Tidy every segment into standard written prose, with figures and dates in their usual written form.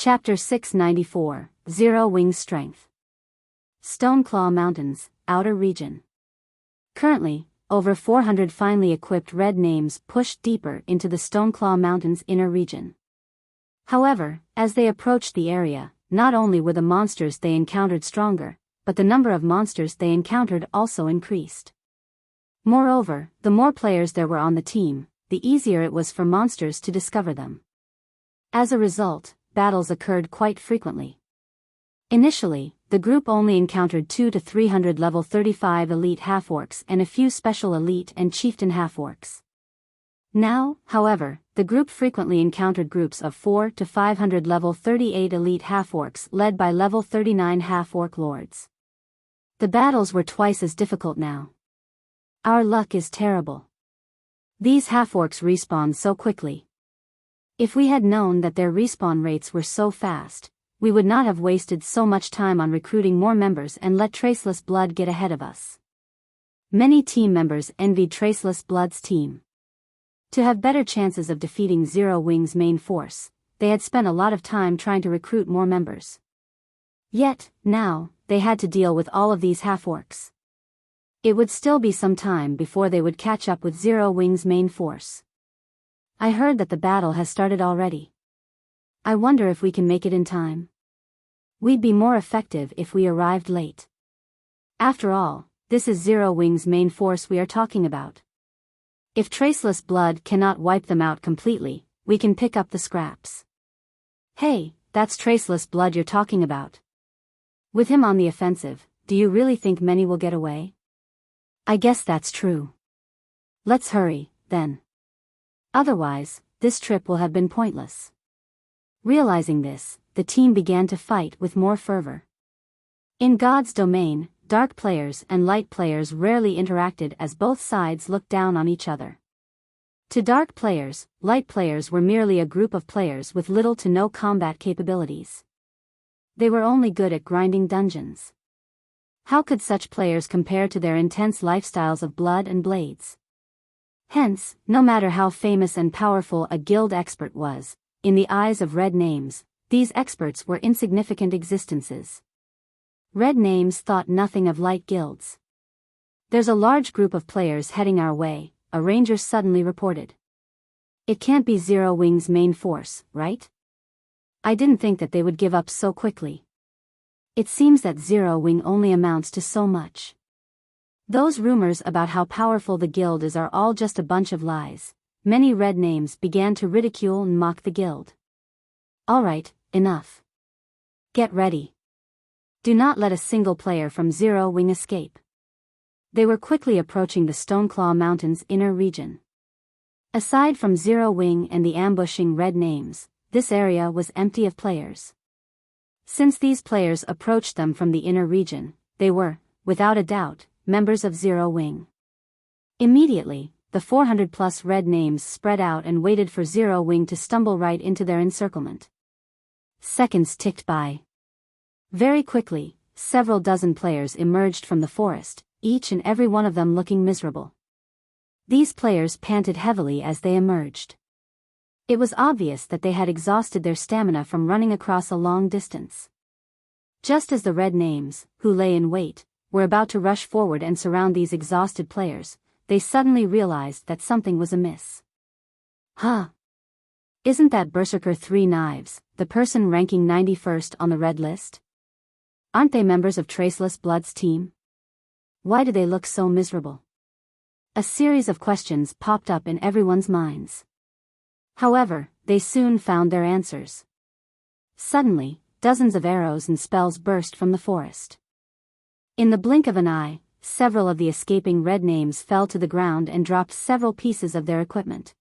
Chapter 694, Zero Wings Strength. Stoneclaw Mountains, Outer Region. Currently, over 400 finely equipped red names pushed deeper into the Stoneclaw Mountains' inner region. However, as they approached the area, not only were the monsters they encountered stronger, but the number of monsters they encountered also increased. Moreover, the more players there were on the team, the easier it was for monsters to discover them. As a result, battles occurred quite frequently. Initially, the group only encountered 200 to 300 level 35 elite half-orcs and a few special elite and chieftain half-orcs. Now, however, the group frequently encountered groups of 400 to 500 level 38 elite half-orcs led by level 39 half-orc lords. The battles were twice as difficult now. Our luck is terrible. These half-orcs respawn so quickly. If we had known that their respawn rates were so fast, we would not have wasted so much time on recruiting more members and let Traceless Blood get ahead of us. Many team members envied Traceless Blood's team. To have better chances of defeating Zero Wing's main force, they had spent a lot of time trying to recruit more members. Yet, now, they had to deal with all of these half-orcs. It would still be some time before they would catch up with Zero Wing's main force. I heard that the battle has started already. I wonder if we can make it in time. We'd be more effective if we arrived late. After all, this is Zero Wing's main force we are talking about. If Traceless Blood cannot wipe them out completely, we can pick up the scraps. Hey, that's Traceless Blood you're talking about. With him on the offensive, do you really think many will get away? I guess that's true. Let's hurry, then. Otherwise, this trip will have been pointless. Realizing this, the team began to fight with more fervor. In God's domain, dark players and light players rarely interacted as both sides looked down on each other. To dark players, light players were merely a group of players with little to no combat capabilities. They were only good at grinding dungeons. How could such players compare to their intense lifestyles of blood and blades? Hence, no matter how famous and powerful a guild expert was, in the eyes of red names, these experts were insignificant existences. Red names thought nothing of light guilds. There's a large group of players heading our way, a ranger suddenly reported. It can't be Zero Wing's main force, right? I didn't think that they would give up so quickly. It seems that Zero Wing only amounts to so much. Those rumors about how powerful the guild is are all just a bunch of lies. Many red names began to ridicule and mock the guild. Alright, enough. Get ready. Do not let a single player from Zero Wing escape. They were quickly approaching the Stoneclaw Mountains' inner region. Aside from Zero Wing and the ambushing red names, this area was empty of players. Since these players approached them from the inner region, they were, without a doubt, members of Zero Wing. Immediately, the 400-plus red names spread out and waited for Zero Wing to stumble right into their encirclement. Seconds ticked by. Very quickly, several dozen players emerged from the forest, each and every one of them looking miserable. These players panted heavily as they emerged. It was obvious that they had exhausted their stamina from running across a long distance. Just as the red names, who lay in wait, were about to rush forward and surround these exhausted players, they suddenly realized that something was amiss. Huh? Isn't that Berserker 3 Knives, the person ranking 91st on the red list? Aren't they members of Traceless Blood's team? Why do they look so miserable? A series of questions popped up in everyone's minds. However, they soon found their answers. Suddenly, dozens of arrows and spells burst from the forest. In the blink of an eye, several of the escaping red names fell to the ground and dropped several pieces of their equipment.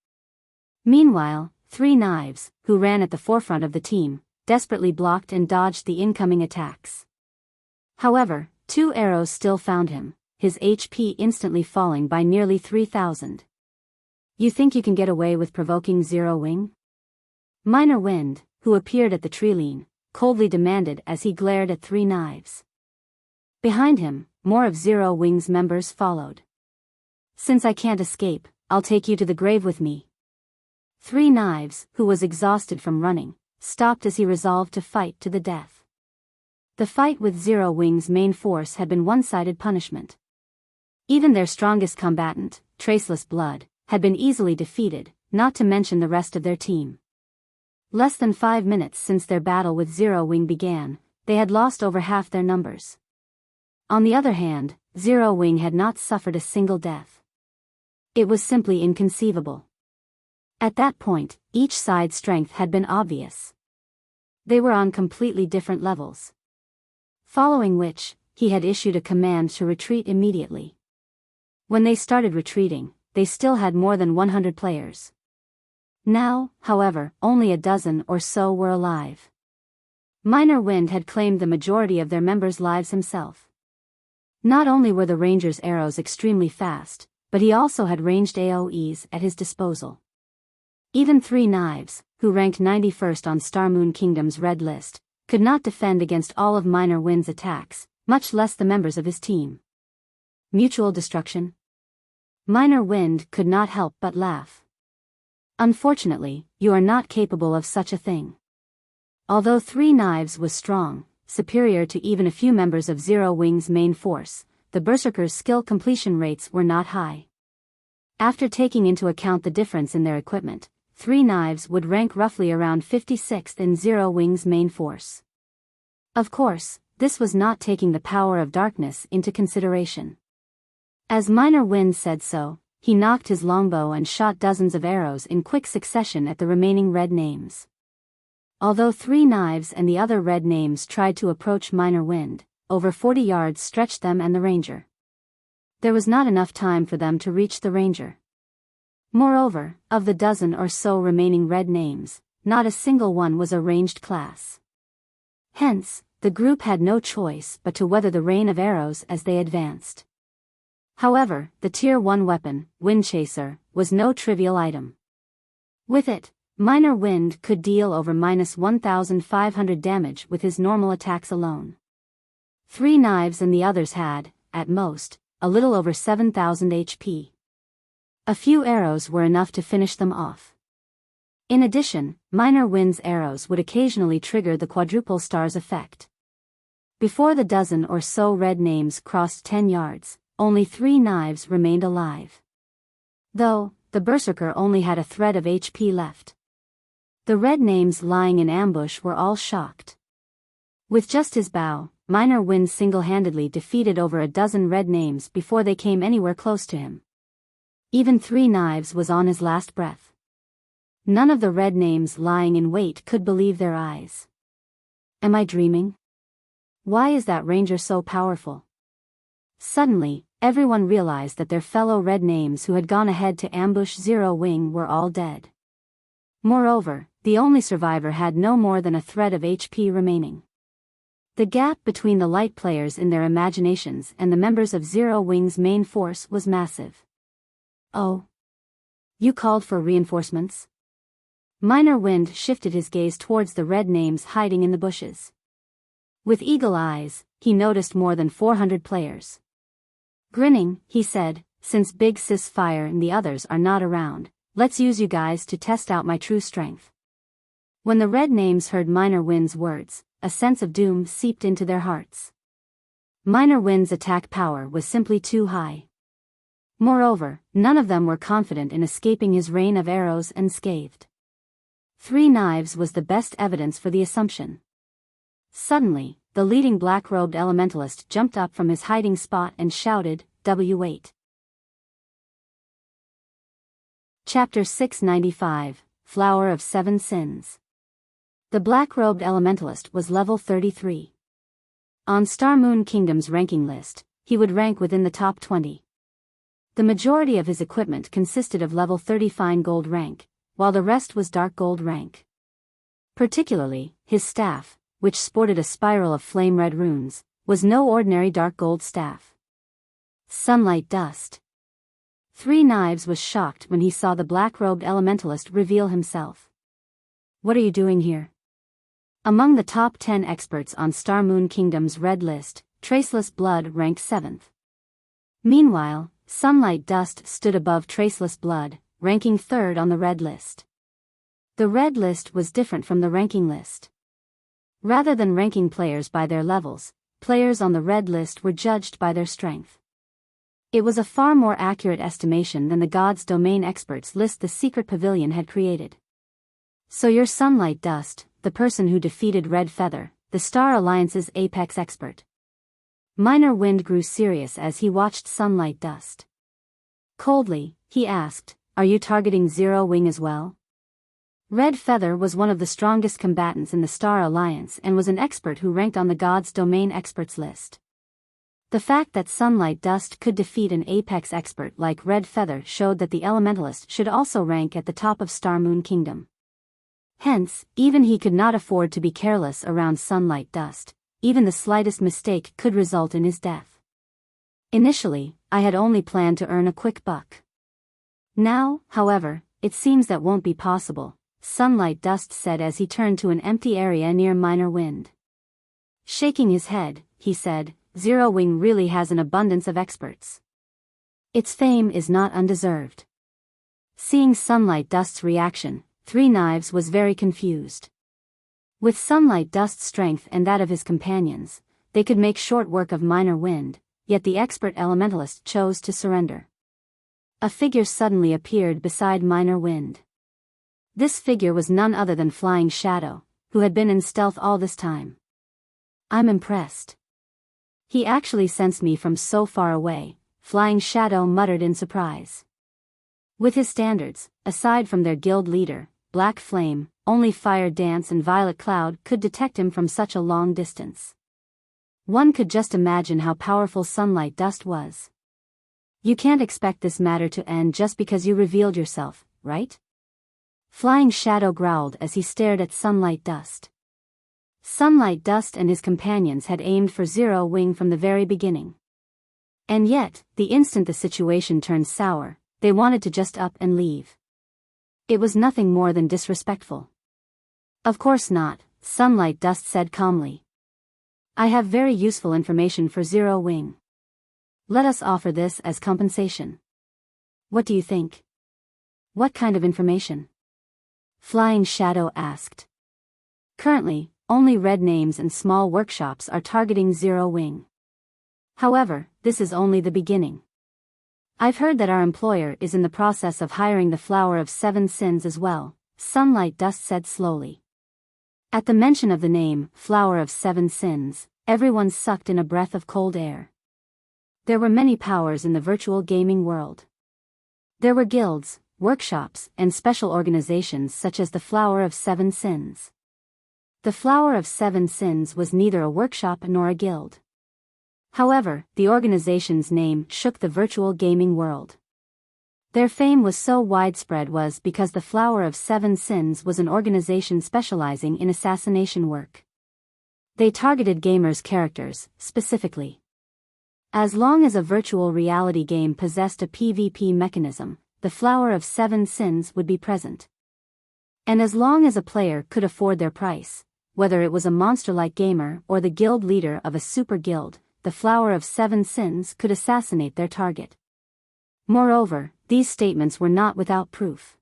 Meanwhile, 3 Knives, who ran at the forefront of the team, desperately blocked and dodged the incoming attacks. However, 2 arrows still found him, his HP instantly falling by nearly 3,000. You think you can get away with provoking Zero Wing? Minor Wind, who appeared at the tree-line, coldly demanded as he glared at 3 Knives. Behind him, more of Zero Wing's members followed. Since I can't escape, I'll take you to the grave with me. 3 Knives, who was exhausted from running, stopped as he resolved to fight to the death. The fight with Zero Wing's main force had been one-sided punishment. Even their strongest combatant, Traceless Blood, had been easily defeated, not to mention the rest of their team. Less than 5 minutes since their battle with Zero Wing began, they had lost over half their numbers. On the other hand, Zero Wing had not suffered a single death. It was simply inconceivable. At that point, each side's strength had been obvious. They were on completely different levels. Following which, he had issued a command to retreat immediately. When they started retreating, they still had more than 100 players. Now, however, only a dozen or so were alive. Minor Wind had claimed the majority of their members' lives himself. Not only were the Ranger's arrows extremely fast, but he also had ranged AoEs at his disposal. Even Three Knives, who ranked 91st on Star Moon Kingdom's red list, could not defend against all of Minor Wind's attacks, much less the members of his team. Mutual destruction? Minor Wind could not help but laugh. Unfortunately, you are not capable of such a thing. Although Three Knives was strong, superior to even a few members of Zero Wing's main force, the Berserker's skill completion rates were not high. After taking into account the difference in their equipment, Three Knives would rank roughly around 56th in Zero Wing's main force. Of course, this was not taking the power of darkness into consideration. As Minor Wind said so, he knocked his longbow and shot dozens of arrows in quick succession at the remaining red names. Although Three Knives and the other red names tried to approach Minor Wind, over 40 yards stretched them and the Ranger. There was not enough time for them to reach the Ranger. Moreover, of the dozen or so remaining red names, not a single one was a ranged class. Hence, the group had no choice but to weather the rain of arrows as they advanced. However, the Tier 1 weapon, Wind Chaser, was no trivial item. With it, Minor Wind could deal over -1,500 damage with his normal attacks alone. Three Knives and the others had, at most, a little over 7,000 HP. A few arrows were enough to finish them off. In addition, Minor Wind's arrows would occasionally trigger the quadruple stars effect. Before the dozen or so red names crossed 10 yards, only Three Knives remained alive. Though, the Berserker only had a thread of HP left. The red names lying in ambush were all shocked. With just his bow, Minor Wind single-handedly defeated over a dozen red names before they came anywhere close to him. Even Three Knives was on his last breath. None of the red names lying in wait could believe their eyes. Am I dreaming? Why is that Ranger so powerful? Suddenly, everyone realized that their fellow red names who had gone ahead to ambush Zero Wing were all dead. Moreover, the only survivor had no more than a thread of HP remaining. The gap between the light players in their imaginations and the members of Zero Wing's main force was massive. Oh. You called for reinforcements? Minor Wind shifted his gaze towards the red names hiding in the bushes. With eagle eyes, he noticed more than 400 players. Grinning, he said, "Since Big Sis Fire and the others are not around, let's use you guys to test out my true strength." When the red names heard Minor Wind's words, a sense of doom seeped into their hearts. Minor Wind's attack power was simply too high. Moreover, none of them were confident in escaping his rain of arrows unscathed. Three Knives was the best evidence for the assumption. Suddenly, the leading black-robed elementalist jumped up from his hiding spot and shouted, "W8." Chapter 695, Flower of Seven Sins. The black-robed elementalist was level 33. On Star Moon Kingdom's ranking list, he would rank within the top 20. The majority of his equipment consisted of level 30 fine gold rank, while the rest was dark gold rank. Particularly, his staff, which sported a spiral of flame-red runes, was no ordinary dark gold staff. Sunlight dust. Three Knives was shocked when he saw the black-robed elementalist reveal himself. "What are you doing here?" Among the top 10 experts on Star Moon Kingdom's red list, Traceless Blood ranked 7th. Meanwhile, Sunlight Dust stood above Traceless Blood, ranking 3rd on the red list. The red list was different from the ranking list. Rather than ranking players by their levels, players on the red list were judged by their strength. It was a far more accurate estimation than the God's Domain experts list the secret pavilion had created. So you're Sunlight Dust, the person who defeated Red Feather, the Star Alliance's apex expert. Minor Wind grew serious as he watched Sunlight Dust. Coldly, he asked, "Are you targeting Zero Wing as well?" Red Feather was one of the strongest combatants in the Star Alliance and was an expert who ranked on the God's Domain experts list. The fact that Sunlight Dust could defeat an apex expert like Red Feather showed that the Elementalist should also rank at the top of Star Moon Kingdom. Hence, even he could not afford to be careless around Sunlight Dust. Even the slightest mistake could result in his death. Initially, I had only planned to earn a quick buck. Now, however, it seems that won't be possible, Sunlight Dust said as he turned to an empty area near Minor Wind. Shaking his head, he said, "Zero Wing really has an abundance of experts. Its fame is not undeserved." Seeing Sunlight Dust's reaction, Three Knives was very confused. With Sunlight Dust's strength and that of his companions, they could make short work of Minor Wind, yet the expert elementalist chose to surrender. A figure suddenly appeared beside Minor Wind. This figure was none other than Flying Shadow, who had been in stealth all this time. "I'm impressed. He actually sensed me from so far away," Flying Shadow muttered in surprise. With his standards, aside from their guild leader, Black Flame, only Fire Dance and Violet Cloud could detect him from such a long distance. One could just imagine how powerful Sunlight Dust was. "You can't expect this matter to end just because you revealed yourself, right?" Flying Shadow growled as he stared at Sunlight Dust. Sunlight Dust and his companions had aimed for Zero Wing from the very beginning. And yet, the instant the situation turned sour, they wanted to just up and leave. It was nothing more than disrespectful. "Of course not," Sunlight Dust said calmly. "I have very useful information for Zero Wing. Let us offer this as compensation. What do you think?" "What kind of information?" Flying Shadow asked. "Currently, only red names and small workshops are targeting Zero Wing. However, this is only the beginning. I've heard that our employer is in the process of hiring the Flower of Seven Sins as well," Sunlight Dust said slowly. At the mention of the name, Flower of Seven Sins, everyone sucked in a breath of cold air. There were many powers in the virtual gaming world. There were guilds, workshops, and special organizations such as the Flower of Seven Sins. The Flower of Seven Sins was neither a workshop nor a guild. However, the organization's name shook the virtual gaming world. Their fame was so widespread was because the Flower of Seven Sins was an organization specializing in assassination work. They targeted gamers' characters, specifically. As long as a virtual reality game possessed a PvP mechanism, the Flower of Seven Sins would be present. And as long as a player could afford their price, whether it was a monster-like gamer or the guild leader of a super guild, the Flower of Seven Sins could assassinate their target. Moreover, these statements were not without proof.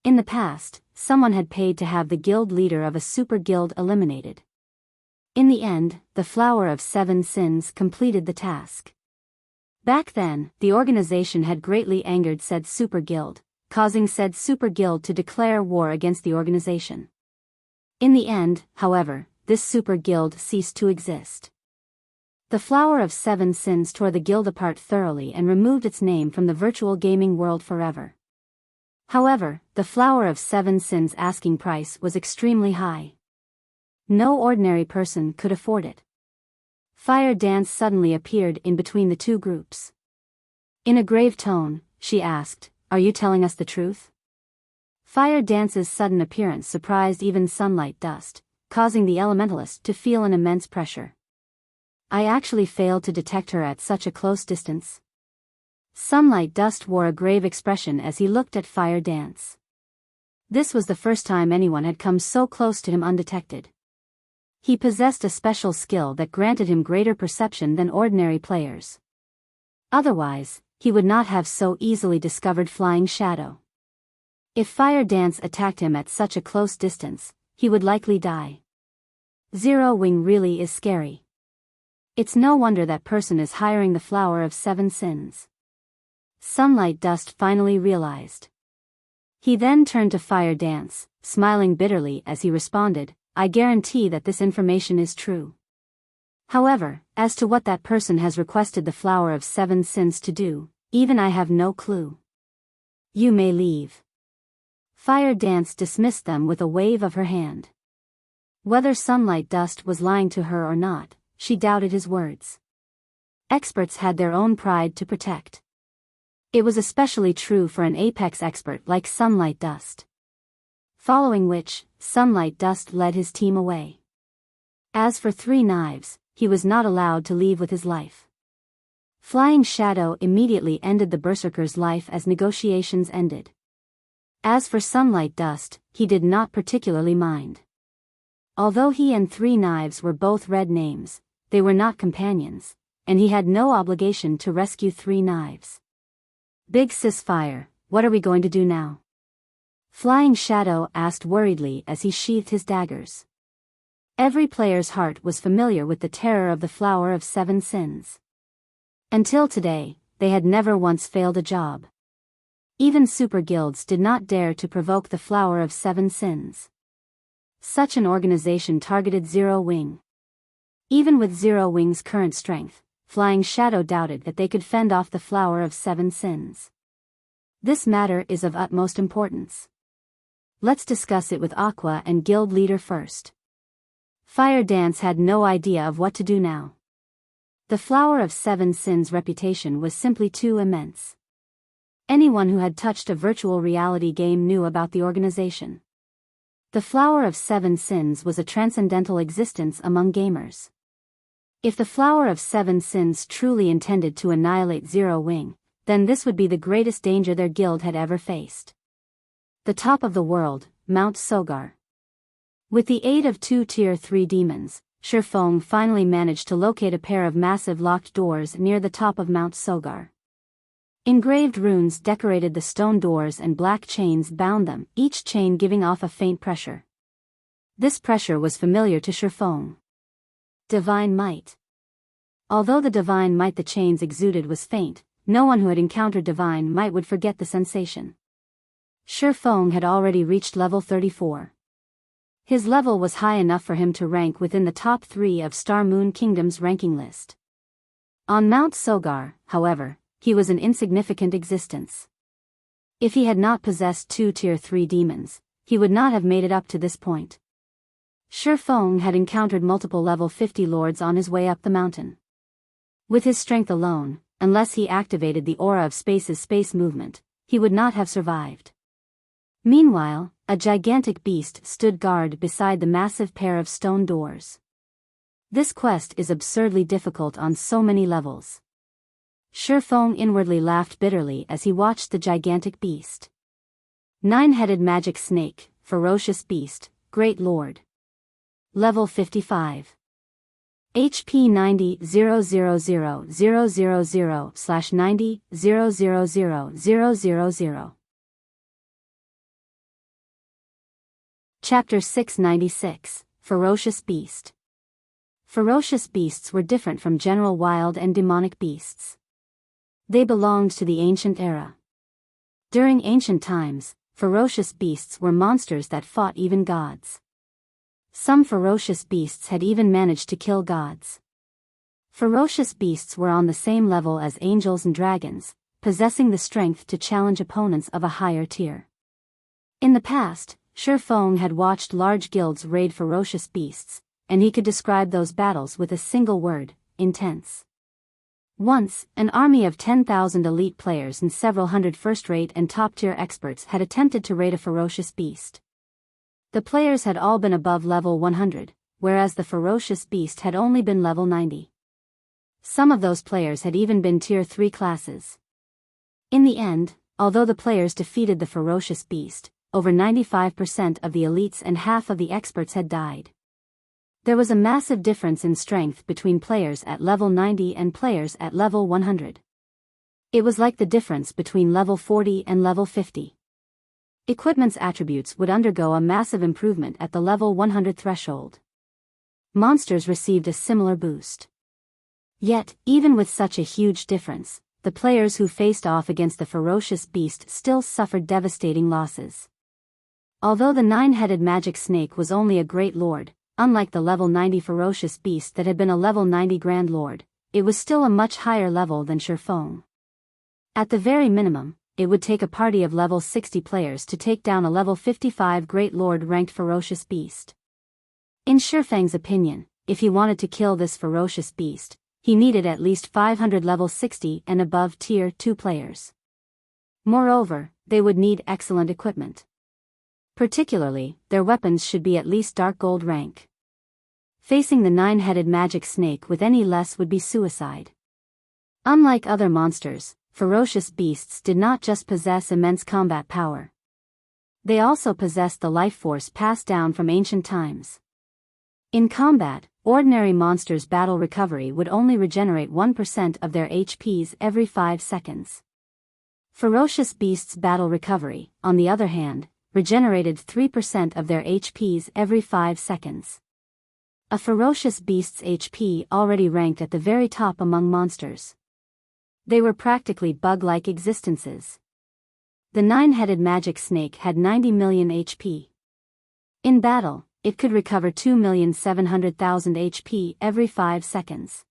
In the past, someone had paid to have the guild leader of a super guild eliminated. In the end, the Flower of Seven Sins completed the task. Back then, the organization had greatly angered said super guild, causing said super guild to declare war against the organization. In the end, however, this super guild ceased to exist. The Flower of Seven Sins tore the guild apart thoroughly and removed its name from the virtual gaming world forever. However, the Flower of Seven Sins' asking price was extremely high. No ordinary person could afford it. Fire Dance suddenly appeared in between the two groups. In a grave tone, she asked, "Are you telling us the truth?" Fire Dance's sudden appearance surprised even Sunlight Dust, causing the elementalist to feel an immense pressure. "I actually failed to detect her at such a close distance." Sunlight Dust wore a grave expression as he looked at Fire Dance. This was the first time anyone had come so close to him undetected. He possessed a special skill that granted him greater perception than ordinary players. Otherwise, he would not have so easily discovered Flying Shadow. If Fire Dance attacked him at such a close distance, he would likely die. Zero Wing really is scary. It's no wonder that person is hiring the Flower of Seven Sins. Sunlight Dust finally realized. He then turned to Fire Dance, smiling bitterly as he responded, I guarantee that this information is true. However, as to what that person has requested the Flower of Seven Sins to do, even I have no clue. You may leave. Fire Dance dismissed them with a wave of her hand. Whether Sunlight Dust was lying to her or not, she doubted his words. Experts had their own pride to protect. It was especially true for an apex expert like Sunlight Dust. Following which, Sunlight Dust led his team away. As for Three Knives, he was not allowed to leave with his life. Flying Shadow immediately ended the Berserker's life as negotiations ended. As for Sunlight Dust, he did not particularly mind. Although he and Three Knives were both red names, they were not companions, and he had no obligation to rescue Three Knives. Big Sis Fire, what are we going to do now? Flying Shadow asked worriedly as he sheathed his daggers. Every player's heart was familiar with the terror of the Flower of Seven Sins. Until today, they had never once failed a job. Even super guilds did not dare to provoke the Flower of Seven Sins. Such an organization targeted Zero Wing. Even with Zero Wing's current strength, Flying Shadow doubted that they could fend off the Flower of Seven Sins. This matter is of utmost importance. Let's discuss it with Aqua and guild leader first. Fire Dance had no idea of what to do now. The Flower of Seven Sins' reputation was simply too immense. Anyone who had touched a virtual reality game knew about the organization. The Flower of Seven Sins was a transcendental existence among gamers. If the Flower of Seven Sins truly intended to annihilate Zero Wing, then this would be the greatest danger their guild had ever faced. The top of the world, Mount Sogar. With the aid of two Tier 3 demons, Feng finally managed to locate a pair of massive locked doors near the top of Mount Sogar. Engraved runes decorated the stone doors and black chains bound them, each chain giving off a faint pressure. This pressure was familiar to Feng. Divine Might. Although the divine might the chains exuded was faint, no one who had encountered divine might would forget the sensation. Feng had already reached level 34. His level was high enough for him to rank within the top 3 of Star Moon Kingdom's ranking list. On Mount Sogar, however, he was an insignificant existence. If he had not possessed 2 Tier 3 demons, he would not have made it up to this point. Feng had encountered multiple level 50 lords on his way up the mountain. With his strength alone, unless he activated the Aura of Space's space movement, he would not have survived. Meanwhile, a gigantic beast stood guard beside the massive pair of stone doors. This quest is absurdly difficult on so many levels. Feng inwardly laughed bitterly as he watched the gigantic beast. 9-headed magic snake, ferocious beast, great lord. Level 55. HP 90,000,000/90,000,000. Chapter 696, Ferocious Beast. Ferocious beasts were different from general wild and demonic beasts. They belonged to the ancient era. During ancient times, ferocious beasts were monsters that fought even gods. Some ferocious beasts had even managed to kill gods. Ferocious beasts were on the same level as angels and dragons, possessing the strength to challenge opponents of a higher tier. In the past, Feng had watched large guilds raid ferocious beasts, and he could describe those battles with a single word: intense. Once, an army of 10,000 elite players and several hundred first-rate and top-tier experts had attempted to raid a ferocious beast. The players had all been above level 100, whereas the ferocious beast had only been level 90. Some of those players had even been Tier 3 classes. In the end, although the players defeated the ferocious beast, over 95% of the elites and half of the experts had died. There was a massive difference in strength between players at level 90 and players at level 100. It was like the difference between level 40 and level 50. Equipment's attributes would undergo a massive improvement at the level 100 threshold. Monsters received a similar boost. Yet, even with such a huge difference, the players who faced off against the ferocious beast still suffered devastating losses. Although the 9-headed magic snake was only a great lord, unlike the level 90 ferocious beast that had been a level 90 grand lord, it was still a much higher level than Feng. At the very minimum, it would take a party of level 60 players to take down a level 55 great lord ranked ferocious beast. In Feng's opinion, if he wanted to kill this ferocious beast, he needed at least 500 level 60 and above tier 2 players. Moreover, they would need excellent equipment. Particularly, their weapons should be at least dark gold rank. Facing the 9-headed magic snake with any less would be suicide. Unlike other monsters, ferocious beasts did not just possess immense combat power. They also possessed the life force passed down from ancient times. In combat, ordinary monsters' battle recovery would only regenerate 1% of their HPs every 5 seconds. Ferocious beasts' battle recovery, on the other hand, regenerated 3% of their HPs every 5 seconds. A ferocious beast's HP already ranked at the very top among monsters. They were practically bug-like existences. The 9-headed magic snake had 90 million HP. In battle, it could recover 2,700,000 HP every 5 seconds.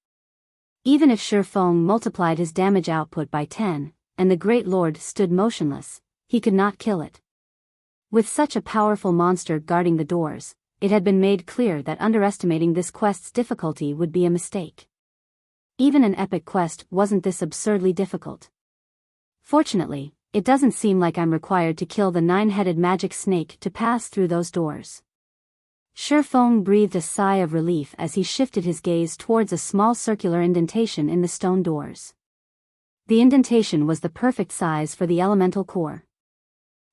Even if Feng multiplied his damage output by 10, and the Great Lord stood motionless, he could not kill it. With such a powerful monster guarding the doors, it had been made clear that underestimating this quest's difficulty would be a mistake. Even an epic quest wasn't this absurdly difficult. Fortunately, it doesn't seem like I'm required to kill the 9-headed magic snake to pass through those doors. Feng breathed a sigh of relief as he shifted his gaze towards a small circular indentation in the stone doors. The indentation was the perfect size for the elemental core.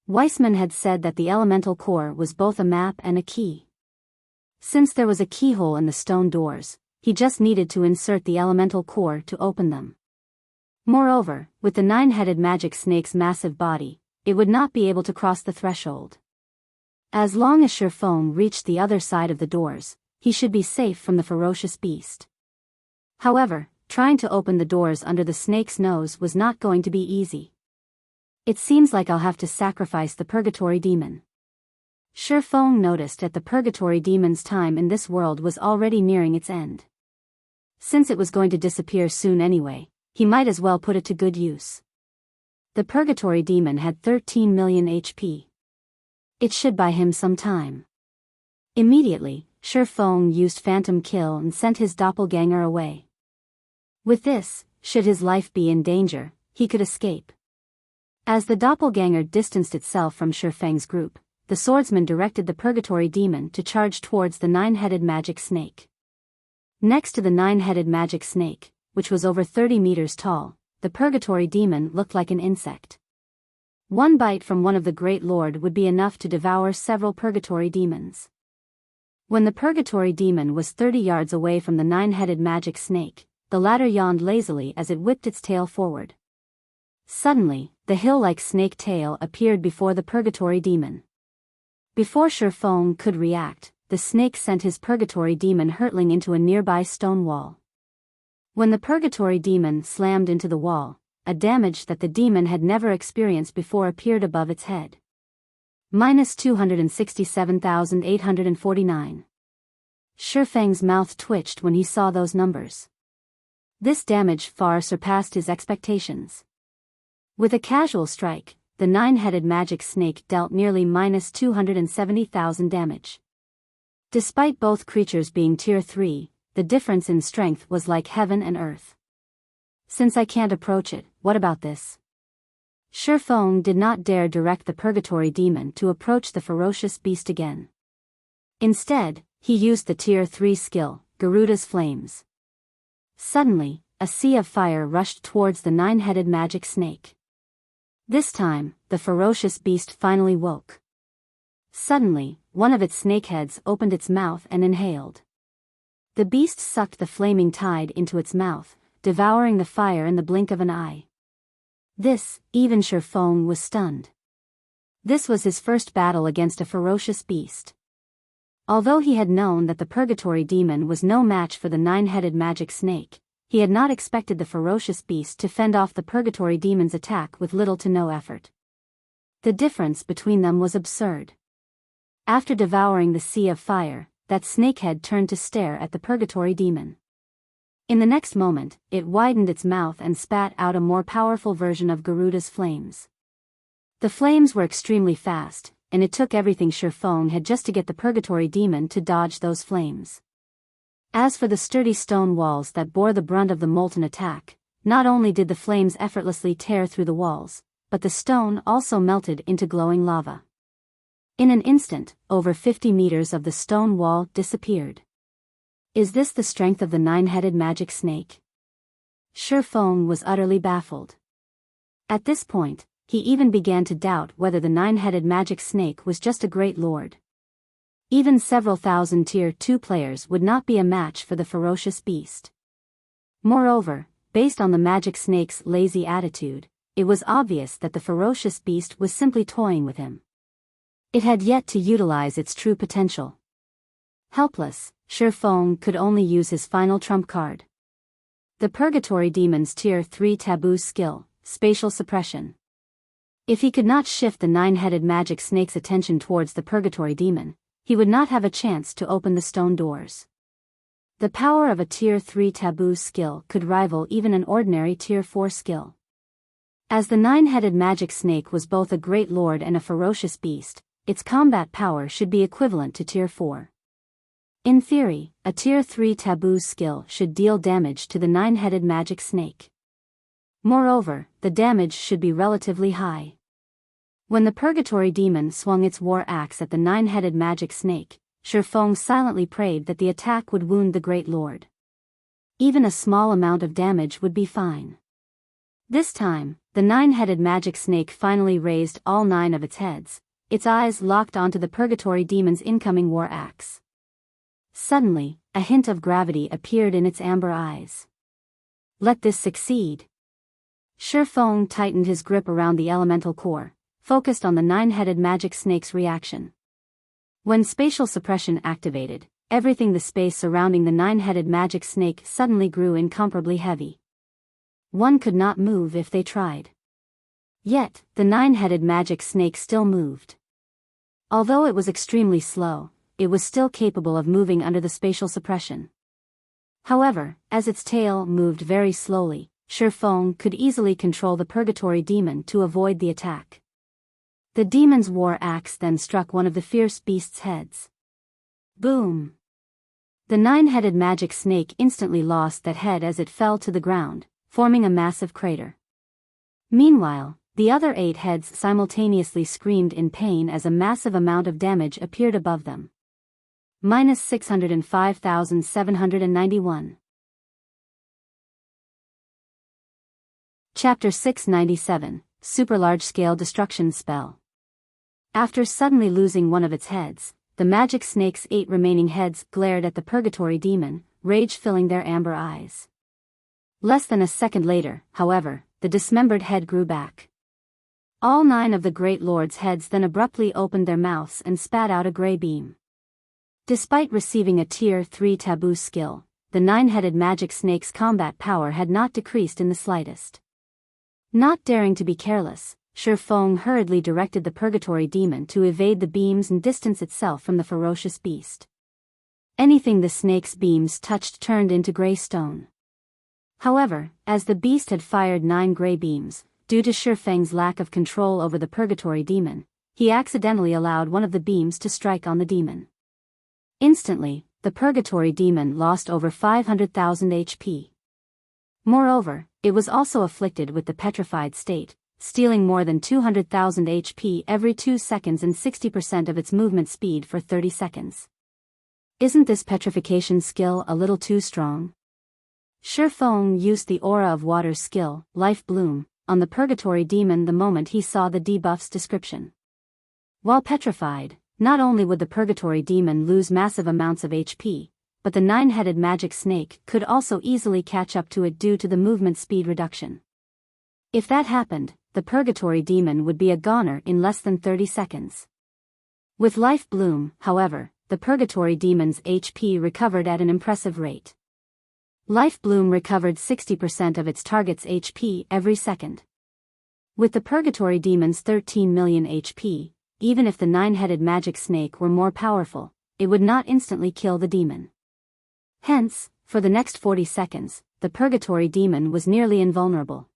Weissman had said that the elemental core was both a map and a key. Since there was a keyhole in the stone doors, he just needed to insert the elemental core to open them. Moreover, with the 9-headed magic snake's massive body, it would not be able to cross the threshold. As long as Feng reached the other side of the doors, he should be safe from the ferocious beast. However, trying to open the doors under the snake's nose was not going to be easy. It seems like I'll have to sacrifice the purgatory demon. Feng noticed that the purgatory demon's time in this world was already nearing its end. Since it was going to disappear soon anyway, he might as well put it to good use. The purgatory demon had 13 million HP. It should buy him some time. Immediately, Feng used Phantom Kill and sent his doppelganger away. With this, should his life be in danger, he could escape. As the doppelganger distanced itself from Feng's group, the swordsman directed the purgatory demon to charge towards the 9-headed magic snake. Next to the 9-headed magic snake, which was over 30 meters tall, the purgatory demon looked like an insect. One bite from one of the Great Lord would be enough to devour several purgatory demons. When the purgatory demon was 30 yards away from the 9-headed magic snake, the latter yawned lazily as it whipped its tail forward. Suddenly, the hill-like snake tail appeared before the purgatory demon. Before Feng could react, the snake sent his purgatory demon hurtling into a nearby stone wall. When the purgatory demon slammed into the wall, a damage that the demon had never experienced before appeared above its head. Minus 267,849. Feng's mouth twitched when he saw those numbers. This damage far surpassed his expectations. With a casual strike, the 9-headed magic snake dealt nearly minus 270,000 damage. Despite both creatures being tier 3, the difference in strength was like heaven and earth. Since I can't approach it, what about this? Feng did not dare direct the purgatory demon to approach the ferocious beast again. Instead, he used the tier 3 skill, Garuda's Flames. Suddenly, a sea of fire rushed towards the 9-headed magic snake. This time, the ferocious beast finally woke. Suddenly, one of its snakeheads opened its mouth and inhaled. The beast sucked the flaming tide into its mouth, devouring the fire in the blink of an eye. This, even Feng was stunned. This was his first battle against a ferocious beast. Although he had known that the Purgatory Demon was no match for the nine-headed magic snake, he had not expected the ferocious beast to fend off the Purgatory Demon's attack with little to no effort. The difference between them was absurd. After devouring the sea of fire, that snakehead turned to stare at the Purgatory Demon. In the next moment, it widened its mouth and spat out a more powerful version of Garuda's flames. The flames were extremely fast, and it took everything Feng had just to get the Purgatory Demon to dodge those flames. As for the sturdy stone walls that bore the brunt of the molten attack, not only did the flames effortlessly tear through the walls, but the stone also melted into glowing lava. In an instant, over 50 meters of the stone wall disappeared. Is this the strength of the nine-headed magic snake? Feng was utterly baffled. At this point, he even began to doubt whether the nine-headed magic snake was just a great lord. Even several thousand Tier 2 players would not be a match for the ferocious beast. Moreover, based on the magic snake's lazy attitude, it was obvious that the ferocious beast was simply toying with him. It had yet to utilize its true potential. Helpless, Feng could only use his final trump card. The Purgatory Demon's Tier 3 Taboo skill, Spatial Suppression. If he could not shift the nine-headed magic snake's attention towards the Purgatory Demon, he would not have a chance to open the stone doors. The power of a Tier 3 Taboo skill could rival even an ordinary Tier 4 skill. As the nine-headed magic snake was both a great lord and a ferocious beast, its combat power should be equivalent to Tier 4. In theory, a Tier 3 Taboo skill should deal damage to the nine-headed magic snake. Moreover, the damage should be relatively high. When the Purgatory Demon swung its war axe at the nine-headed magic snake, Feng silently prayed that the attack would wound the Great Lord. Even a small amount of damage would be fine. This time, the nine-headed magic snake finally raised all 9 of its heads, its eyes locked onto the Purgatory Demon's incoming war axe. Suddenly, a hint of gravity appeared in its amber eyes. Let this succeed. Feng tightened his grip around the elemental core, focused on the nine-headed magic snake's reaction. When spatial suppression activated, everything the space surrounding the nine-headed magic snake suddenly grew incomparably heavy. One could not move if they tried. Yet, the nine-headed magic snake still moved. Although it was extremely slow, it was still capable of moving under the spatial suppression. However, as its tail moved very slowly, Feng could easily control the Purgatory Demon to avoid the attack. The demon's war axe then struck one of the fierce beast's heads. Boom! The nine-headed magic snake instantly lost that head as it fell to the ground, forming a massive crater. Meanwhile, the other 8 heads simultaneously screamed in pain as a massive amount of damage appeared above them. Minus 605,791. Chapter 697, Super Large-Scale Destruction Spell. After suddenly losing one of its heads, the magic snake's 8 remaining heads glared at the Purgatory Demon, rage filling their amber eyes. Less than a second later, however, the dismembered head grew back. All 9 of the Great Lord's heads then abruptly opened their mouths and spat out a gray beam. Despite receiving a Tier 3 Taboo skill, the nine-headed magic snake's combat power had not decreased in the slightest. Not daring to be careless, Feng hurriedly directed the Purgatory Demon to evade the beams and distance itself from the ferocious beast. Anything the snake's beams touched turned into gray stone. However, as the beast had fired 9 gray beams, due to Feng's lack of control over the Purgatory Demon, he accidentally allowed one of the beams to strike on the demon. Instantly, the Purgatory Demon lost over 500,000 HP. Moreover, it was also afflicted with the petrified state, stealing more than 200,000 HP every 2 seconds and 60% of its movement speed for 30 seconds. Isn't this petrification skill a little too strong? Feng used the Aura of Water skill, Life Bloom, on the Purgatory Demon the moment he saw the debuff's description. While petrified, not only would the Purgatory Demon lose massive amounts of HP, but the nine-headed magic snake could also easily catch up to it due to the movement speed reduction. If that happened, the Purgatory Demon would be a goner in less than 30 seconds. With Life Bloom, however, the Purgatory Demon's HP recovered at an impressive rate. Life Bloom recovered 60% of its target's HP every second. With the Purgatory Demon's 13 million HP, even if the nine-headed magic snake were more powerful, it would not instantly kill the demon. Hence, for the next 40 seconds, the Purgatory Demon was nearly invulnerable.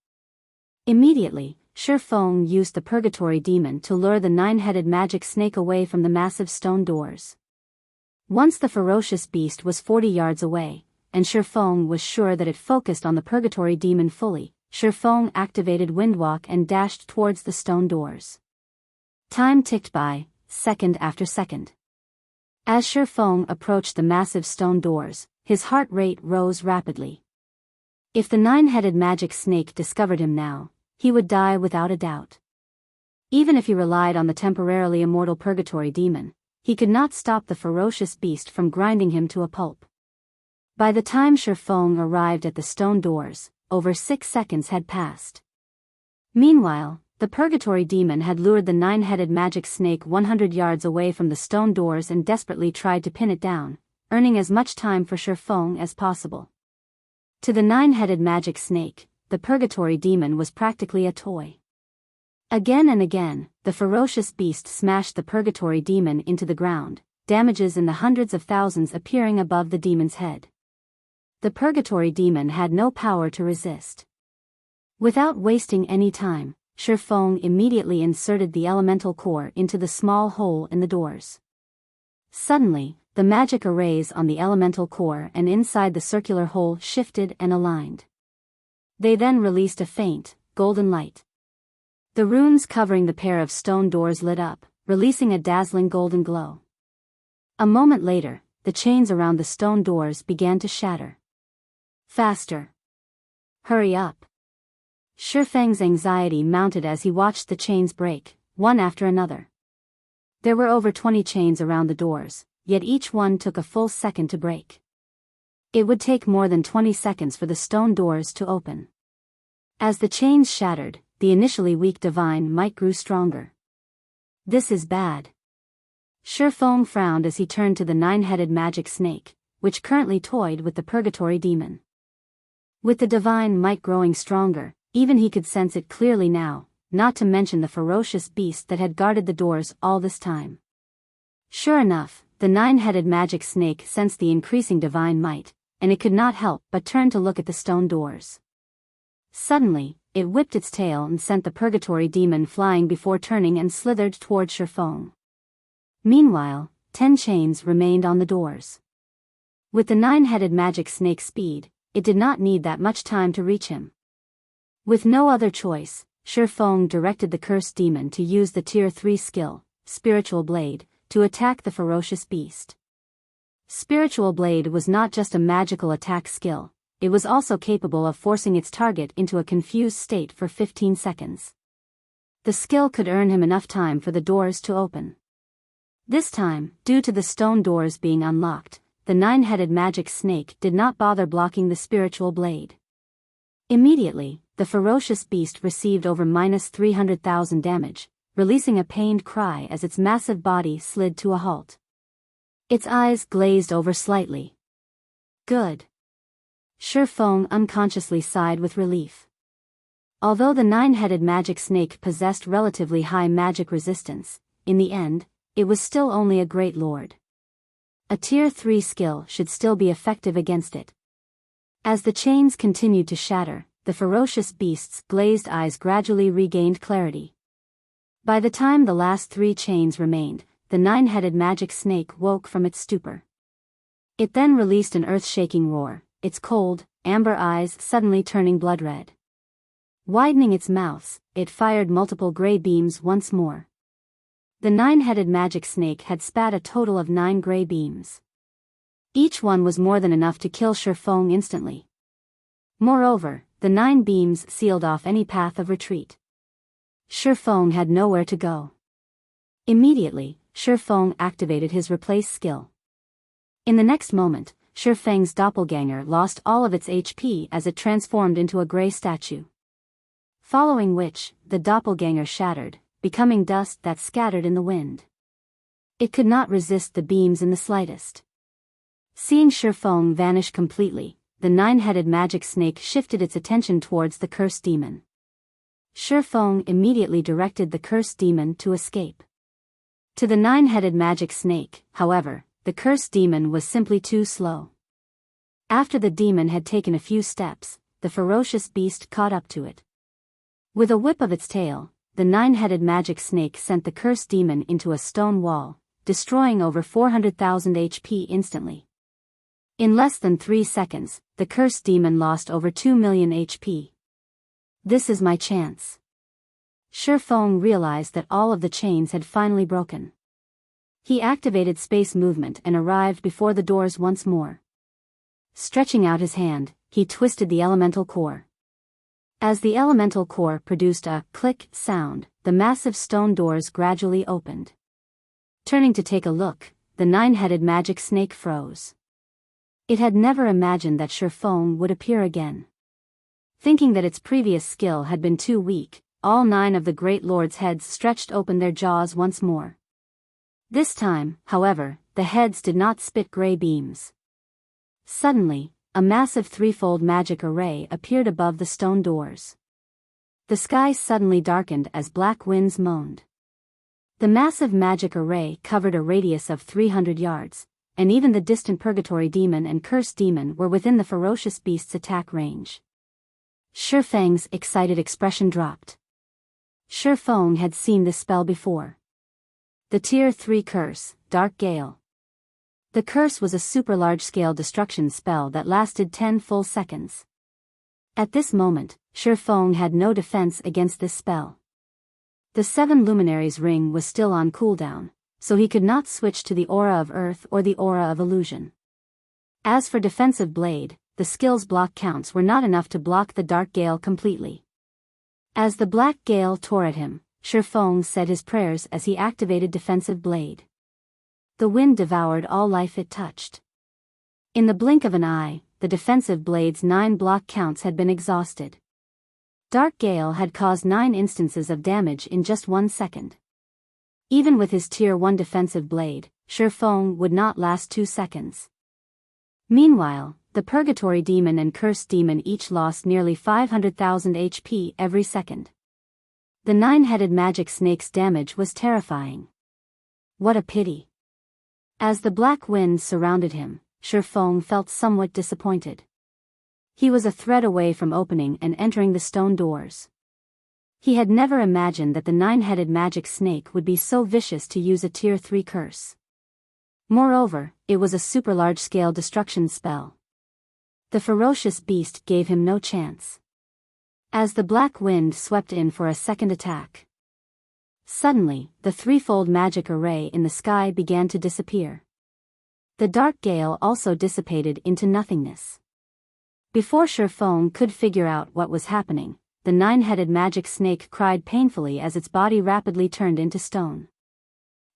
Immediately, Feng used the Purgatory Demon to lure the nine-headed magic snake away from the massive stone doors. Once the ferocious beast was 40 yards away, and Feng was sure that it focused on the Purgatory Demon fully, Feng activated Windwalk and dashed towards the stone doors. Time ticked by, second after second. As Feng approached the massive stone doors, his heart rate rose rapidly. If the nine-headed magic snake discovered him now, he would die without a doubt. Even if he relied on the temporarily immortal Purgatory Demon, he could not stop the ferocious beast from grinding him to a pulp. By the time Feng arrived at the stone doors, over 6 seconds had passed. Meanwhile, the Purgatory Demon had lured the nine-headed magic snake 100 yards away from the stone doors and desperately tried to pin it down, earning as much time for Feng as possible. To the nine-headed magic snake, the Purgatory Demon was practically a toy. Again and again, the ferocious beast smashed the Purgatory Demon into the ground, damages in the hundreds of thousands appearing above the demon's head. The Purgatory Demon had no power to resist. Without wasting any time, Feng immediately inserted the elemental core into the small hole in the doors. Suddenly, the magic arrays on the elemental core and inside the circular hole shifted and aligned. They then released a faint, golden light. The runes covering the pair of stone doors lit up, releasing a dazzling golden glow. A moment later, the chains around the stone doors began to shatter. Faster! Hurry up! Feng's anxiety mounted as he watched the chains break, one after another. There were over 20 chains around the doors, yet each one took a full second to break. It would take more than 20 seconds for the stone doors to open. As the chains shattered, the initially weak divine might grew stronger. This is bad. Feng frowned as he turned to the nine-headed magic snake, which currently toyed with the Purgatory Demon. With the divine might growing stronger, even he could sense it clearly now, not to mention the ferocious beast that had guarded the doors all this time. Sure enough, the nine-headed magic snake sensed the increasing divine might, and it could not help but turn to look at the stone doors. Suddenly, it whipped its tail and sent the Purgatory Demon flying before turning and slithered toward Feng. Meanwhile, 10 chains remained on the doors. With the nine-headed magic snake's speed, it did not need that much time to reach him. With no other choice, Feng directed the cursed demon to use the Tier 3 skill, Spiritual Blade, to attack the ferocious beast. Spiritual Blade was not just a magical attack skill, it was also capable of forcing its target into a confused state for 15 seconds. The skill could earn him enough time for the doors to open. This time, due to the stone doors being unlocked, the nine-headed magic snake did not bother blocking the Spiritual Blade. Immediately, the ferocious beast received over -300,000 damage, releasing a pained cry as its massive body slid to a halt. Its eyes glazed over slightly. Good. Feng unconsciously sighed with relief. Although the nine-headed magic snake possessed relatively high magic resistance, in the end, it was still only a great lord. A Tier 3 skill should still be effective against it. As the chains continued to shatter, the ferocious beast's glazed eyes gradually regained clarity. By the time the last 3 chains remained, the nine-headed magic snake woke from its stupor. It then released an earth-shaking roar, its cold, amber eyes suddenly turning blood red. Widening its mouths, it fired multiple gray beams once more. The nine-headed magic snake had spat a total of 9 gray beams. Each one was more than enough to kill Feng instantly. Moreover, the 9 beams sealed off any path of retreat. Feng had nowhere to go. Immediately, Feng activated his replace skill. In the next moment, Feng's doppelganger lost all of its HP as it transformed into a gray statue. Following which, the doppelganger shattered, becoming dust that scattered in the wind. It could not resist the beams in the slightest. Seeing Feng vanish completely, the nine-headed magic snake shifted its attention towards the cursed demon. Feng immediately directed the cursed demon to escape. To the nine-headed magic snake, however, the cursed demon was simply too slow. After the demon had taken a few steps, the ferocious beast caught up to it. With a whip of its tail, the nine-headed magic snake sent the cursed demon into a stone wall, destroying over 400,000 HP instantly. In less than 3 seconds, the cursed demon lost over 2 million HP. This is my chance. Feng realized that all of the chains had finally broken. He activated space movement and arrived before the doors once more. Stretching out his hand, he twisted the elemental core. As the elemental core produced a click sound, the massive stone doors gradually opened. Turning to take a look, the nine-headed magic snake froze. It had never imagined that Feng would appear again. Thinking that its previous skill had been too weak, all 9 of the Great Lord's heads stretched open their jaws once more. This time, however, the heads did not spit gray beams. Suddenly, a massive threefold magic array appeared above the stone doors. The sky suddenly darkened as black winds moaned. The massive magic array covered a radius of 300 yards, and even the distant purgatory demon and cursed demon were within the ferocious beast's attack range. Feng's excited expression dropped. Feng had seen this spell before. The Tier 3 curse, Dark Gale. The curse was a super large-scale destruction spell that lasted 10 full seconds. At this moment, Feng had no defense against this spell. The 7 Luminaries ring was still on cooldown, so he could not switch to the Aura of Earth or the Aura of Illusion. As for Defensive Blade, the skill's block counts were not enough to block the Dark Gale completely. As the Black Gale tore at him, Feng said his prayers as he activated Defensive Blade. The wind devoured all life it touched. In the blink of an eye, the defensive blade's 9 block counts had been exhausted. Dark Gale had caused 9 instances of damage in just 1 second. Even with his Tier 1 defensive blade, Feng would not last 2 seconds. Meanwhile, the Purgatory Demon and Cursed Demon each lost nearly 500,000 HP every second. The 9-headed magic snake's damage was terrifying. What a pity. As the black wind surrounded him, Feng felt somewhat disappointed. He was a thread away from opening and entering the stone doors. He had never imagined that the 9-headed magic snake would be so vicious to use a Tier 3 curse. Moreover, it was a super large-scale destruction spell. The ferocious beast gave him no chance. As the black wind swept in for a second attack, suddenly, the threefold magic array in the sky began to disappear. The Dark Gale also dissipated into nothingness. Before Feng could figure out what was happening, the 9-headed magic snake cried painfully as its body rapidly turned into stone.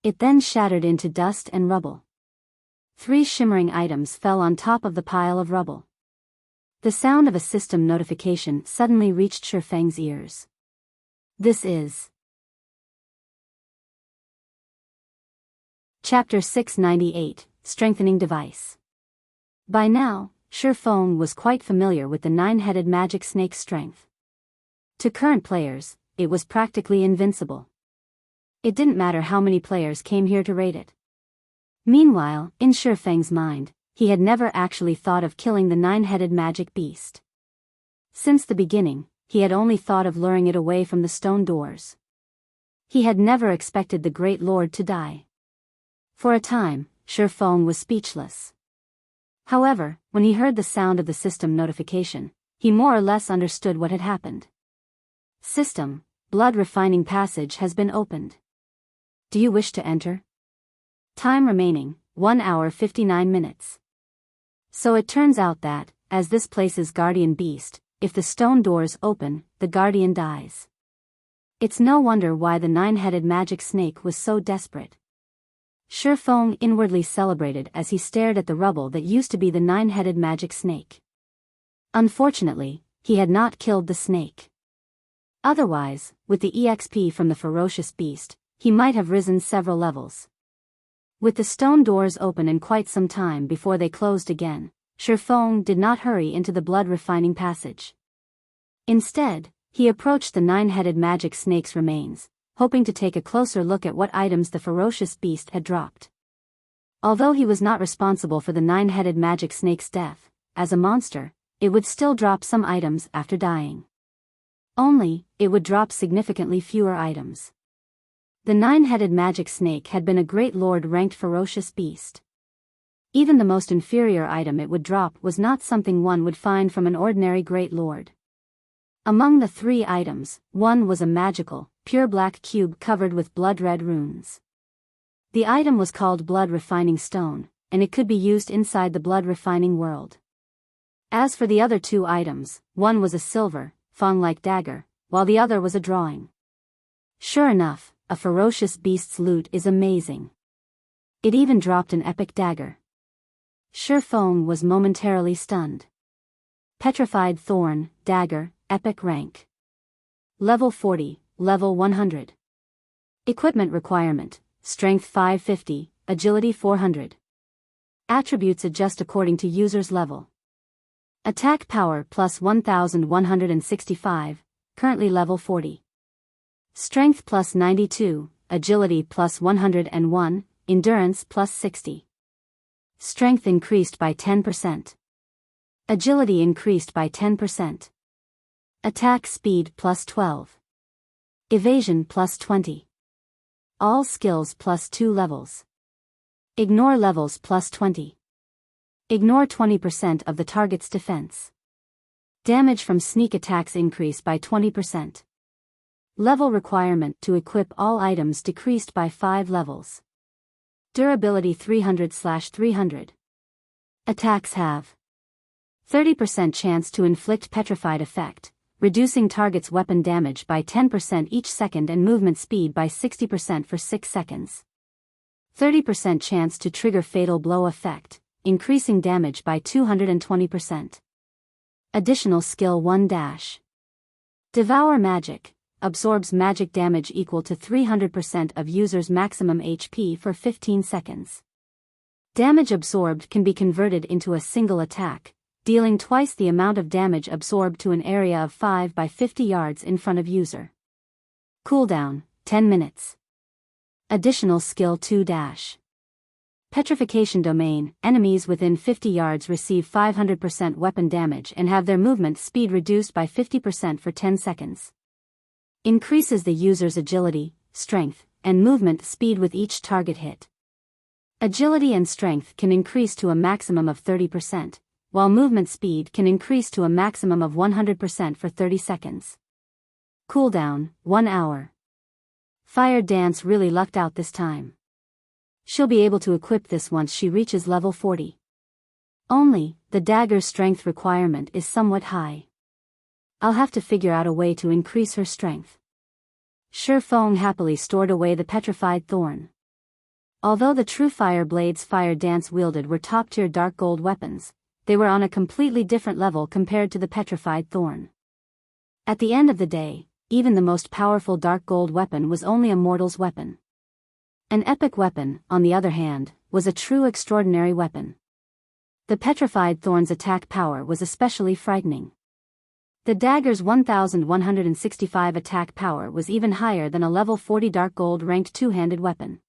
It then shattered into dust and rubble. 3 shimmering items fell on top of the pile of rubble. The sound of a system notification suddenly reached Feng's ears. This is Chapter 698, Strengthening Device. By now, Feng was quite familiar with the 9-headed magic snake's strength. To current players, it was practically invincible. It didn't matter how many players came here to raid it. Meanwhile, in Feng's mind, he had never actually thought of killing the 9-headed magic beast. Since the beginning, he had only thought of luring it away from the stone doors. He had never expected the Great Lord to die. For a time, Feng was speechless. However, when he heard the sound of the system notification, he more or less understood what had happened. System, Blood Refining Passage has been opened. Do you wish to enter? Time remaining, 1 hour 59 minutes. So it turns out that, as this place's guardian beast, if the stone doors open, the guardian dies. It's no wonder why the 9-headed magic snake was so desperate. Feng inwardly celebrated as he stared at the rubble that used to be the 9-headed magic snake. Unfortunately, he had not killed the snake. Otherwise, with the EXP from the Ferocious beast, he might have risen several levels. With the stone doors open and quite some time before they closed again, Feng did not hurry into the blood-refining passage. Instead, he approached the 9-headed magic snake's remains, hoping to take a closer look at what items the Ferocious beast had dropped. Although he was not responsible for the 9-headed magic snake's death, as a monster, it would still drop some items after dying. Only, it would drop significantly fewer items. The 9-headed magic snake had been a great lord-ranked ferocious beast. Even the most inferior item it would drop was not something one would find from an ordinary great lord. Among the 3 items, one was a magical, pure black cube covered with blood-red runes. The item was called Blood Refining Stone, and it could be used inside the blood-refining world. As for the other 2 items, one was a silver, Feng-like dagger, while the other was a drawing. Sure enough, a ferocious beast's loot is amazing. It even dropped an epic dagger. Feng was momentarily stunned. Petrified Thorn, Dagger, Epic Rank. Level 40, Level 100. Equipment requirement, Strength 550, Agility 400. Attributes adjust according to user's level. Attack power plus 1165, currently level 40. Strength plus 92, Agility plus 101, Endurance plus 60. Strength increased by 10%. Agility increased by 10%. Attack speed plus 12. Evasion plus 20. All skills plus 2 levels. Ignore levels plus 20. Ignore 20% of the target's defense. Damage from sneak attacks increase by 20%. Level requirement to equip all items decreased by 5 levels. Durability 300/300. Attacks have 30% chance to inflict petrified effect, reducing target's weapon damage by 10% each second and movement speed by 60% for 6 seconds. 30% chance to trigger fatal blow effect, increasing damage by 220%. Additional skill 1 dash. Devour Magic, absorbs magic damage equal to 300% of user's maximum HP for 15 seconds. Damage absorbed can be converted into a single attack, dealing twice the amount of damage absorbed to an area of 5 by 50 yards in front of user. Cooldown, 10 minutes. Additional skill 2 dash. Petrification Domain, enemies within 50 yards receive 500% weapon damage and have their movement speed reduced by 50% for 10 seconds. Increases the user's agility, strength, and movement speed with each target hit. Agility and strength can increase to a maximum of 30%, while movement speed can increase to a maximum of 100% for 30 seconds. Cooldown, 1 hour. Fire Dance really lucked out this time. She'll be able to equip this once she reaches level 40. Only, the dagger's strength requirement is somewhat high. I'll have to figure out a way to increase her strength. Feng happily stored away the petrified thorn. Although the true fire blades Fire Dance wielded were top-tier dark gold weapons, they were on a completely different level compared to the petrified thorn. At the end of the day, even the most powerful dark gold weapon was only a mortal's weapon. An epic weapon, on the other hand, was a true extraordinary weapon. The petrified thorn's attack power was especially frightening. The dagger's 1165 attack power was even higher than a level 40 dark gold ranked two-handed weapon.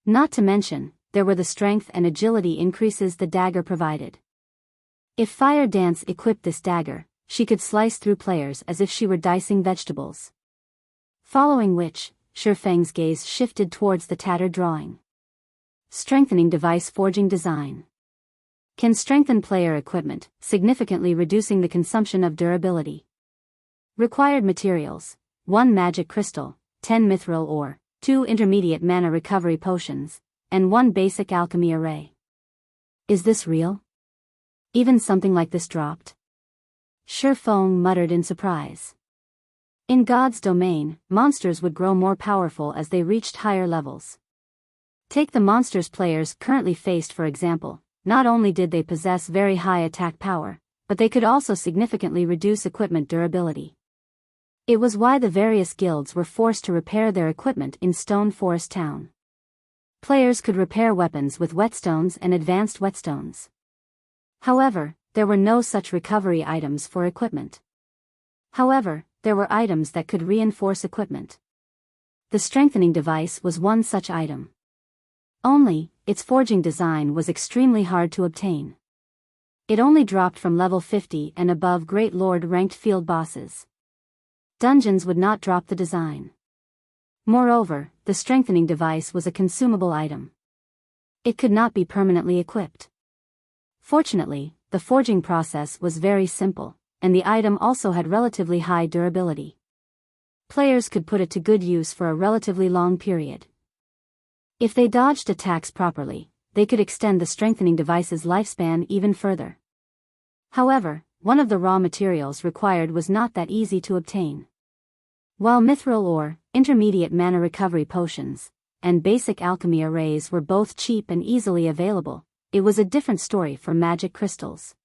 Not to mention, there were the strength and agility increases the dagger provided. If Fire Dance equipped this dagger, she could slice through players as if she were dicing vegetables. Following which, Feng's gaze shifted towards the tattered drawing. Strengthening device forging design. Can strengthen player equipment, significantly reducing the consumption of durability. Required materials: 1 magic crystal, 10 mithril ore, 2 intermediate mana recovery potions, and 1 basic alchemy array. Is this real? Even something like this dropped? Feng muttered in surprise. In God's domain, monsters would grow more powerful as they reached higher levels. Take the monsters players currently faced for example. Not only did they possess very high attack power, but they could also significantly reduce equipment durability. It was why the various guilds were forced to repair their equipment in Stone Forest Town. Players could repair weapons with whetstones and advanced whetstones. However, there were no such recovery items for equipment. However, there were items that could reinforce equipment. The strengthening device was one such item. Only, its forging design was extremely hard to obtain. It only dropped from level 50 and above Great Lord ranked field bosses. Dungeons would not drop the design. Moreover, the strengthening device was a consumable item. It could not be permanently equipped. Fortunately, the forging process was very simple, and the item also had relatively high durability. Players could put it to good use for a relatively long period. If they dodged attacks properly, they could extend the strengthening device's lifespan even further. However, one of the raw materials required was not that easy to obtain. While mithril ore, intermediate mana recovery potions, and basic alchemy arrays were both cheap and easily available, it was a different story for magic crystals.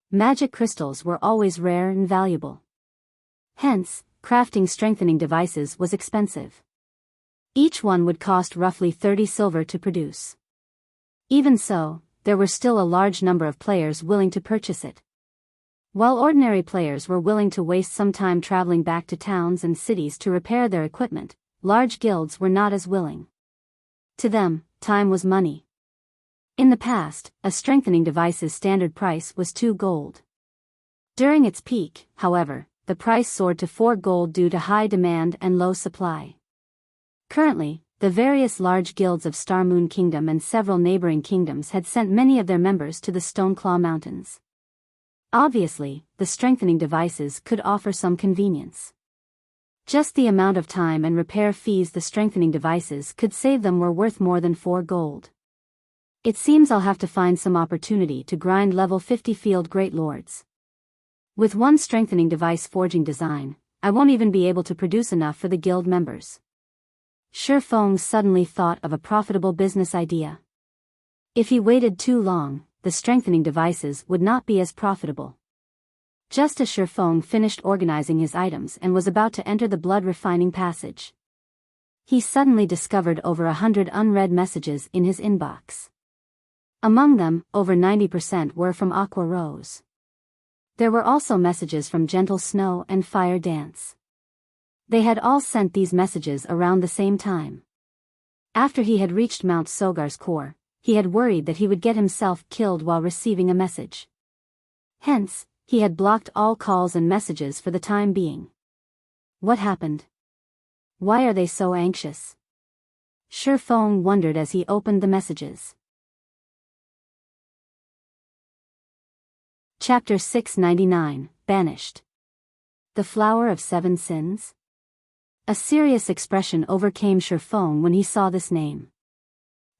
Magic crystals were always rare and valuable. Hence, crafting strengthening devices was expensive. Each one would cost roughly 30 silver to produce. Even so, there were still a large number of players willing to purchase it. While ordinary players were willing to waste some time traveling back to towns and cities to repair their equipment, large guilds were not as willing. To them, time was money. In the past, a strengthening device's standard price was 2 gold. During its peak, however, the price soared to 4 gold due to high demand and low supply. Currently, the various large guilds of Starmoon Kingdom and several neighboring kingdoms had sent many of their members to the Stoneclaw Mountains. Obviously, the strengthening devices could offer some convenience. Just the amount of time and repair fees the strengthening devices could save them were worth more than 4 gold. It seems I'll have to find some opportunity to grind level 50 field great lords. With one strengthening device forging design, I won't even be able to produce enough for the guild members. Feng suddenly thought of a profitable business idea. If he waited too long, the strengthening devices would not be as profitable. Just as Feng finished organizing his items and was about to enter the blood refining passage, he suddenly discovered over 100 unread messages in his inbox. Among them, over 90% were from Aqua Rose. There were also messages from Gentle Snow and Fire Dance. They had all sent these messages around the same time. After he had reached Mount Sogar's core, he had worried that he would get himself killed while receiving a message. Hence, he had blocked all calls and messages for the time being. What happened? Why are they so anxious? Feng wondered as he opened the messages. Chapter 699, Banished. The Flower of 7 Sins? A serious expression overcame Feng when he saw this name.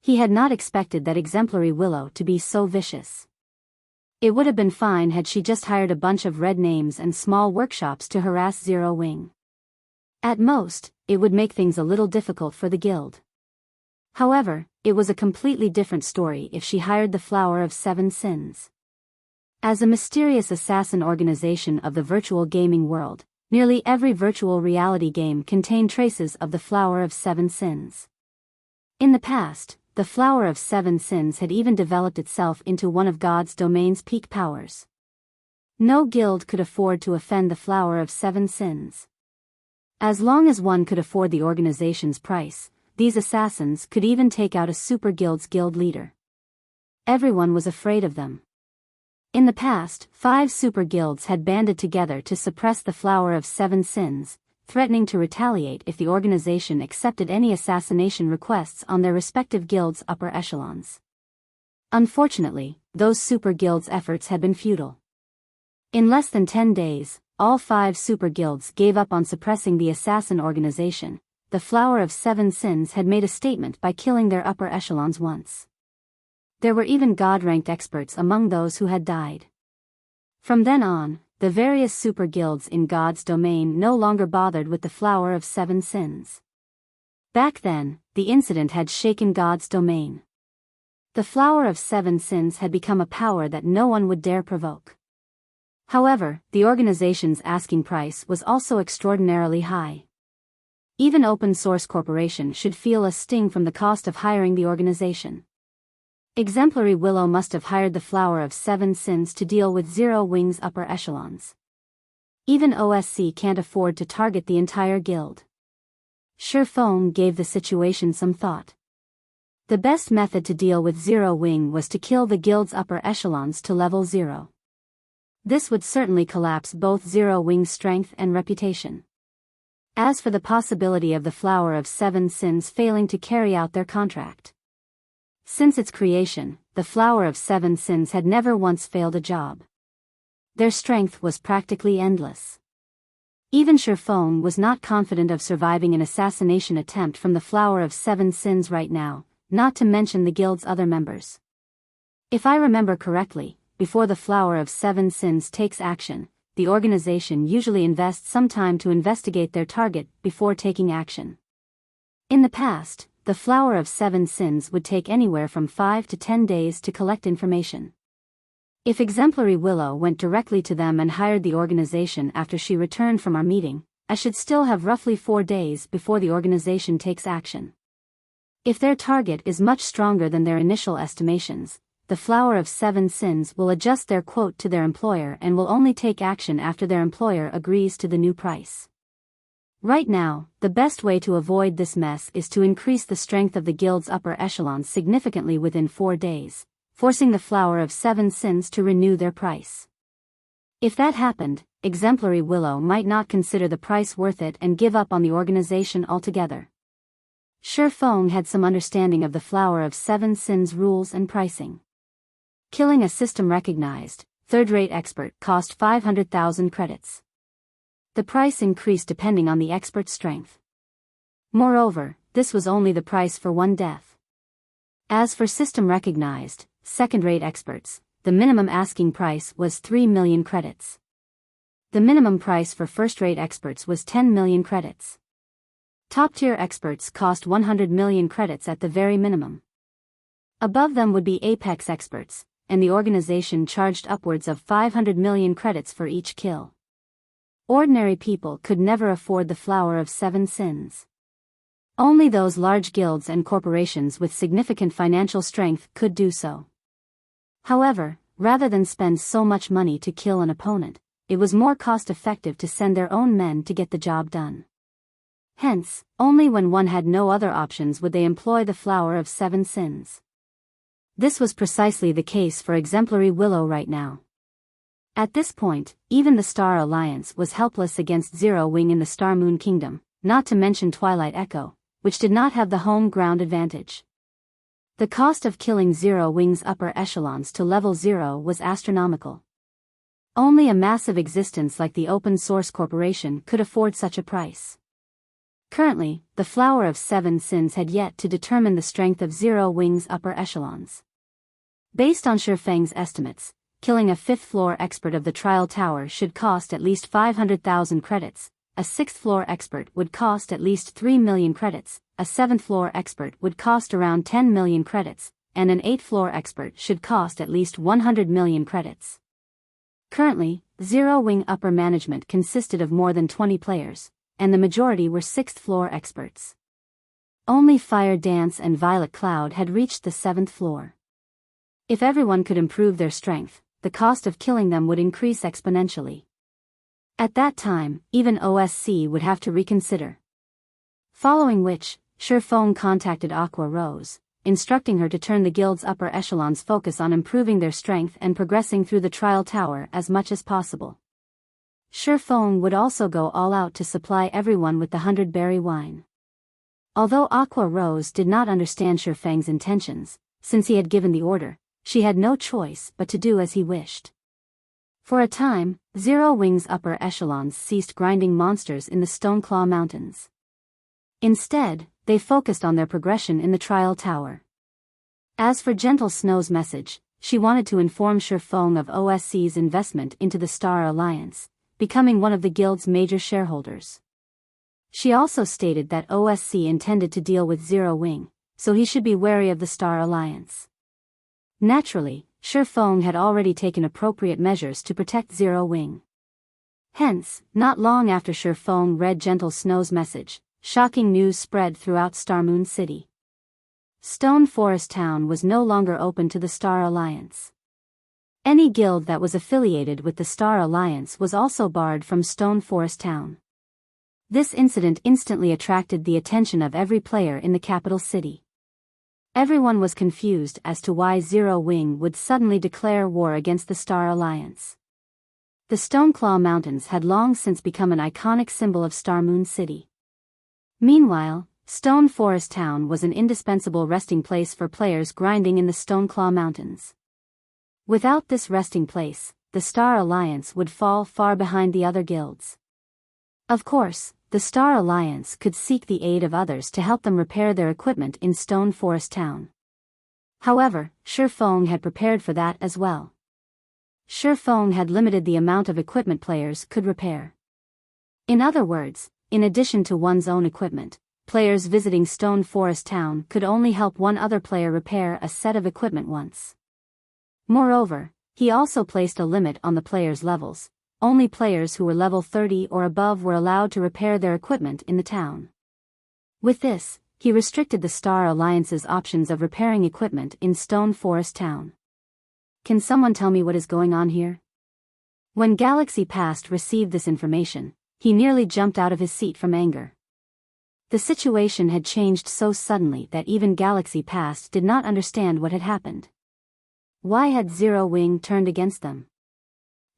He had not expected that exemplary Willow to be so vicious. It would have been fine had she just hired a bunch of red names and small workshops to harass Zero Wing. At most, it would make things a little difficult for the guild. However, it was a completely different story if she hired the Flower of 7 Sins. As a mysterious assassin organization of the virtual gaming world, nearly every virtual reality game contained traces of the Flower of 7 Sins. In the past, the Flower of 7 Sins had even developed itself into one of God's domain's peak powers. No guild could afford to offend the Flower of 7 Sins. As long as one could afford the organization's price, these assassins could even take out a super guild's guild leader. Everyone was afraid of them. In the past, 5 super guilds had banded together to suppress the Flower of 7 Sins, threatening to retaliate if the organization accepted any assassination requests on their respective guilds' upper echelons. Unfortunately, those super guilds' efforts had been futile. In less than 10 days, all 5 super guilds gave up on suppressing the assassin organization. The Flower of 7 Sins had made a statement by killing their upper echelons once. There were even god-ranked experts among those who had died. From then on, the various super guilds in God's domain no longer bothered with the Flower of 7 Sins. Back then, the incident had shaken God's domain. The Flower of 7 Sins had become a power that no one would dare provoke. However, the organization's asking price was also extraordinarily high. Even open source corporation should feel a sting from the cost of hiring the organization. Exemplary Willow must have hired the Flower of Seven Sins to deal with Zero Wing's upper echelons. Even OSC can't afford to target the entire guild. Feng gave the situation some thought. The best method to deal with Zero Wing was to kill the guild's upper echelons to level 0. This would certainly collapse both Zero Wing's strength and reputation. As for the possibility of the Flower of Seven Sins failing to carry out their contract. Since its creation, the Flower of Seven Sins had never once failed a job. Their strength was practically endless. Even Feng was not confident of surviving an assassination attempt from the Flower of Seven Sins right now, not to mention the guild's other members. If I remember correctly, before the Flower of Seven Sins takes action, the organization usually invests some time to investigate their target before taking action. In the past, the Flower of Seven Sins would take anywhere from 5 to 10 days to collect information. If Exemplary Willow went directly to them and hired the organization after she returned from our meeting, I should still have roughly 4 days before the organization takes action. If their target is much stronger than their initial estimations, the Flower of Seven Sins will adjust their quote to their employer and will only take action after their employer agrees to the new price. Right now, the best way to avoid this mess is to increase the strength of the guild's upper echelons significantly within 4 days, forcing the Flower of Seven Sins to renew their price. If that happened, Exemplary Willow might not consider the price worth it and give up on the organization altogether. Feng had some understanding of the Flower of Seven Sins rules and pricing. Killing a system-recognized, third-rate expert cost 500,000 credits. The price increased depending on the expert's strength. Moreover, this was only the price for one death. As for system-recognized, second-rate experts, the minimum asking price was 3 million credits. The minimum price for first-rate experts was 10 million credits. Top-tier experts cost 100 million credits at the very minimum. Above them would be apex experts, and the organization charged upwards of 500 million credits for each kill. Ordinary people could never afford the Flower of Seven Sins. Only those large guilds and corporations with significant financial strength could do so. However, rather than spend so much money to kill an opponent, it was more cost-effective to send their own men to get the job done. Hence, only when one had no other options would they employ the Flower of Seven Sins. This was precisely the case for Exemplary Willow right now. At this point, even the Star Alliance was helpless against Zero Wing in the Star Moon Kingdom, not to mention Twilight Echo, which did not have the home ground advantage. The cost of killing Zero Wing's upper echelons to level 0 was astronomical. Only a massive existence like the Open Source Corporation could afford such a price. Currently, the Flower of Seven Sins had yet to determine the strength of Zero Wing's upper echelons. Based on Feng's estimates, killing a 5th-floor expert of the Trial Tower should cost at least 500,000 credits, a 6th-floor expert would cost at least 3 million credits, a 7th-floor expert would cost around 10 million credits, and an 8th-floor expert should cost at least 100 million credits. Currently, Zero Wing upper management consisted of more than 20 players, and the majority were 6th-floor experts. Only Fire Dance and Violet Cloud had reached the 7th floor. If everyone could improve their strength, the cost of killing them would increase exponentially. At that time, even OSC would have to reconsider. Following which, Feng contacted Aqua Rose, instructing her to turn the guild's upper echelons' focus on improving their strength and progressing through the Trial Tower as much as possible. Feng would also go all out to supply everyone with the 100-berry wine. Although Aqua Rose did not understand Feng's intentions, since he had given the order, she had no choice but to do as he wished. For a time, Zero Wing's upper echelons ceased grinding monsters in the Stoneclaw Mountains. Instead, they focused on their progression in the Trial Tower. As for Gentle Snow's message, she wanted to inform Feng of OSC's investment into the Star Alliance, becoming one of the guild's major shareholders. She also stated that OSC intended to deal with Zero Wing, so he should be wary of the Star Alliance. Naturally, Feng had already taken appropriate measures to protect Zero Wing. Hence, not long after Feng read Gentle Snow's message, shocking news spread throughout Starmoon City. Stone Forest Town was no longer open to the Star Alliance. Any guild that was affiliated with the Star Alliance was also barred from Stone Forest Town. This incident instantly attracted the attention of every player in the capital city. Everyone was confused as to why Zero Wing would suddenly declare war against the Star Alliance. The Stoneclaw Mountains had long since become an iconic symbol of Starmoon City. Meanwhile, Stone Forest Town was an indispensable resting place for players grinding in the Stoneclaw Mountains. Without this resting place, the Star Alliance would fall far behind the other guilds. Of course, the Star Alliance could seek the aid of others to help them repair their equipment in Stone Forest Town. However, Feng had prepared for that as well. Feng had limited the amount of equipment players could repair. In other words, in addition to one's own equipment, players visiting Stone Forest Town could only help one other player repair a set of equipment once. Moreover, he also placed a limit on the players' levels. Only players who were level 30 or above were allowed to repair their equipment in the town. With this, he restricted the Star Alliance's options of repairing equipment in Stone Forest Town. Can someone tell me what is going on here? When Galaxy Past received this information, he nearly jumped out of his seat from anger. The situation had changed so suddenly that even Galaxy Past did not understand what had happened. Why had Zero Wing turned against them?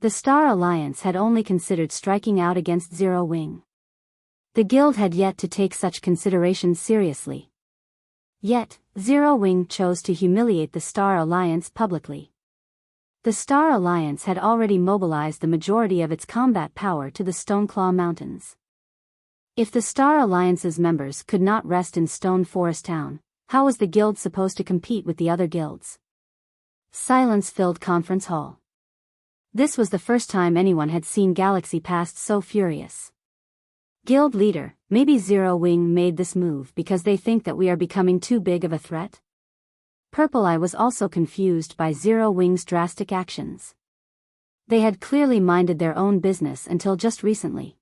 The Star Alliance had only considered striking out against Zero Wing. The guild had yet to take such consideration seriously. Yet, Zero Wing chose to humiliate the Star Alliance publicly. The Star Alliance had already mobilized the majority of its combat power to the Stoneclaw Mountains. If the Star Alliance's members could not rest in Stone Forest Town, how was the guild supposed to compete with the other guilds? Silence filled conference hall. This was the first time anyone had seen Galaxy Past so furious. Guild leader, maybe Zero Wing made this move because they think that we are becoming too big of a threat? Purple Eye was also confused by Zero Wing's drastic actions. They had clearly minded their own business until just recently.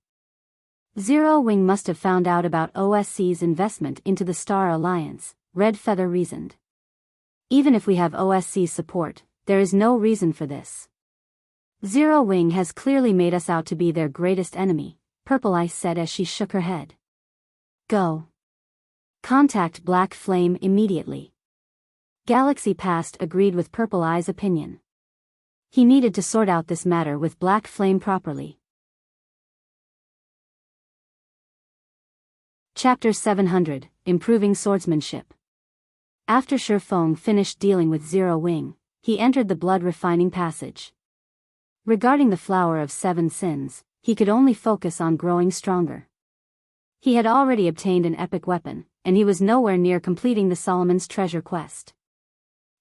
Zero Wing must have found out about OSC's investment into the Star Alliance, Red Feather reasoned. Even if we have OSC's support, there is no reason for this. Zero Wing has clearly made us out to be their greatest enemy, Purple Eye said as she shook her head. Go. Contact Black Flame immediately. Galaxy Past agreed with Purple Eye's opinion. He needed to sort out this matter with Black Flame properly. Chapter 700, Improving Swordsmanship. After Feng finished dealing with Zero Wing, he entered the blood refining passage. Regarding the Flower of Seven Sins, he could only focus on growing stronger. He had already obtained an epic weapon, and he was nowhere near completing the Solomon's Treasure quest.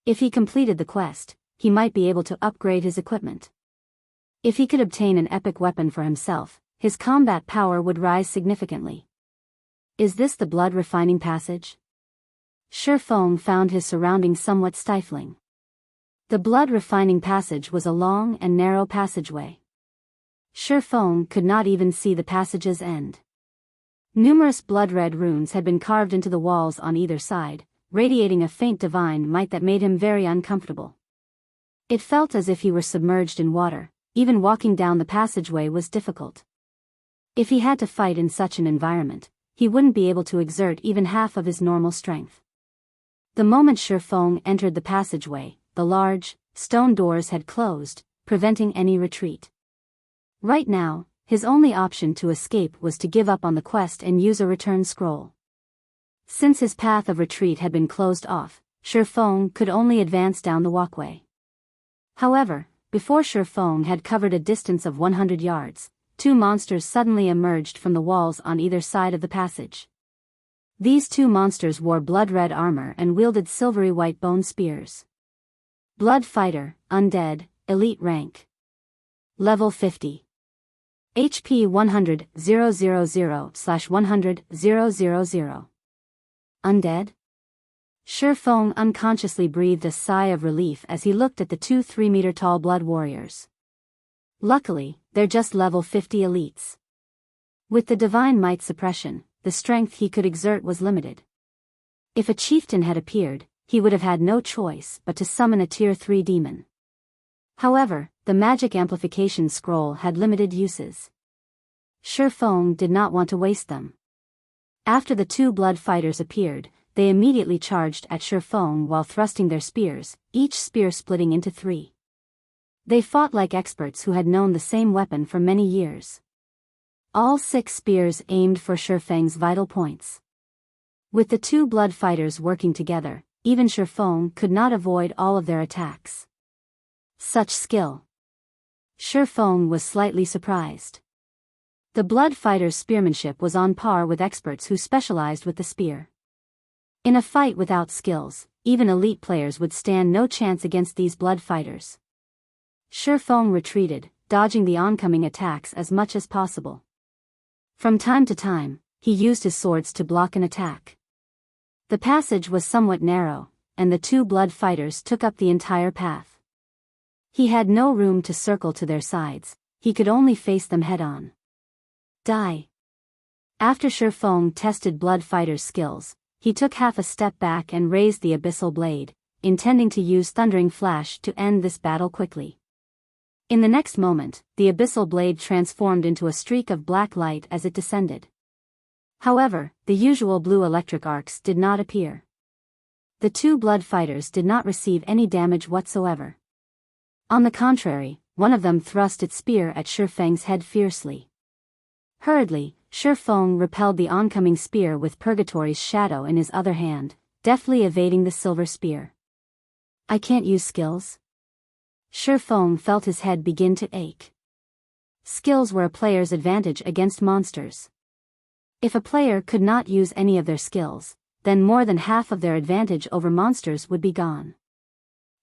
If he completed the quest, he might be able to upgrade his equipment. If he could obtain an epic weapon for himself, his combat power would rise significantly. Is this the blood refining passage? Feng found his surroundings somewhat stifling. The blood refining passage was a long and narrow passageway. Feng could not even see the passage's end. Numerous blood-red runes had been carved into the walls on either side, radiating a faint divine might that made him very uncomfortable. It felt as if he were submerged in water. Even walking down the passageway was difficult. If he had to fight in such an environment, he wouldn't be able to exert even half of his normal strength. The moment Feng entered the passageway, the large, stone doors had closed, preventing any retreat. Right now, his only option to escape was to give up on the quest and use a return scroll. Since his path of retreat had been closed off, Feng could only advance down the walkway. However, before Feng had covered a distance of 100 yards, two monsters suddenly emerged from the walls on either side of the passage. These two monsters wore blood-red armor and wielded silvery white bone spears. Blood Fighter, Undead, Elite Rank. Level 50. HP 100,000/100,000. Undead? Feng unconsciously breathed a sigh of relief as he looked at the two 3-meter-tall blood warriors. Luckily, they're just level 50 elites. With the divine might suppression, the strength he could exert was limited. If a chieftain had appeared, he would have had no choice but to summon a tier 3 demon. However, the magic amplification scroll had limited uses. Feng did not want to waste them. After the two blood fighters appeared, they immediately charged at Feng while thrusting their spears, each spear splitting into 3. They fought like experts who had known the same weapon for many years. All 6 spears aimed for Feng's vital points. With the two blood fighters working together, even Feng could not avoid all of their attacks. Such skill. Feng was slightly surprised. The blood fighters' spearmanship was on par with experts who specialized with the spear. In a fight without skills, even elite players would stand no chance against these blood fighters. Feng retreated, dodging the oncoming attacks as much as possible. From time to time, he used his swords to block an attack. The passage was somewhat narrow, and the two blood fighters took up the entire path. He had no room to circle to their sides, he could only face them head-on. Die. After Feng tested blood fighters' skills, he took half a step back and raised the abyssal blade, intending to use Thundering Flash to end this battle quickly. In the next moment, the abyssal blade transformed into a streak of black light as it descended. However, the usual blue electric arcs did not appear. The two blood fighters did not receive any damage whatsoever. On the contrary, one of them thrust its spear at Feng's head fiercely. Hurriedly, Feng repelled the oncoming spear with Purgatory's shadow in his other hand, deftly evading the silver spear. I can't use skills? Feng felt his head begin to ache. Skills were a player's advantage against monsters. If a player could not use any of their skills, then more than half of their advantage over monsters would be gone.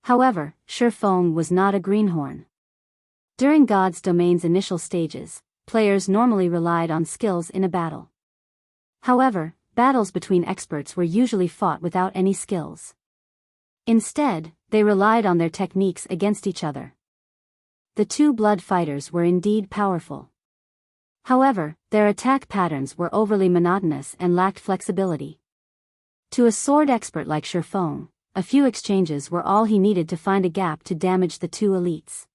However, Feng was not a greenhorn. During God's Domain's initial stages, players normally relied on skills in a battle. However, battles between experts were usually fought without any skills. Instead, they relied on their techniques against each other. The two blood fighters were indeed powerful. However, their attack patterns were overly monotonous and lacked flexibility. To a sword expert like Feng, a few exchanges were all he needed to find a gap to damage the two elites.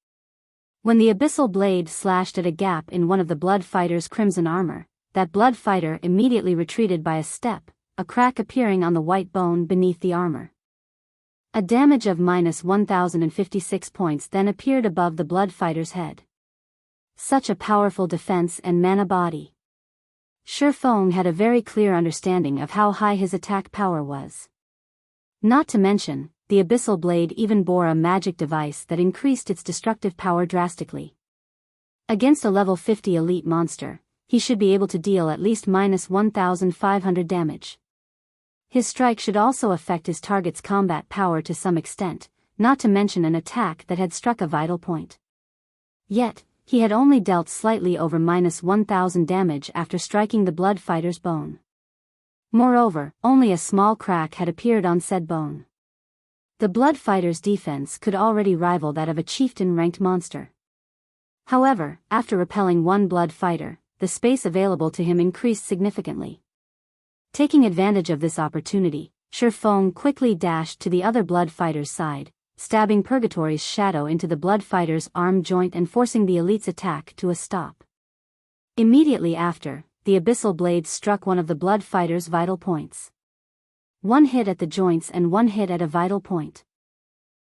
When the abyssal blade slashed at a gap in one of the blood fighter's crimson armor, that blood fighter immediately retreated by a step, a crack appearing on the white bone beneath the armor. A damage of -1056 points then appeared above the blood fighter's head. Such a powerful defense and mana body. Feng had a very clear understanding of how high his attack power was. Not to mention, the abyssal blade even bore a magic device that increased its destructive power drastically. Against a level 50 elite monster, he should be able to deal at least -1500 damage. His strike should also affect his target's combat power to some extent, not to mention an attack that had struck a vital point. Yet, he had only dealt slightly over -1000 damage after striking the blood fighter's bone. Moreover, only a small crack had appeared on said bone. The blood fighter's defense could already rival that of a chieftain-ranked monster. However, after repelling one blood fighter, the space available to him increased significantly. Taking advantage of this opportunity, Feng quickly dashed to the other blood fighter's side, stabbing Purgatory's shadow into the blood fighter's arm joint and forcing the elite's attack to a stop. Immediately after, the abyssal blade struck one of the blood fighter's vital points. One hit at the joints and one hit at a vital point.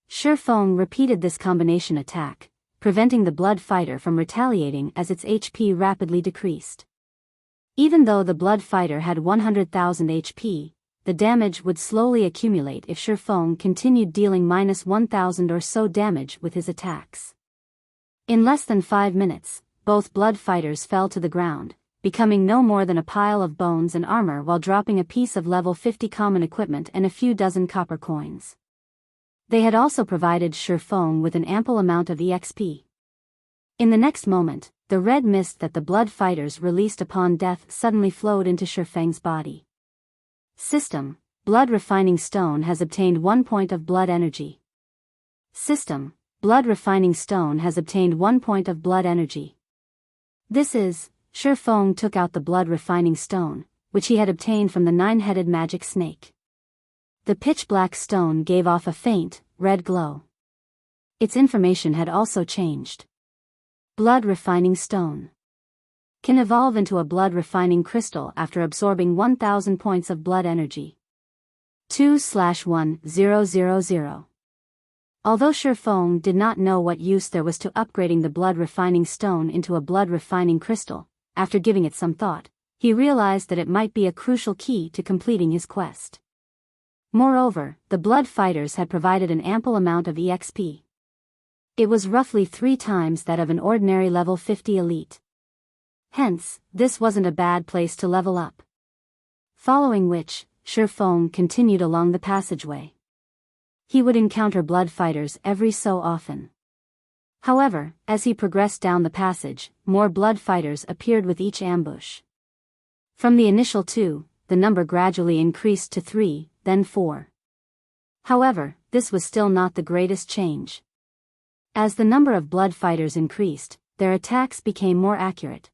Feng repeated this combination attack, preventing the blood fighter from retaliating as its HP rapidly decreased. Even though the blood fighter had 100,000 HP, the damage would slowly accumulate if Feng continued dealing -1000 or so damage with his attacks. In less than 5 minutes, both blood fighters fell to the ground, becoming no more than a pile of bones and armor while dropping a piece of level 50 common equipment and a few dozen copper coins. They had also provided Feng with an ample amount of EXP. In the next moment, the red mist that the blood fighters released upon death suddenly flowed into Feng's body. System, Blood Refining Stone has obtained 1 point of blood energy. System: Blood Refining Stone has obtained 1 point of blood energy. This is, Feng took out the Blood Refining Stone, which he had obtained from the 9-headed magic snake. The pitch-black stone gave off a faint, red glow. Its information had also changed. Blood Refining Stone can evolve into a blood refining crystal after absorbing 1000 points of blood energy. 2/1000. Although Feng did not know what use there was to upgrading the blood refining stone into a blood refining crystal, after giving it some thought, he realized that it might be a crucial key to completing his quest. Moreover, the blood fighters had provided an ample amount of EXP. It was roughly 3 times that of an ordinary level 50 elite. Hence, this wasn't a bad place to level up. Following which, Feng continued along the passageway. He would encounter blood fighters every so often. However, as he progressed down the passage, more blood fighters appeared with each ambush. From the initial 2, the number gradually increased to 3, then 4. However, this was still not the greatest change. As the number of blood fighters increased, their attacks became more accurate.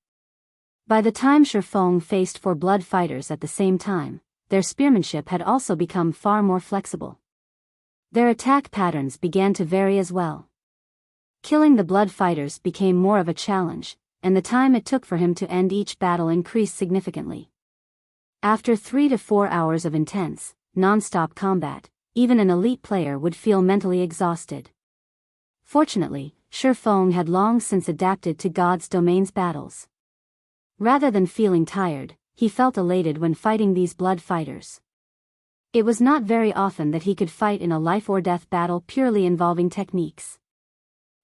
By the time Feng faced 4 blood fighters at the same time, their spearmanship had also become far more flexible. Their attack patterns began to vary as well. Killing the blood fighters became more of a challenge, and the time it took for him to end each battle increased significantly. After 3 to 4 hours of intense, non-stop combat, even an elite player would feel mentally exhausted. Fortunately, Feng had long since adapted to God's domain's battles. Rather than feeling tired, he felt elated when fighting these blood fighters. It was not very often that he could fight in a life-or-death battle purely involving techniques.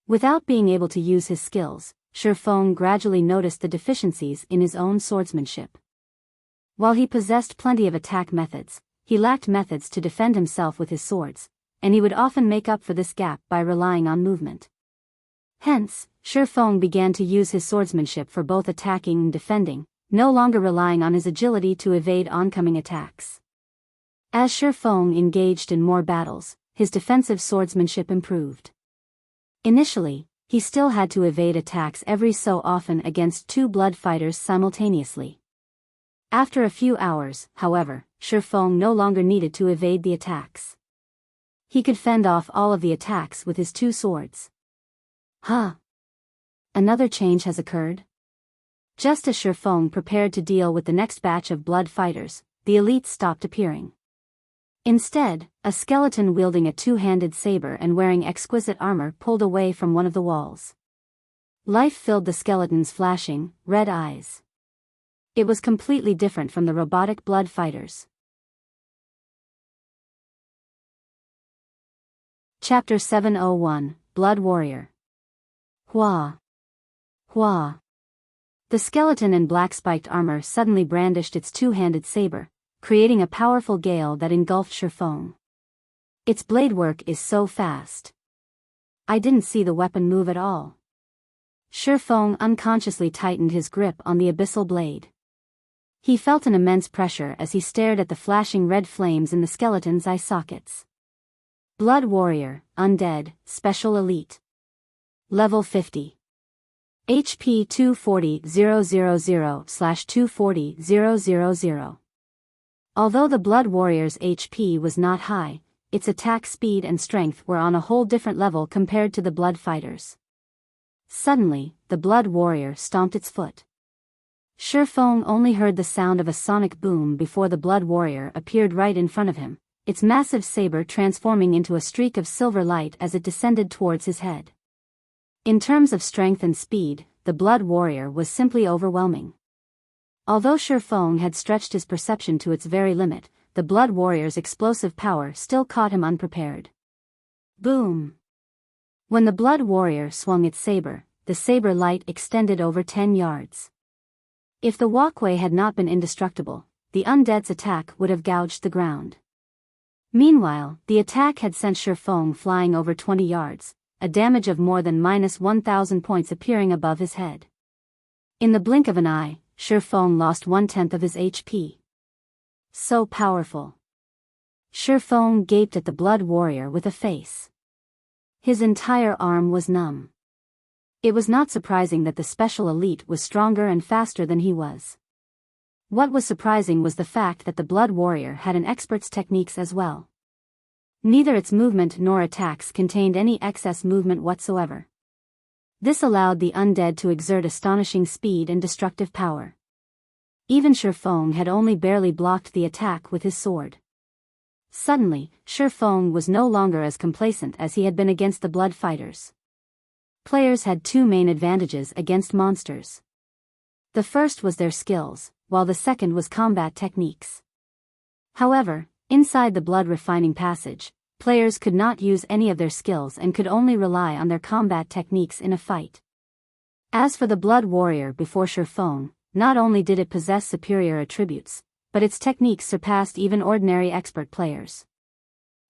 Without being able to use his skills, Feng gradually noticed the deficiencies in his own swordsmanship. While he possessed plenty of attack methods, he lacked methods to defend himself with his swords, and he would often make up for this gap by relying on movement. Hence, Feng began to use his swordsmanship for both attacking and defending, no longer relying on his agility to evade oncoming attacks. As Feng engaged in more battles, his defensive swordsmanship improved. Initially, he still had to evade attacks every so often against 2 blood fighters simultaneously. After a few hours, however, Feng no longer needed to evade the attacks. He could fend off all of the attacks with his 2 swords. Another change has occurred? Just as Feng prepared to deal with the next batch of blood fighters, the elites stopped appearing. Instead, a skeleton wielding a 2-handed saber and wearing exquisite armor pulled away from one of the walls. Life filled the skeleton's flashing, red eyes. It was completely different from the robotic blood fighters. Chapter 701, Blood Warrior. Hua. Hua. The skeleton in black-spiked armor suddenly brandished its 2-handed saber, creating a powerful gale that engulfed Feng. Its blade work is so fast. I didn't see the weapon move at all. Feng unconsciously tightened his grip on the abyssal blade. He felt an immense pressure as he stared at the flashing red flames in the skeleton's eye sockets. Blood Warrior, Undead, Special Elite. Level 50. HP 240,000/240,000. Although the Blood Warrior's HP was not high, its attack speed and strength were on a whole different level compared to the Blood Fighters. Suddenly, the Blood Warrior stomped its foot. Feng only heard the sound of a sonic boom before the Blood Warrior appeared right in front of him, its massive saber transforming into a streak of silver light as it descended towards his head. In terms of strength and speed, the Blood Warrior was simply overwhelming. Although Feng had stretched his perception to its very limit, the Blood Warrior's explosive power still caught him unprepared. Boom! When the Blood Warrior swung its saber, the saber light extended over 10 yards. If the walkway had not been indestructible, the undead's attack would have gouged the ground. Meanwhile, the attack had sent Feng flying over 20 yards, a damage of more than -1,000 points appearing above his head. In the blink of an eye, Feng lost 1/10 of his HP. So powerful. Feng gaped at the blood warrior with a face. His entire arm was numb. It was not surprising that the special elite was stronger and faster than he was. What was surprising was the fact that the blood warrior had an expert's techniques as well. Neither its movement nor attacks contained any excess movement whatsoever. This allowed the undead to exert astonishing speed and destructive power. Even Feng had only barely blocked the attack with his sword. Suddenly, Feng was no longer as complacent as he had been against the blood fighters. Players had two main advantages against monsters. The first was their skills, while the second was combat techniques. However, inside the blood refining passage, players could not use any of their skills and could only rely on their combat techniques in a fight. As for the blood warrior before Feng, not only did it possess superior attributes, but its techniques surpassed even ordinary expert players.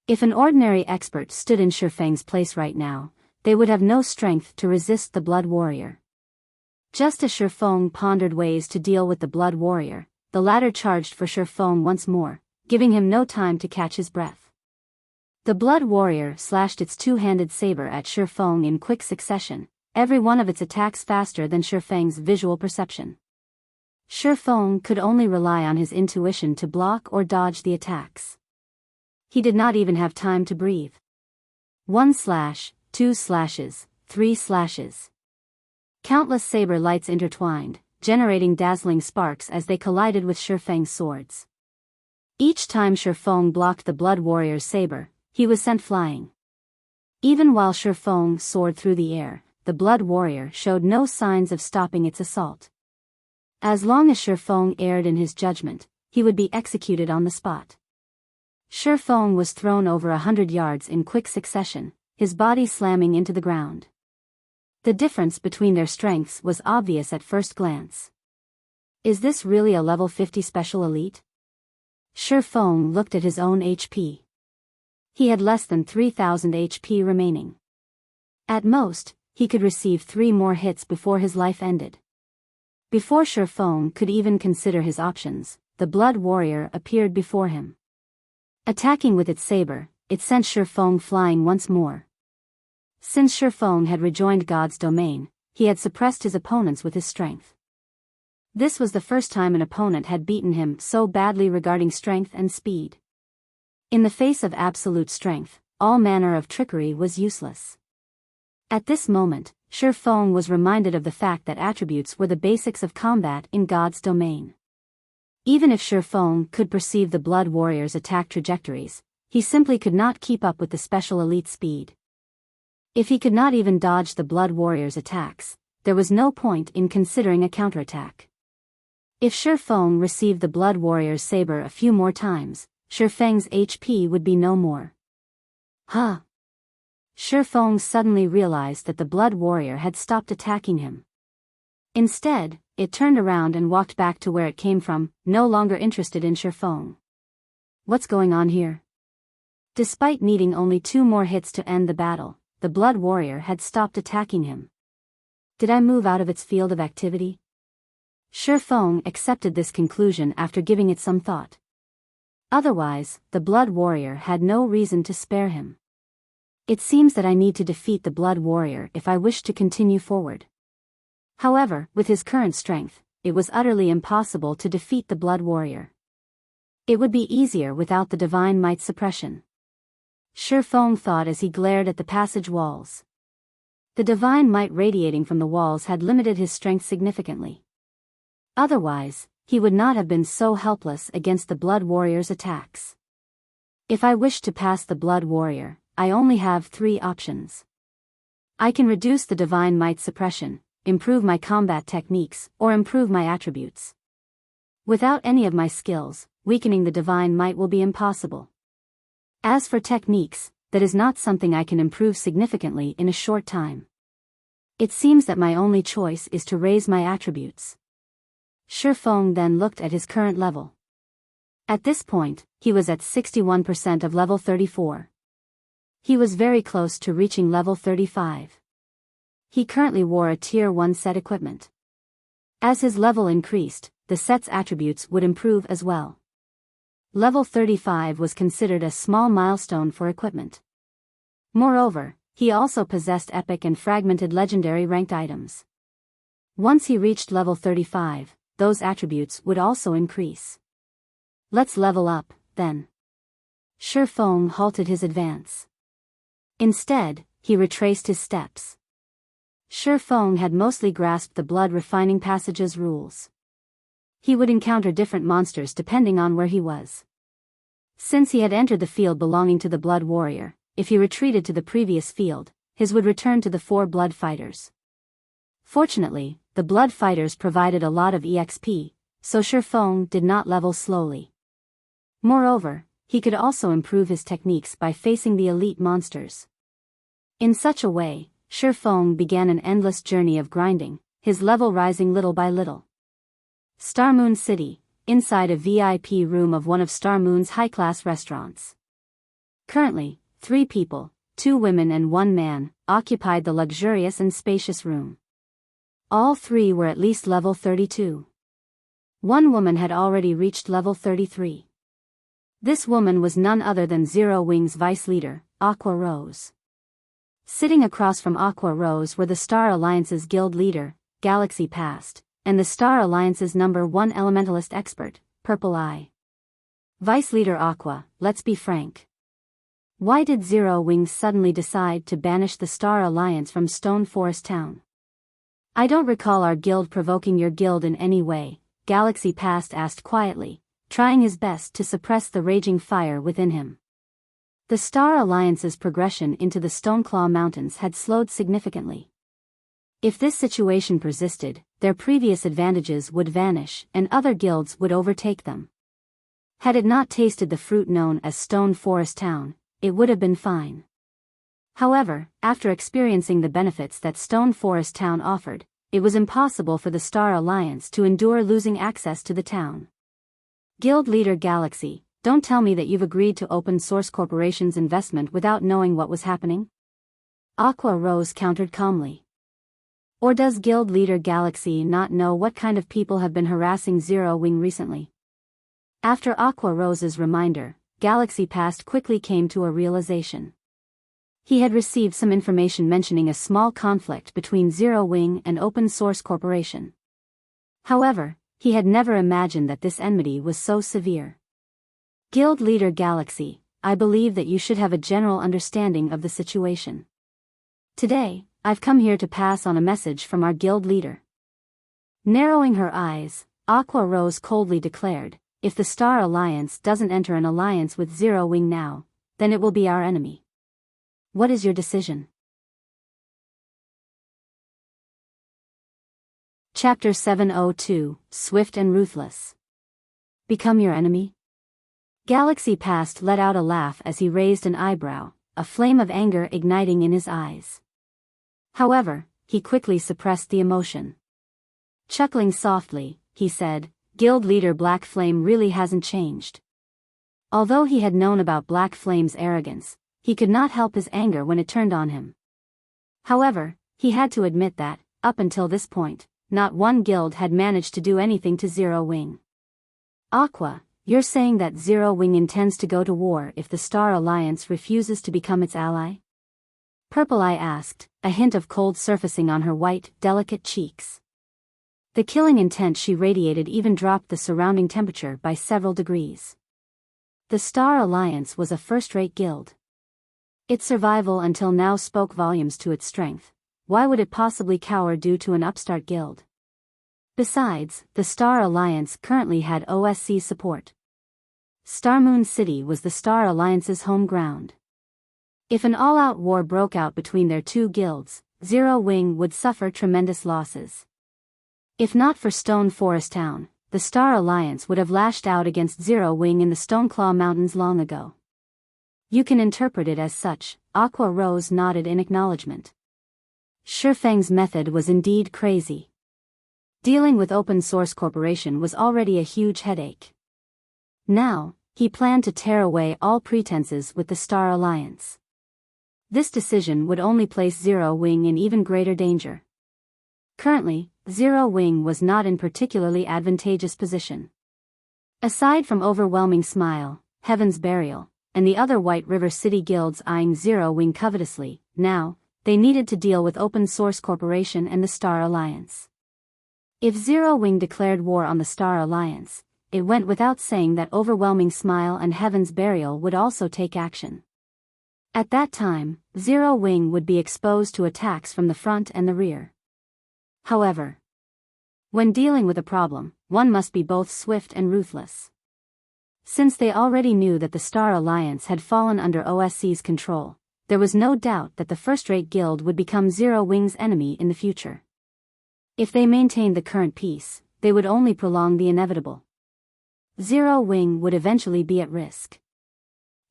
If an ordinary expert stood in Feng's place right now, they would have no strength to resist the blood warrior. Just as Feng pondered ways to deal with the blood warrior, the latter charged for Feng once more, giving him no time to catch his breath. The blood warrior slashed its two-handed saber at Feng in quick succession, every one of its attacks faster than Feng's visual perception. Feng could only rely on his intuition to block or dodge the attacks. He did not even have time to breathe. 1 slash, 2 slashes, 3 slashes. Countless saber lights intertwined, generating dazzling sparks as they collided with Feng's swords. Each time Feng blocked the blood warrior's saber, he was sent flying. Even while Feng soared through the air, the blood warrior showed no signs of stopping its assault. As long as Feng erred in his judgment, he would be executed on the spot. Feng was thrown over 100 yards in quick succession, his body slamming into the ground. The difference between their strengths was obvious at first glance. Is this really a level 50 special elite? Feng looked at his own HP. He had less than 3,000 HP remaining. At most, he could receive 3 more hits before his life ended. Before Feng could even consider his options, the blood warrior appeared before him. Attacking with its saber, it sent Feng flying once more. Since Feng had rejoined God's domain, he had suppressed his opponents with his strength. This was the first time an opponent had beaten him so badly regarding strength and speed. In the face of absolute strength, all manner of trickery was useless. At this moment, Feng was reminded of the fact that attributes were the basics of combat in God's domain. Even if Feng could perceive the blood warrior's attack trajectories, he simply could not keep up with the special elite speed. If he could not even dodge the blood warrior's attacks, there was no point in considering a counterattack. If Feng received the blood warrior's saber a few more times, Feng's HP would be no more. Huh! Feng suddenly realized that the blood warrior had stopped attacking him. Instead, it turned around and walked back to where it came from, no longer interested in Feng. What's going on here? Despite needing only 2 more hits to end the battle, the blood warrior had stopped attacking him. Did I move out of its field of activity? Feng accepted this conclusion after giving it some thought. Otherwise, the blood warrior had no reason to spare him. It seems that I need to defeat the blood warrior if I wish to continue forward. However, with his current strength, it was utterly impossible to defeat the blood warrior. It would be easier without the divine might suppression. Feng thought as he glared at the passage walls. The divine might radiating from the walls had limited his strength significantly. Otherwise, he would not have been so helpless against the blood warrior's attacks. If I wish to pass the blood warrior, I only have 3 options. I can reduce the divine might suppression, improve my combat techniques, or improve my attributes. Without any of my skills, weakening the divine might will be impossible. As for techniques, that is not something I can improve significantly in a short time. It seems that my only choice is to raise my attributes. Feng then looked at his current level. At this point, he was at 61% of level 34. He was very close to reaching level 35. He currently wore a tier 1 set equipment. As his level increased, the set's attributes would improve as well. Level 35 was considered a small milestone for equipment. Moreover, he also possessed epic and fragmented legendary ranked items. Once he reached level 35, those attributes would also increase. Let's level up, then. Feng halted his advance. Instead, he retraced his steps. Feng had mostly grasped the blood refining passage's rules. He would encounter different monsters depending on where he was. Since he had entered the field belonging to the Blood Warrior, if he retreated to the previous field, his would return to the 4 Blood Fighters. Fortunately, the Blood Fighters provided a lot of EXP, so Feng did not level slowly. Moreover, he could also improve his techniques by facing the elite monsters. In such a way, Feng began an endless journey of grinding, his level rising little by little. Star Moon City, inside a VIP room of one of Star Moon's high-class restaurants. Currently, 3 people, 2 women and 1 man, occupied the luxurious and spacious room. All 3 were at least level 32. One woman had already reached level 33. This woman was none other than Zero Wing's vice leader, Aqua Rose. Sitting across from Aqua Rose were the Star Alliance's guild leader, Galaxy Past, and the Star Alliance's #1 elementalist expert, Purple Eye. Vice Leader Aqua, let's be frank. Why did Zero Wing suddenly decide to banish the Star Alliance from Stone Forest Town? I don't recall our guild provoking your guild in any way, Galaxy Past asked quietly, trying his best to suppress the raging fire within him. The Star Alliance's progression into the Stoneclaw Mountains had slowed significantly. If this situation persisted, their previous advantages would vanish and other guilds would overtake them. Had it not tasted the fruit known as Stone Forest Town, it would have been fine. However, after experiencing the benefits that Stone Forest Town offered, it was impossible for the Star Alliance to endure losing access to the town. Guild Leader Galaxy, don't tell me that you've agreed to Open Source Corporation's investment without knowing what was happening? Aqua Rose countered calmly. Or does Guild Leader Galaxy not know what kind of people have been harassing Zero Wing recently? After Aqua Rose's reminder, Galaxy Past quickly came to a realization. He had received some information mentioning a small conflict between Zero Wing and Open Source Corporation. However, he had never imagined that this enmity was so severe. Guild Leader Galaxy, I believe that you should have a general understanding of the situation. Today, I've come here to pass on a message from our guild leader. Narrowing her eyes, Aqua Rose coldly declared, if the Star Alliance doesn't enter an alliance with Zero Wing now, then it will be our enemy. What is your decision? Chapter 702, Swift and Ruthless. Become your enemy? Galaxy Past let out a laugh as he raised an eyebrow, a flame of anger igniting in his eyes. However, he quickly suppressed the emotion. Chuckling softly, he said, Guild Leader Black Flame really hasn't changed. Although he had known about Black Flame's arrogance, he could not help his anger when it turned on him. However, he had to admit that, up until this point, not one guild had managed to do anything to Zero Wing. Aqua, you're saying that Zero Wing intends to go to war if the Star Alliance refuses to become its ally? Purple Eye asked, a hint of cold surfacing on her white, delicate cheeks. The killing intent she radiated even dropped the surrounding temperature by several degrees. The Star Alliance was a first-rate guild. Its survival until now spoke volumes to its strength. Why would it possibly cower due to an upstart guild? Besides, the Star Alliance currently had OSC support. Star Moon City was the Star Alliance's home ground. If an all-out war broke out between their 2 guilds, Zero Wing would suffer tremendous losses. If not for Stone Forest Town, the Star Alliance would have lashed out against Zero Wing in the Stoneclaw Mountains long ago. You can interpret it as such, Aqua Rose nodded in acknowledgement. Feng's method was indeed crazy. Dealing with Open Source Corporation was already a huge headache. Now, he planned to tear away all pretenses with the Star Alliance. This decision would only place Zero Wing in even greater danger. Currently, Zero Wing was not in particularly advantageous position. Aside from Overwhelming Smile, Heaven's Burial, and the other White River City guilds eyeing Zero Wing covetously, now, they needed to deal with Open Source Corporation and the Star Alliance. If Zero Wing declared war on the Star Alliance, it went without saying that Overwhelming Smile and Heaven's Burial would also take action. At that time, Zero Wing would be exposed to attacks from the front and the rear. However, when dealing with a problem, one must be both swift and ruthless. Since they already knew that the Star Alliance had fallen under OSC's control, there was no doubt that the first-rate guild would become Zero Wing's enemy in the future. If they maintained the current peace, they would only prolong the inevitable. Zero Wing would eventually be at risk.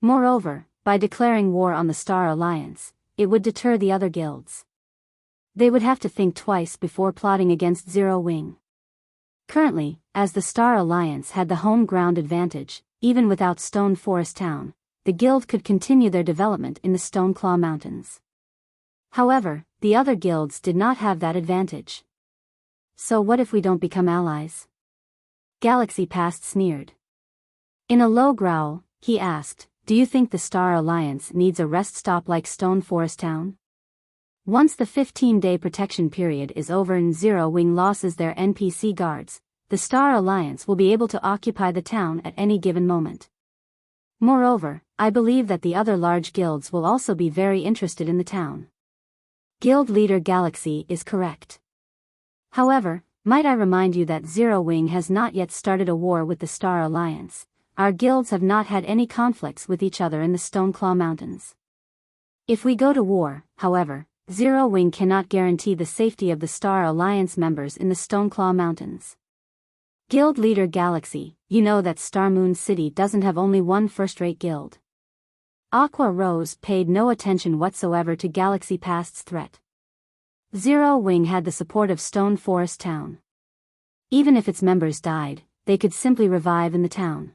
Moreover, by declaring war on the Star Alliance, it would deter the other guilds. They would have to think twice before plotting against Zero Wing. Currently, as the Star Alliance had the home ground advantage, even without Stone Forest Town, the guild could continue their development in the Stoneclaw Mountains. However, the other guilds did not have that advantage. So what if we don't become allies? Galaxy Past sneered. In a low growl, he asked, do you think the Star Alliance needs a rest stop like Stone Forest Town? Once the 15-day protection period is over and Zero Wing loses their NPC guards, the Star Alliance will be able to occupy the town at any given moment. Moreover, I believe that the other large guilds will also be very interested in the town. Guild Leader Galaxy is correct. However, might I remind you that Zero Wing has not yet started a war with the Star Alliance. Our guilds have not had any conflicts with each other in the Stoneclaw Mountains. If we go to war, however, Zero Wing cannot guarantee the safety of the Star Alliance members in the Stoneclaw Mountains. Guild Leader Galaxy, you know that Star Moon City doesn't have only one first-rate guild. Aqua Rose paid no attention whatsoever to Galaxy Past's threat. Zero Wing had the support of Stone Forest Town. Even if its members died, they could simply revive in the town.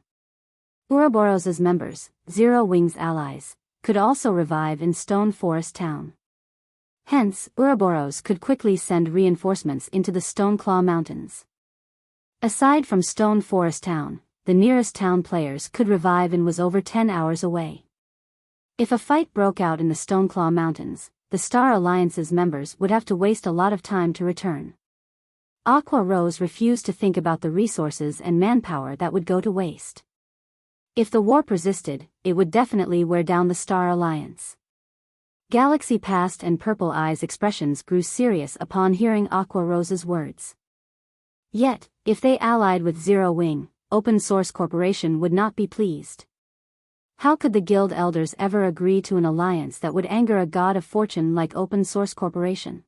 Ouroboros's members, Zero Wing's allies, could also revive in Stone Forest Town. Hence, Ouroboros could quickly send reinforcements into the Stoneclaw Mountains. Aside from Stone Forest Town, the nearest town players could revive and was over 10 hours away. If a fight broke out in the Stoneclaw Mountains, the Star Alliance's members would have to waste a lot of time to return. Aqua Rose refused to think about the resources and manpower that would go to waste. If the war persisted, it would definitely wear down the Star Alliance. Galaxy Past and Purple Eye's expressions grew serious upon hearing Aqua Rose's words. Yet, if they allied with Zero Wing, Open Source Corporation would not be pleased. How could the guild elders ever agree to an alliance that would anger a god of fortune like Open Source Corporation?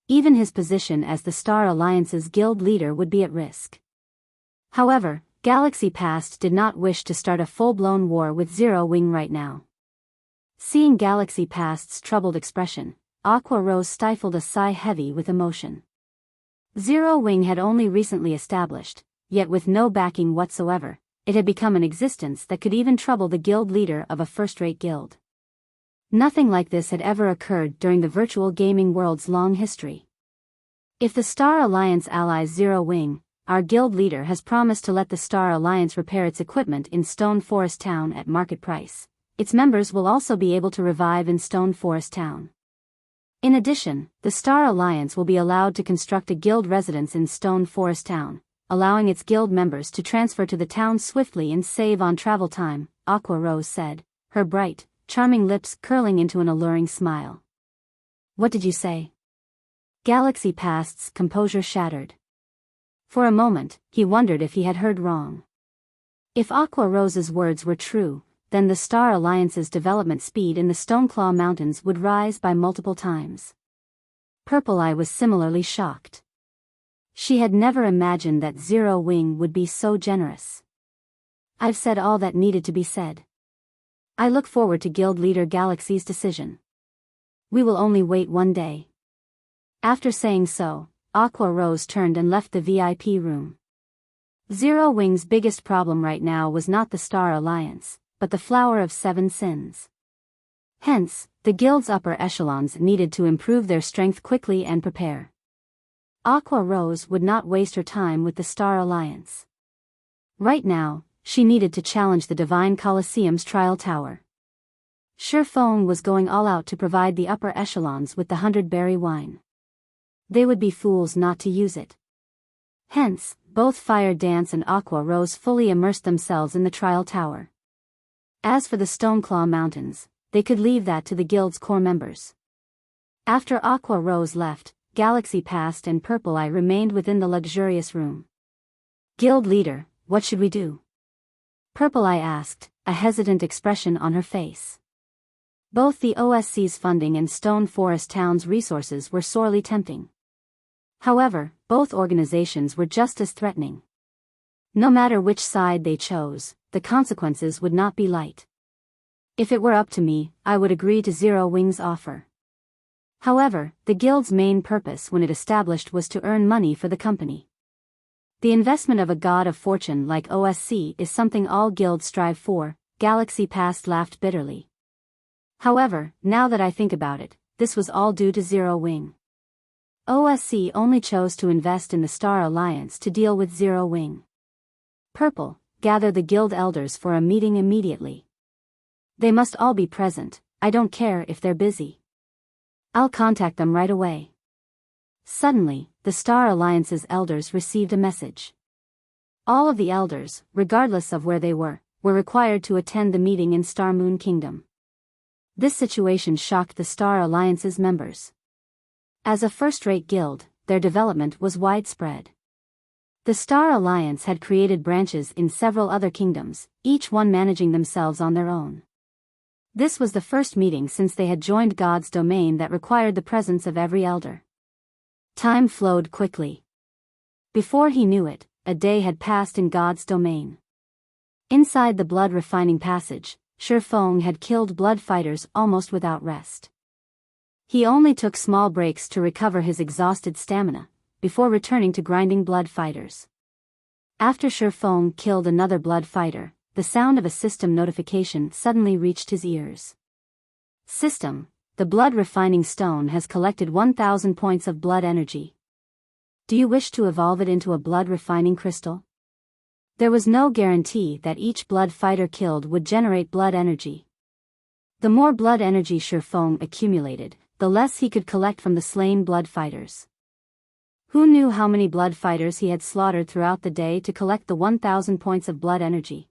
Even his position as the Star Alliance's guild leader would be at risk. However, Galaxy Past did not wish to start a full-blown war with Zero Wing right now. Seeing Galaxy Past's troubled expression, Aqua Rose stifled a sigh heavy with emotion. Zero Wing had only recently established, yet with no backing whatsoever, it had become an existence that could even trouble the guild leader of a first-rate guild. Nothing like this had ever occurred during the virtual gaming world's long history. If the Star Alliance allies Zero Wing, our guild leader has promised to let the Star Alliance repair its equipment in Stone Forest Town at market price. Its members will also be able to revive in Stone Forest Town. In addition, the Star Alliance will be allowed to construct a guild residence in Stone Forest Town, allowing its guild members to transfer to the town swiftly and save on travel time, Aqua Rose said, her bright, charming lips curling into an alluring smile. What did you say? Galaxy Past's composure shattered. For a moment, he wondered if he had heard wrong. If Aqua Rose's words were true, then the Star Alliance's development speed in the Stoneclaw Mountains would rise by multiple times. Purple Eye was similarly shocked. She had never imagined that Zero Wing would be so generous. I've said all that needed to be said. I look forward to Guild Leader Galaxy's decision. We will only wait one day. After saying so, Aqua Rose turned and left the VIP room. Zero Wing's biggest problem right now was not the Star Alliance, but the Flower of Seven Sins. Hence, the guild's upper echelons needed to improve their strength quickly and prepare. Aqua Rose would not waste her time with the Star Alliance. Right now, she needed to challenge the Divine Colosseum's trial tower. Feng was going all out to provide the upper echelons with the 100-berry wine. They would be fools not to use it. Hence, both Fire Dance and Aqua Rose fully immersed themselves in the trial tower. As for the Stoneclaw Mountains, they could leave that to the guild's core members. After Aqua Rose left, Galaxy Past and Purple Eye remained within the luxurious room. Guild leader, what should we do? Purple Eye asked, a hesitant expression on her face. Both the OSC's funding and Stone Forest Town's resources were sorely tempting. However, both organizations were just as threatening. No matter which side they chose, the consequences would not be light. If it were up to me, I would agree to Zero Wing's offer. However, the guild's main purpose when it established was to earn money for the company. The investment of a god of fortune like OSC is something all guilds strive for, Galaxy Past laughed bitterly. However, now that I think about it, this was all due to Zero Wing. OSC only chose to invest in the Star Alliance to deal with Zero Wing. Purple, gather the guild elders for a meeting immediately. They must all be present, I don't care if they're busy. I'll contact them right away. Suddenly, the Star Alliance's elders received a message. All of the elders, regardless of where they were required to attend the meeting in Star Moon Kingdom. This situation shocked the Star Alliance's members. As a first-rate guild, their development was widespread. The Star Alliance had created branches in several other kingdoms, each one managing themselves on their own. This was the first meeting since they had joined God's domain that required the presence of every elder. Time flowed quickly. Before he knew it, a day had passed in God's domain. Inside the blood refining passage, Feng had killed blood fighters almost without rest. He only took small breaks to recover his exhausted stamina, before returning to grinding blood fighters. After Feng killed another blood fighter, the sound of a system notification suddenly reached his ears. System, the blood refining stone has collected 1,000 points of blood energy. Do you wish to evolve it into a blood refining crystal? There was no guarantee that each blood fighter killed would generate blood energy. The more blood energy Feng accumulated, the less he could collect from the slain blood fighters. Who knew how many blood fighters he had slaughtered throughout the day to collect the 1,000 points of blood energy?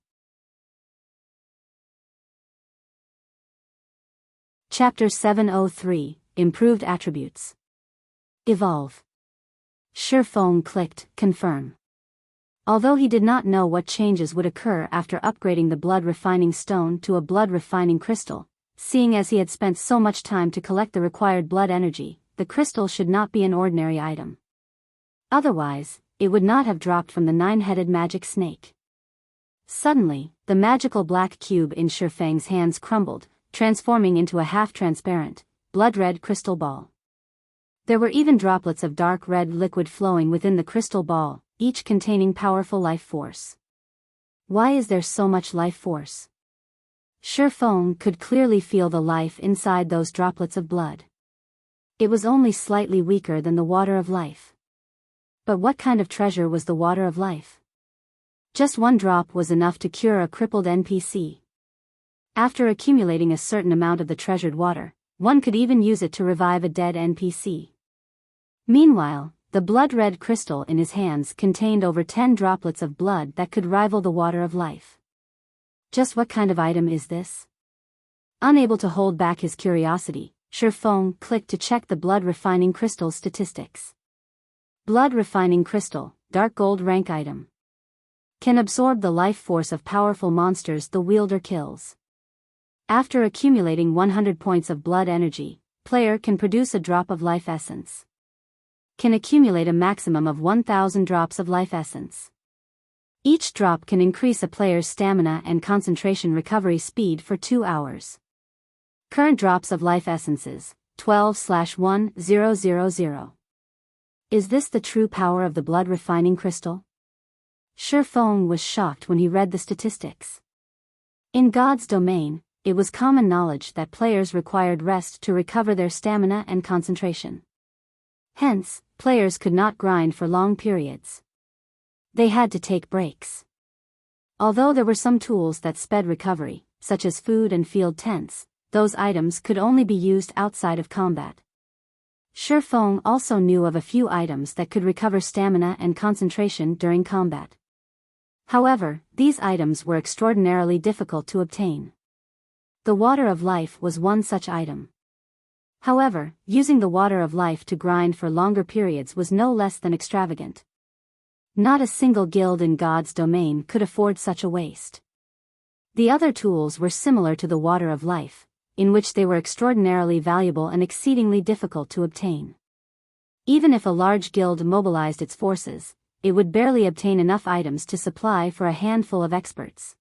Chapter 703, Improved Attributes. Evolve. Feng clicked, confirm. Although he did not know what changes would occur after upgrading the blood refining stone to a blood refining crystal, seeing as he had spent so much time to collect the required blood energy, the crystal should not be an ordinary item. Otherwise, it would not have dropped from the 9-headed magic snake. Suddenly, the magical black cube in Feng's hands crumbled, transforming into a half-transparent, blood-red crystal ball. There were even droplets of dark red liquid flowing within the crystal ball, each containing powerful life force. Why is there so much life force? Feng could clearly feel the life inside those droplets of blood. It was only slightly weaker than the water of life. But what kind of treasure was the water of life? Just one drop was enough to cure a crippled NPC. After accumulating a certain amount of the treasured water, one could even use it to revive a dead NPC. Meanwhile, the blood-red crystal in his hands contained over 10 droplets of blood that could rival the water of life. Just what kind of item is this? Unable to hold back his curiosity, Feng clicked to check the blood refining crystal's statistics. Blood refining crystal, dark gold rank item. Can absorb the life force of powerful monsters the wielder kills. After accumulating 100 points of blood energy, player can produce a drop of life essence. Can accumulate a maximum of 1,000 drops of life essence. Each drop can increase a player's stamina and concentration recovery speed for 2 hours. Current drops of life essences, 12/1000. Is this the true power of the blood refining crystal? Feng was shocked when he read the statistics. In God's domain, it was common knowledge that players required rest to recover their stamina and concentration. Hence, players could not grind for long periods. They had to take breaks. Although there were some tools that sped recovery, such as food and field tents, those items could only be used outside of combat. Feng also knew of a few items that could recover stamina and concentration during combat. However, these items were extraordinarily difficult to obtain. The Water of Life was one such item. However, using the Water of Life to grind for longer periods was no less than extravagant. Not a single guild in God's domain could afford such a waste. The other tools were similar to the Water of Life, in which they were extraordinarily valuable and exceedingly difficult to obtain. Even if a large guild mobilized its forces, it would barely obtain enough items to supply for a handful of experts.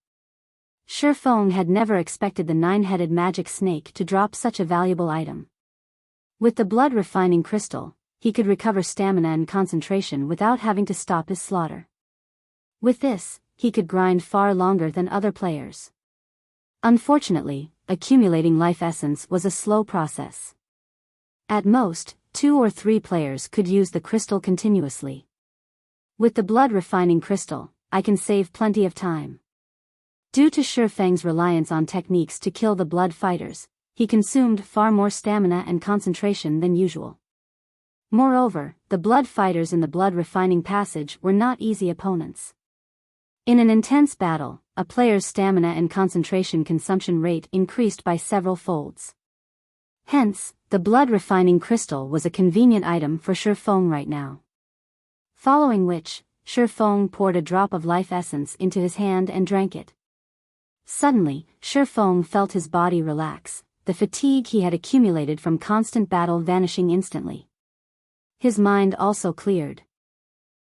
Feng had never expected the nine-headed magic snake to drop such a valuable item. With the blood refining crystal, he could recover stamina and concentration without having to stop his slaughter. With this, he could grind far longer than other players. Unfortunately, accumulating life essence was a slow process. At most, 2 or 3 players could use the crystal continuously. With the blood refining crystal, I can save plenty of time. Due to Feng's reliance on techniques to kill the blood fighters, he consumed far more stamina and concentration than usual. Moreover, the blood fighters in the blood refining passage were not easy opponents. In an intense battle, a player's stamina and concentration consumption rate increased by several folds. Hence, the blood refining crystal was a convenient item for Feng right now. Following which, Feng poured a drop of life essence into his hand and drank it. Suddenly, Feng felt his body relax, the fatigue he had accumulated from constant battle vanishing instantly. His mind also cleared.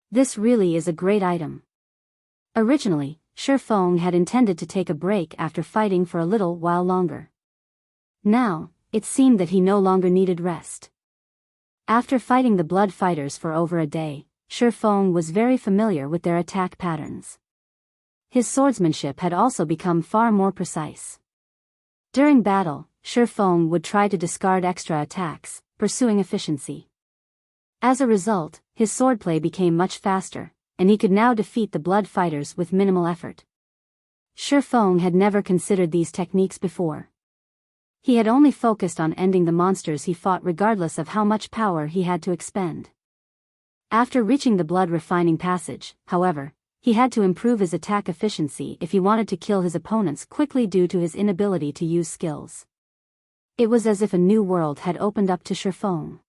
This really is a great item. Originally, Feng had intended to take a break after fighting for a little while longer. Now, it seemed that he no longer needed rest. After fighting the blood fighters for over a day, Feng was very familiar with their attack patterns. His swordsmanship had also become far more precise. During battle, Feng would try to discard extra attacks, pursuing efficiency. As a result, his swordplay became much faster, and he could now defeat the blood fighters with minimal effort. Feng had never considered these techniques before. He had only focused on ending the monsters he fought regardless of how much power he had to expend. After reaching the blood refining passage, however, he had to improve his attack efficiency if he wanted to kill his opponents quickly due to his inability to use skills. It was as if a new world had opened up to Feng.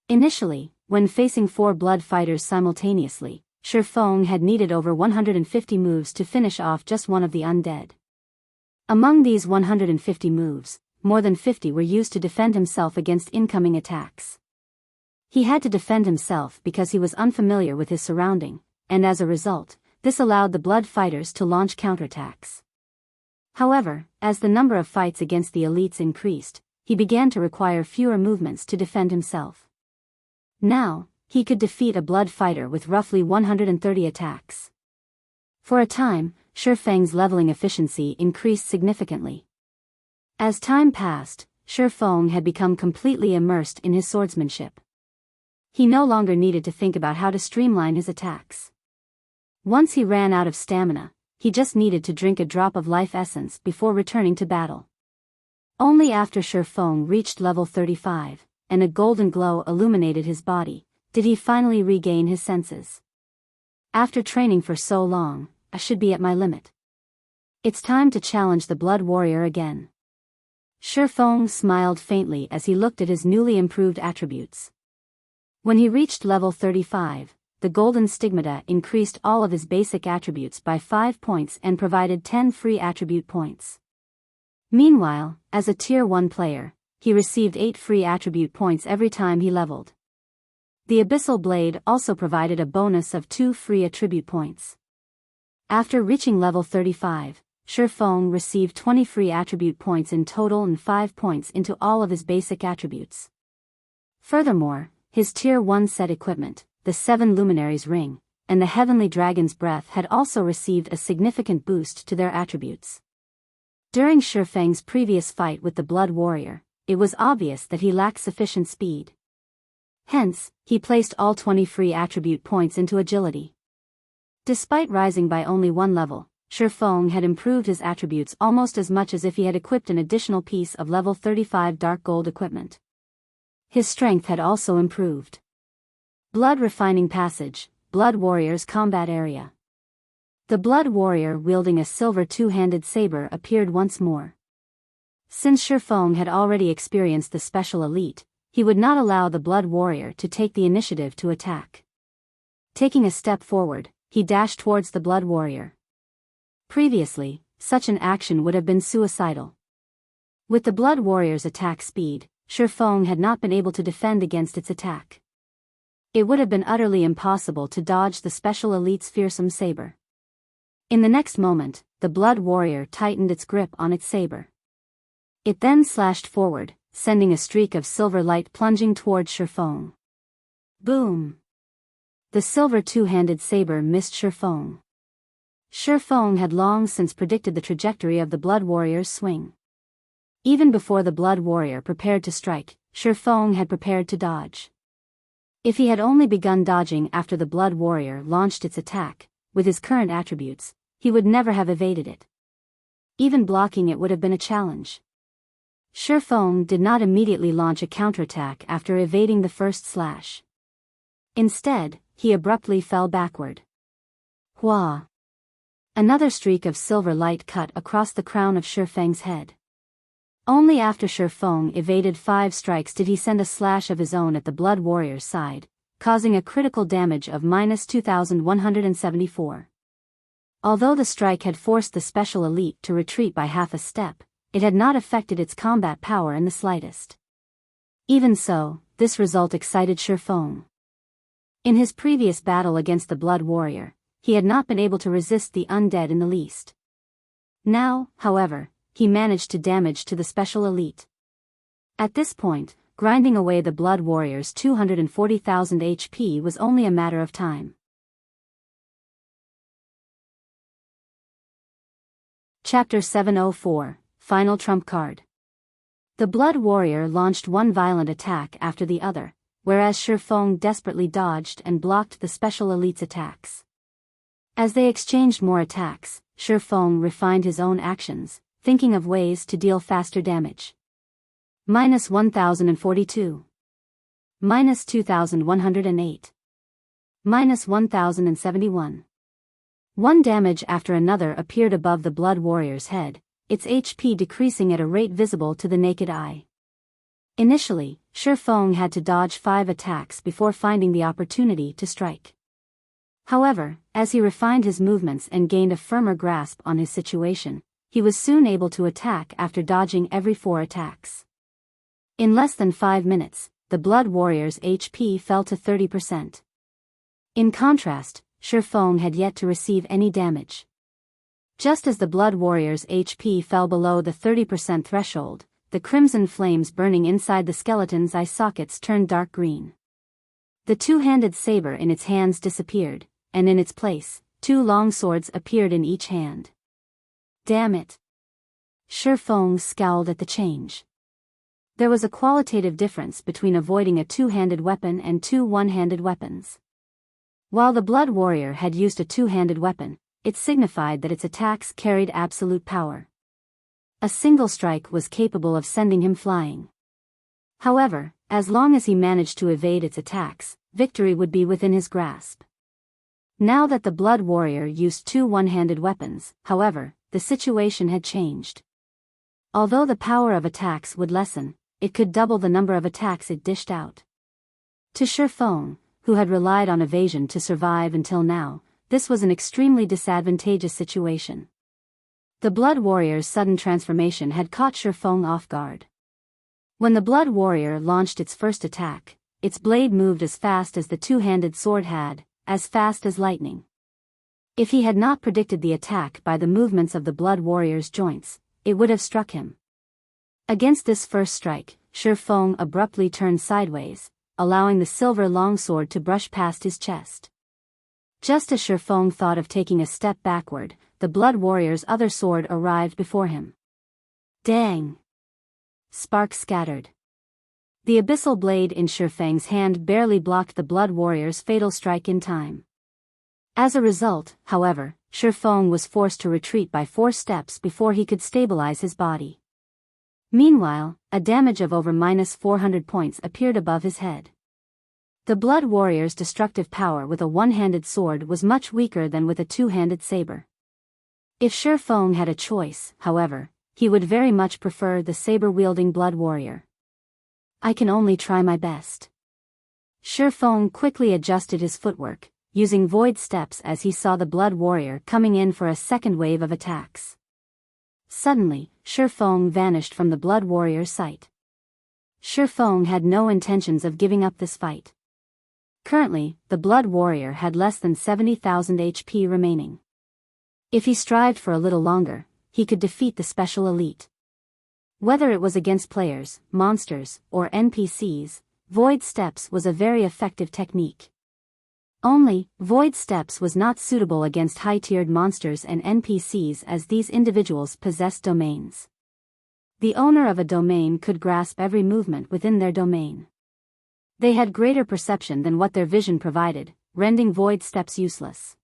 Initially, when facing 4 blood fighters simultaneously, Feng had needed over 150 moves to finish off just one of the undead. Among these 150 moves, more than 50 were used to defend himself against incoming attacks. He had to defend himself because he was unfamiliar with his surrounding, and as a result, this allowed the blood fighters to launch counterattacks. However, as the number of fights against the elites increased, he began to require fewer movements to defend himself. Now, he could defeat a blood fighter with roughly 130 attacks. For a time, Feng's leveling efficiency increased significantly. As time passed, Feng had become completely immersed in his swordsmanship. He no longer needed to think about how to streamline his attacks. Once he ran out of stamina, he just needed to drink a drop of life essence before returning to battle. Only after Feng reached level 35, and a golden glow illuminated his body, did he finally regain his senses. After training for so long, I should be at my limit. It's time to challenge the Blood Warrior again. Feng smiled faintly as he looked at his newly improved attributes. When he reached level 35, the golden stigmata increased all of his basic attributes by 5 points and provided 10 free attribute points. Meanwhile, as a tier 1 player, he received 8 free attribute points every time he leveled. The Abyssal Blade also provided a bonus of 2 free attribute points. After reaching level 35, Feng received 20 free attribute points in total and 5 points into all of his basic attributes. Furthermore, his tier 1 set equipment, the 7 Luminaries Ring, and the Heavenly Dragon's Breath had also received a significant boost to their attributes. During Feng's previous fight with the Blood Warrior, it was obvious that he lacked sufficient speed. Hence, he placed all 20 free attribute points into agility. Despite rising by only 1 level, Feng had improved his attributes almost as much as if he had equipped an additional piece of level 35 dark gold equipment. His strength had also improved. Blood Refining Passage, Blood Warrior's Combat Area. The Blood Warrior wielding a silver two-handed saber appeared once more. Since Feng had already experienced the special elite, he would not allow the Blood Warrior to take the initiative to attack. Taking a step forward, he dashed towards the Blood Warrior. Previously, such an action would have been suicidal. With the Blood Warrior's attack speed, Feng had not been able to defend against its attack. It would have been utterly impossible to dodge the special elite's fearsome saber. In the next moment, the Blood Warrior tightened its grip on its saber. It then slashed forward, sending a streak of silver light plunging towards Feng. Boom! The silver two-handed saber missed Feng. Feng had long since predicted the trajectory of the Blood Warrior's swing. Even before the Blood Warrior prepared to strike, Feng had prepared to dodge. If he had only begun dodging after the Blood Warrior launched its attack, with his current attributes, he would never have evaded it. Even blocking it would have been a challenge. Feng did not immediately launch a counterattack after evading the first slash. Instead, he abruptly fell backward. Hua! Another streak of silver light cut across the crown of Feng's head. Only after Feng evaded 5 strikes did he send a slash of his own at the Blood Warrior's side, causing a critical damage of -2,174. Although the strike had forced the special elite to retreat by half a step, it had not affected its combat power in the slightest. Even so, this result excited Feng. In his previous battle against the Blood Warrior, he had not been able to resist the undead in the least. Now, however, he managed to damage to the special elite. At this point, grinding away the Blood Warrior's 240,000 HP was only a matter of time. Chapter 704, Final Trump Card. The Blood Warrior launched one violent attack after the other, whereas Feng desperately dodged and blocked the special elite's attacks. As they exchanged more attacks, Feng refined his own actions, thinking of ways to deal faster damage. -1,042. -2,108. -1,071. One damage after another appeared above the Blood Warrior's head, its HP decreasing at a rate visible to the naked eye. Initially, Feng had to dodge 5 attacks before finding the opportunity to strike. However, as he refined his movements and gained a firmer grasp on his situation, he was soon able to attack after dodging every 4 attacks. In less than 5 minutes, the Blood Warrior's HP fell to 30%. In contrast, Feng had yet to receive any damage. Just as the Blood Warrior's HP fell below the 30% threshold, the crimson flames burning inside the skeleton's eye sockets turned dark green. The two-handed saber in its hands disappeared, and in its place, 2 long swords appeared in each hand. Damn it! Feng scowled at the change. There was a qualitative difference between avoiding a two-handed weapon and 2 one-handed weapons. While the Blood Warrior had used a two-handed weapon, it signified that its attacks carried absolute power. A single strike was capable of sending him flying. However, as long as he managed to evade its attacks, victory would be within his grasp. Now that the Blood Warrior used 2 one-handed weapons, however, the situation had changed. Although the power of attacks would lessen, it could double the number of attacks it dished out. To Feng, who had relied on evasion to survive until now, this was an extremely disadvantageous situation. The Blood Warrior's sudden transformation had caught Feng off guard. When the Blood Warrior launched its first attack, its blade moved as fast as the two-handed sword had, as fast as lightning. If he had not predicted the attack by the movements of the Blood Warrior's joints, it would have struck him. Against this first strike, Feng abruptly turned sideways, allowing the silver longsword to brush past his chest. Just as Feng thought of taking a step backward, the Blood Warrior's other sword arrived before him. Dang! Sparks scattered. The abyssal blade in Feng's hand barely blocked the Blood Warrior's fatal strike in time. As a result, however, Feng was forced to retreat by 4 steps before he could stabilize his body. Meanwhile, a damage of over -400 points appeared above his head. The Blood Warrior's destructive power with a one-handed sword was much weaker than with a two-handed saber. If Feng had a choice, however, he would very much prefer the saber-wielding Blood Warrior. I can only try my best. Feng quickly adjusted his footwork, using void steps as he saw the Blood Warrior coming in for a second wave of attacks. Suddenly, Feng vanished from the Blood Warrior's sight. Feng had no intentions of giving up this fight. Currently, the Blood Warrior had less than 70,000 HP remaining. If he strived for a little longer, he could defeat the special elite. Whether it was against players, monsters, or NPCs, Void Steps was a very effective technique. Only, Void Steps was not suitable against high-tiered monsters and NPCs as these individuals possessed domains. The owner of a domain could grasp every movement within their domain. They had greater perception than what their vision provided, rendering Void Steps useless.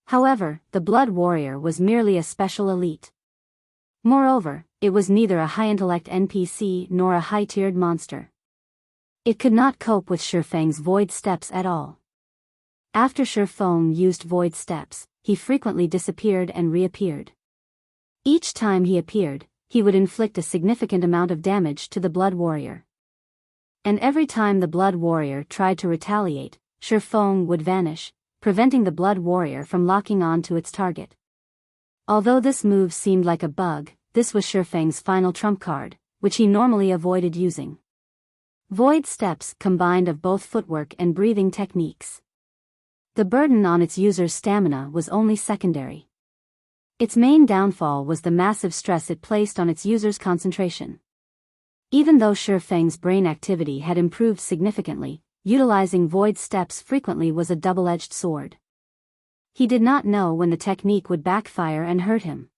However, the Blood Warrior was merely a special elite. Moreover, it was neither a high-intellect NPC nor a high-tiered monster. It could not cope with Feng's Void Steps at all. After Feng used Void Steps, he frequently disappeared and reappeared. Each time he appeared, he would inflict a significant amount of damage to the Blood Warrior. And every time the Blood Warrior tried to retaliate, Feng would vanish, preventing the Blood Warrior from locking on to its target. Although this move seemed like a bug, this was Feng's final trump card, which he normally avoided using. Void Steps combined of both footwork and breathing techniques. The burden on its user's stamina was only secondary. Its main downfall was the massive stress it placed on its user's concentration. Even though Feng's brain activity had improved significantly, utilizing Void Steps frequently was a double-edged sword. He did not know when the technique would backfire and hurt him.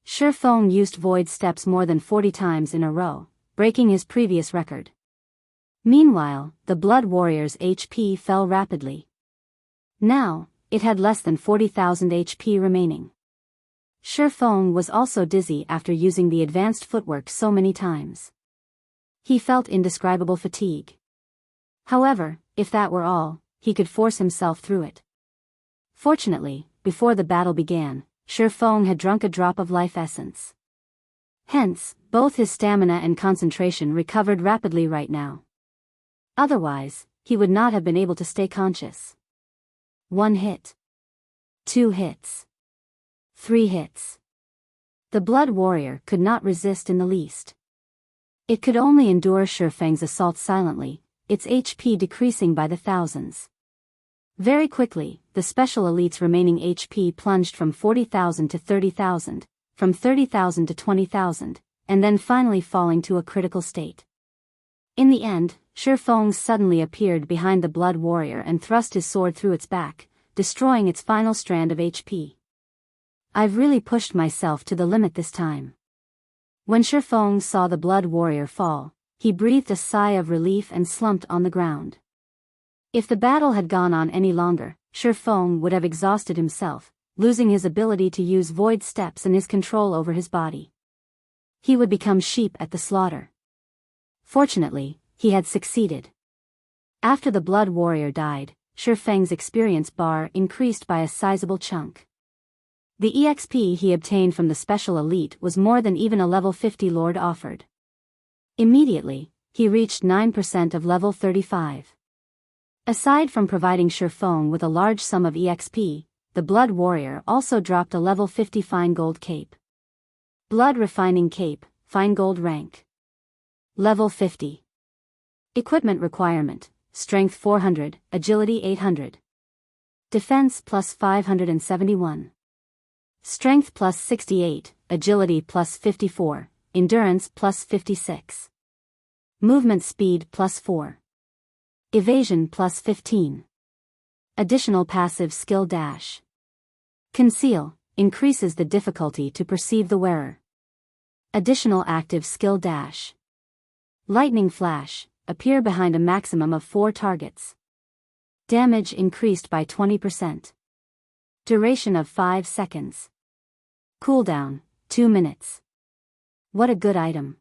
Feng used Void Steps more than 40 times in a row, breaking his previous record. Meanwhile, the Blood Warrior's HP fell rapidly. Now, it had less than 40,000 HP remaining. Feng was also dizzy after using the advanced footwork so many times. He felt indescribable fatigue. However, if that were all, he could force himself through it. Fortunately, before the battle began, Feng had drunk a drop of life essence. Hence, both his stamina and concentration recovered rapidly right now. Otherwise, he would not have been able to stay conscious. 1 hit. 2 hits. 3 hits. The Blood Warrior could not resist in the least. It could only endure Feng's assault silently, its HP decreasing by the thousands. Very quickly, the special elite's remaining HP plunged from 40,000 to 30,000, from 30,000 to 20,000, and then finally falling to a critical state. In the end, Feng suddenly appeared behind the Blood Warrior and thrust his sword through its back, destroying its final strand of HP. I've really pushed myself to the limit this time. When Feng saw the Blood Warrior fall, he breathed a sigh of relief and slumped on the ground. If the battle had gone on any longer, Feng would have exhausted himself, losing his ability to use Void Steps and his control over his body. He would become sheep at the slaughter. Fortunately, he had succeeded. After the Blood Warrior died, Feng's experience bar increased by a sizable chunk. The EXP he obtained from the special elite was more than even a level 50 lord offered. Immediately, he reached 9% of level 35. Aside from providing Feng with a large sum of EXP, the Blood Warrior also dropped a level 50 fine gold cape. Blood Refining Cape, fine gold rank. Level 50. Equipment requirement, Strength 400, Agility 800. Defense plus 571. Strength plus 68, Agility plus 54, Endurance plus 56. Movement speed plus 4. Evasion plus 15. Additional passive skill dash. Conceal, increases the difficulty to perceive the wearer. Additional active skill dash. Lightning flash, appear behind a maximum of 4 targets. Damage increased by 20%. Duration of 5 seconds. Cooldown, 2 minutes. What a good item.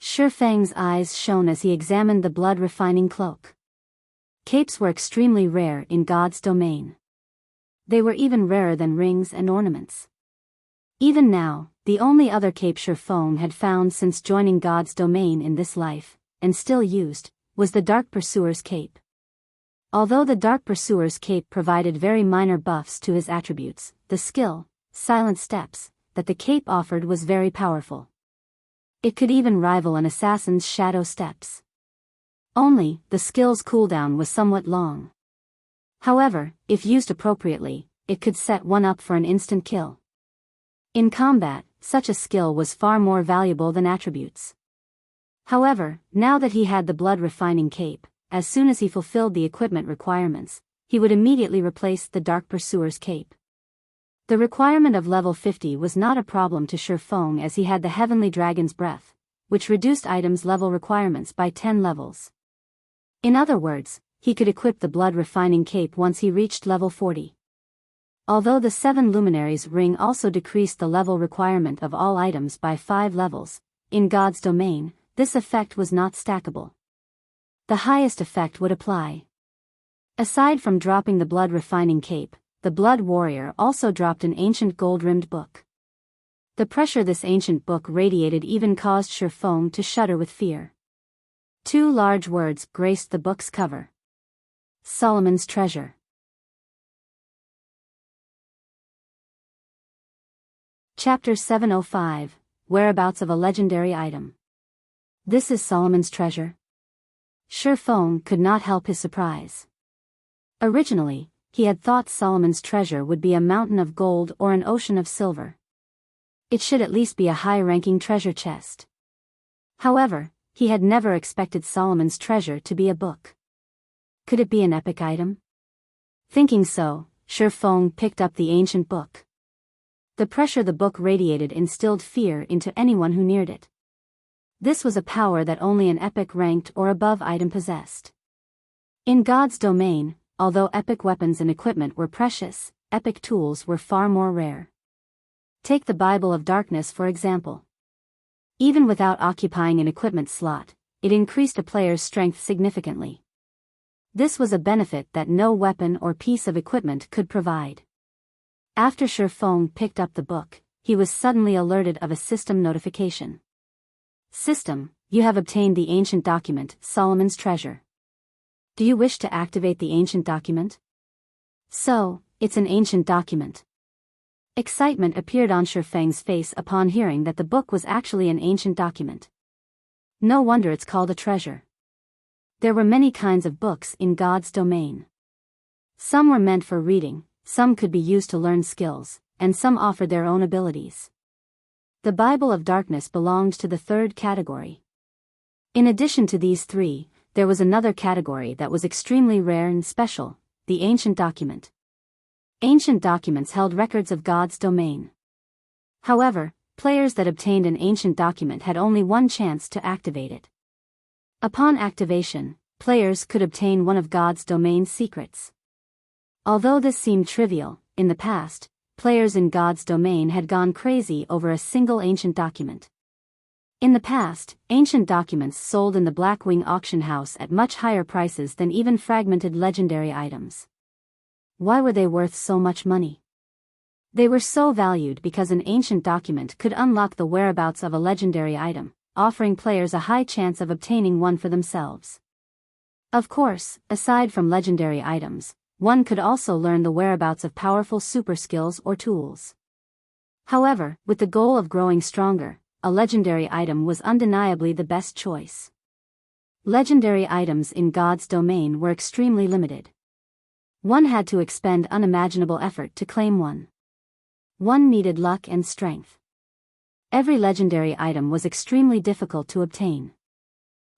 Feng's eyes shone as he examined the blood-refining cloak. Capes were extremely rare in God's domain. They were even rarer than rings and ornaments. Even now, the only other cape Feng had found since joining God's domain in this life, and still used, was the Dark Pursuer's cape. Although the Dark Pursuer's cape provided very minor buffs to his attributes, the skill, Silent Steps, that the cape offered was very powerful. It could even rival an assassin's Shadow Steps. Only, the skill's cooldown was somewhat long. However, if used appropriately, it could set one up for an instant kill. In combat, such a skill was far more valuable than attributes. However, now that he had the blood-refining cape, as soon as he fulfilled the equipment requirements, he would immediately replace the Dark Pursuer's cape. The requirement of level 50 was not a problem to Feng as he had the Heavenly Dragon's Breath, which reduced items' level requirements by 10 levels. In other words, he could equip the blood-refining cape once he reached level 40. Although the 7 Luminaries ring also decreased the level requirement of all items by 5 levels, in God's domain, this effect was not stackable. The highest effect would apply. Aside from dropping the blood-refining cape, the Blood Warrior also dropped an ancient gold-rimmed book. The pressure this ancient book radiated even caused Feng to shudder with fear. 2 large words graced the book's cover. Solomon's Treasure. Chapter 705, Whereabouts of a Legendary Item. This is Solomon's Treasure? Feng could not help his surprise. Originally, he had thought Solomon's treasure would be a mountain of gold or an ocean of silver. It should at least be a high-ranking treasure chest. However, he had never expected Solomon's treasure to be a book. Could it be an epic item? Thinking so, Feng picked up the ancient book. The pressure the book radiated instilled fear into anyone who neared it. This was a power that only an epic ranked or above item possessed. In God's domain, although epic weapons and equipment were precious, epic tools were far more rare. Take the Bible of Darkness for example. Even without occupying an equipment slot, it increased a player's strength significantly. This was a benefit that no weapon or piece of equipment could provide. After Feng picked up the book, he was suddenly alerted of a system notification. System, you have obtained the ancient document, Solomon's Treasure. Do you wish to activate the ancient document? So, it's an ancient document. Excitement appeared on Feng's face upon hearing that the book was actually an ancient document. No wonder it's called a treasure. There were many kinds of books in God's domain. Some were meant for reading, some could be used to learn skills, and some offered their own abilities. The Bible of Darkness belonged to the third category. In addition to these 3, there was another category that was extremely rare and special, the ancient document. Ancient documents held records of God's domain. However, players that obtained an ancient document had only one chance to activate it. Upon activation, players could obtain one of God's domain's secrets. Although this seemed trivial, in the past, players in God's domain had gone crazy over a single ancient document. In the past, ancient documents sold in the Blackwing auction house at much higher prices than even fragmented legendary items. Why were they worth so much money? They were so valued because an ancient document could unlock the whereabouts of a legendary item, offering players a high chance of obtaining one for themselves. Of course, aside from legendary items, one could also learn the whereabouts of powerful super skills or tools. However, with the goal of growing stronger, a legendary item was undeniably the best choice. Legendary items in God's domain were extremely limited. One had to expend unimaginable effort to claim one. One needed luck and strength. Every legendary item was extremely difficult to obtain.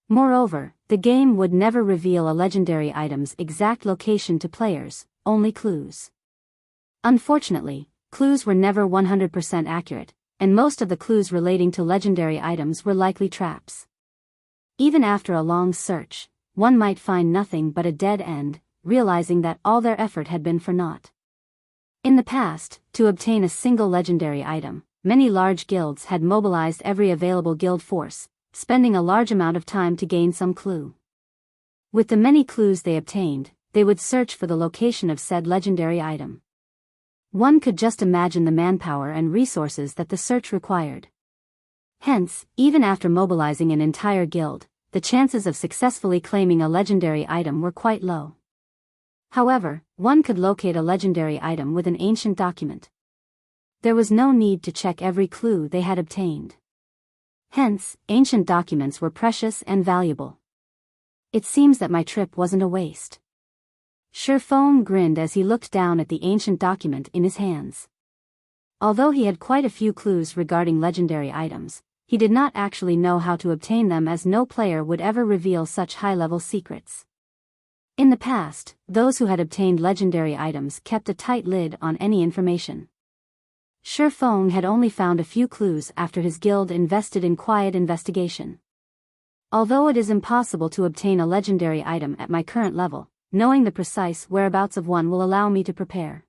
Moreover, the game would never reveal a legendary item's exact location to players, only clues. Unfortunately, clues were never 100% accurate, and most of the clues relating to legendary items were likely traps. Even after a long search, one might find nothing but a dead end, realizing that all their effort had been for naught. In the past, to obtain a single legendary item, many large guilds had mobilized every available guild force, spending a large amount of time to gain some clue. With the many clues they obtained, they would search for the location of said legendary item. One could just imagine the manpower and resources that the search required. Hence, even after mobilizing an entire guild, the chances of successfully claiming a legendary item were quite low. However, one could locate a legendary item with an ancient document. There was no need to check every clue they had obtained. Hence, ancient documents were precious and valuable. It seems that my trip wasn't a waste. Feng grinned as he looked down at the ancient document in his hands. Although he had quite a few clues regarding legendary items, he did not actually know how to obtain them, as no player would ever reveal such high-level secrets. In the past, those who had obtained legendary items kept a tight lid on any information. Feng had only found a few clues after his guild invested in quiet investigation. Although it is impossible to obtain a legendary item at my current level, knowing the precise whereabouts of one will allow me to prepare.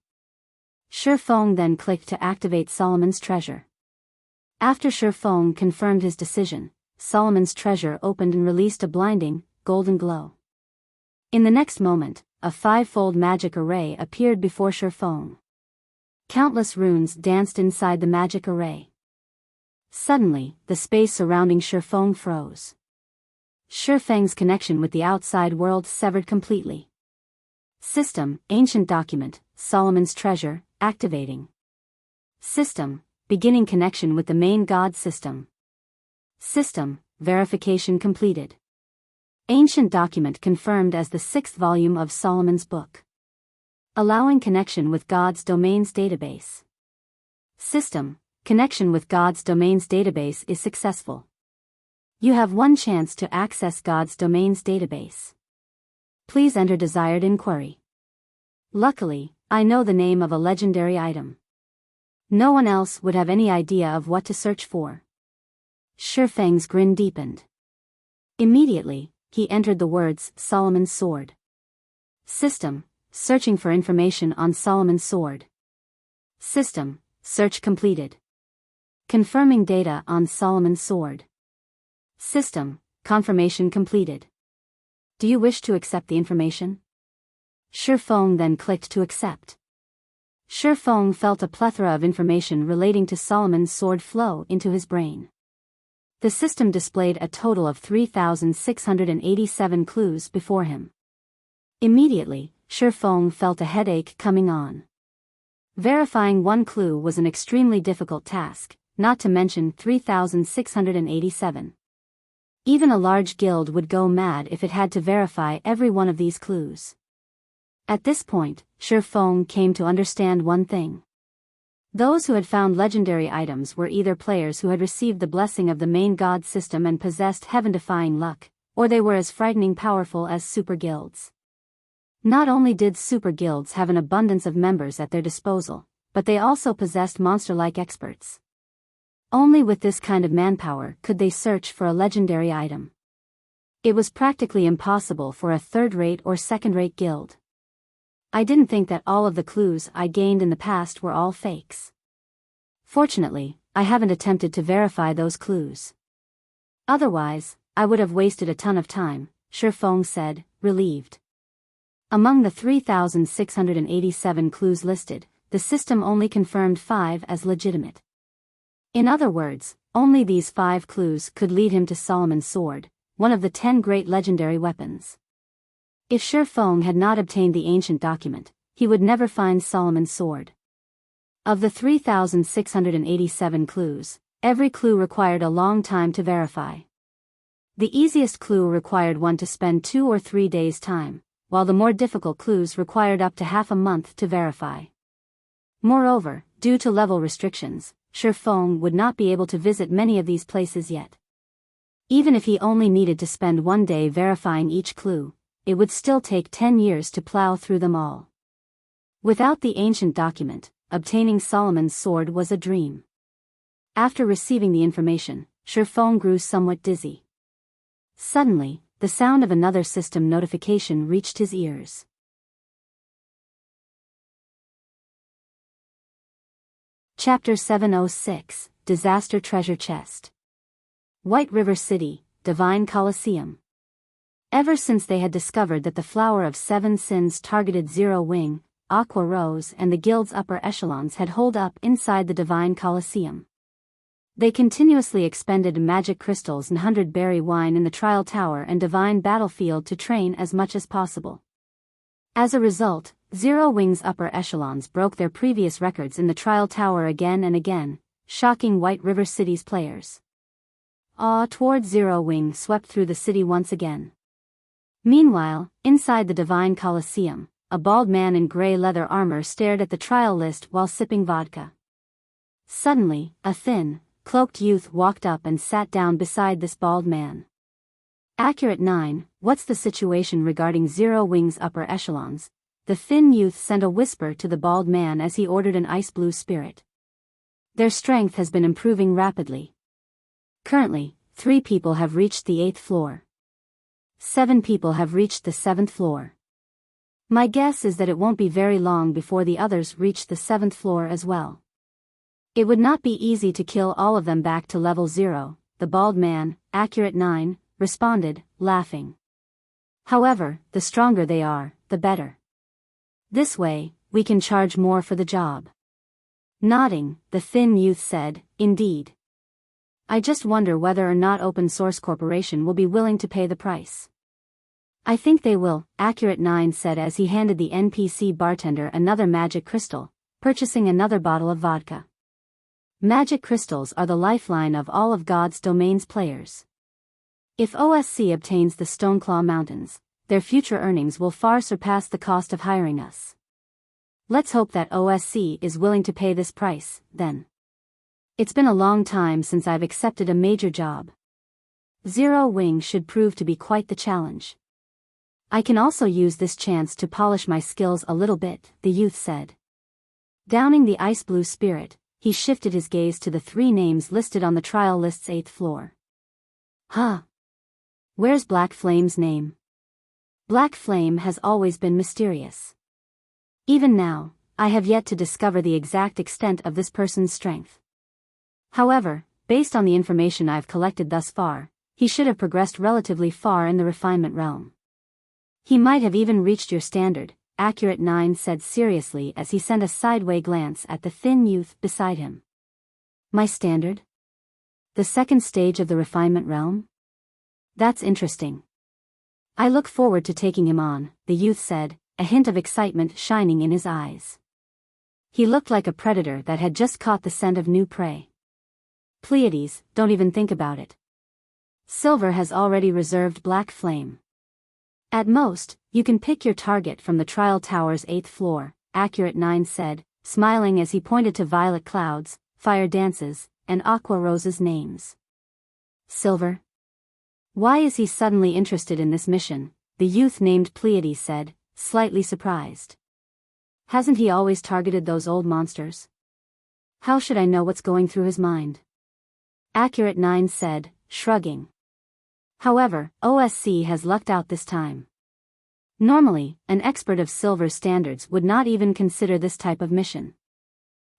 Feng then clicked to activate Solomon's treasure. After Feng confirmed his decision, Solomon's treasure opened and released a blinding, golden glow. In the next moment, a five-fold magic array appeared before Feng. Countless runes danced inside the magic array. Suddenly, the space surrounding Feng froze. Feng's connection with the outside world severed completely. System, ancient document, Solomon's treasure, activating. System, beginning connection with the main god system. System, verification completed. Ancient document confirmed as the 6th volume of Solomon's book. Allowing connection with God's domains database. System, connection with God's domains database is successful. You have one chance to access God's domains database. Please enter desired inquiry. Luckily, I know the name of a legendary item. No one else would have any idea of what to search for. Feng's grin deepened. Immediately, he entered the words Solomon's sword. System, searching for information on Solomon's sword. System, search completed. Confirming data on Solomon's sword. System, confirmation completed. Do you wish to accept the information? Feng then clicked to accept. Feng felt a plethora of information relating to Solomon's sword flow into his brain. The system displayed a total of 3,687 clues before him. Immediately, Feng felt a headache coming on. Verifying one clue was an extremely difficult task, not to mention 3,687. Even a large guild would go mad if it had to verify every one of these clues. At this point, Feng came to understand one thing. Those who had found legendary items were either players who had received the blessing of the main god system and possessed heaven-defying luck, or they were as frightening powerful as super guilds. Not only did super guilds have an abundance of members at their disposal, but they also possessed monster-like experts. Only with this kind of manpower could they search for a legendary item. It was practically impossible for a third-rate or second-rate guild. I didn't think that all of the clues I gained in the past were all fakes. Fortunately, I haven't attempted to verify those clues. Otherwise, I would have wasted a ton of time, Feng said, relieved. Among the 3,687 clues listed, the system only confirmed 5 as legitimate. In other words, only these 5 clues could lead him to Solomon's sword, one of the 10 great legendary weapons. If Feng had not obtained the ancient document, he would never find Solomon's sword. Of the 3,687 clues, every clue required a long time to verify. The easiest clue required one to spend 2 or 3 days' time, while the more difficult clues required up to half a month to verify. Moreover, due to level restrictions, Feng would not be able to visit many of these places yet. Even if he only needed to spend 1 day verifying each clue, it would still take 10 years to plow through them all. Without the ancient document, obtaining Solomon's sword was a dream. After receiving the information, Feng grew somewhat dizzy. Suddenly, the sound of another system notification reached his ears. Chapter 706, Disaster Treasure Chest. White River City, Divine Colosseum. Ever since they had discovered that the Flower of Seven Sins targeted Zero Wing, Aqua Rose and the guild's upper echelons had holed up inside the Divine Colosseum. They continuously expended magic crystals and 100-berry wine in the Trial Tower and Divine Battlefield to train as much as possible. As a result, Zero Wing's upper echelons broke their previous records in the Trial Tower again and again, shocking White River City's players. Awe toward Zero Wing swept through the city once again. Meanwhile, inside the Divine Colosseum, a bald man in gray leather armor stared at the trial list while sipping vodka. Suddenly, a thin, cloaked youth walked up and sat down beside this bald man. Accurate 9, what's the situation regarding Zero Wing's upper echelons? The thin youth sent a whisper to the bald man as he ordered an ice blue spirit. Their strength has been improving rapidly. Currently, 3 people have reached the 8th floor. 7 people have reached the 7th floor. My guess is that it won't be very long before the others reach the 7th floor as well. It would not be easy to kill all of them back to level 0, the bald man, Accurate 9, responded, laughing. However, the stronger they are, the better. This way, we can charge more for the job. Nodding, the thin youth said, indeed. I just wonder whether or not Open Source Corporation will be willing to pay the price. I think they will, Accurate 9 said as he handed the NPC bartender another magic crystal, purchasing another bottle of vodka. Magic crystals are the lifeline of all of God's Domain's players. If OSC obtains the Stoneclaw Mountains, their future earnings will far surpass the cost of hiring us. Let's hope that OSC is willing to pay this price, then. It's been a long time since I've accepted a major job. Zero Wing should prove to be quite the challenge. I can also use this chance to polish my skills a little bit, the youth said. Downing the ice blue spirit, he shifted his gaze to the 3 names listed on the trial list's 8th floor. Huh. Where's Black Flame's name? Black Flame has always been mysterious. Even now, I have yet to discover the exact extent of this person's strength. However, based on the information I've collected thus far, he should have progressed relatively far in the refinement realm. He might have even reached your standard, Accurate 9 said seriously as he sent a sideway glance at the thin youth beside him. My standard? The second stage of the refinement realm? That's interesting. I look forward to taking him on, the youth said, a hint of excitement shining in his eyes. He looked like a predator that had just caught the scent of new prey. Pleiades, don't even think about it. Silver has already reserved Black Flame. At most, you can pick your target from the Trial Tower's 8th floor, Accurate 9 said, smiling as he pointed to Violet Cloud's, Fire Dance's, and Aqua Rose's names. Silver? Why is he suddenly interested in this mission? The youth named Pleiades said, slightly surprised. Hasn't he always targeted those old monsters? How should I know what's going through his mind? Accurate 9 said, shrugging. However, OSC has lucked out this time. Normally, an expert of Silver's standards would not even consider this type of mission.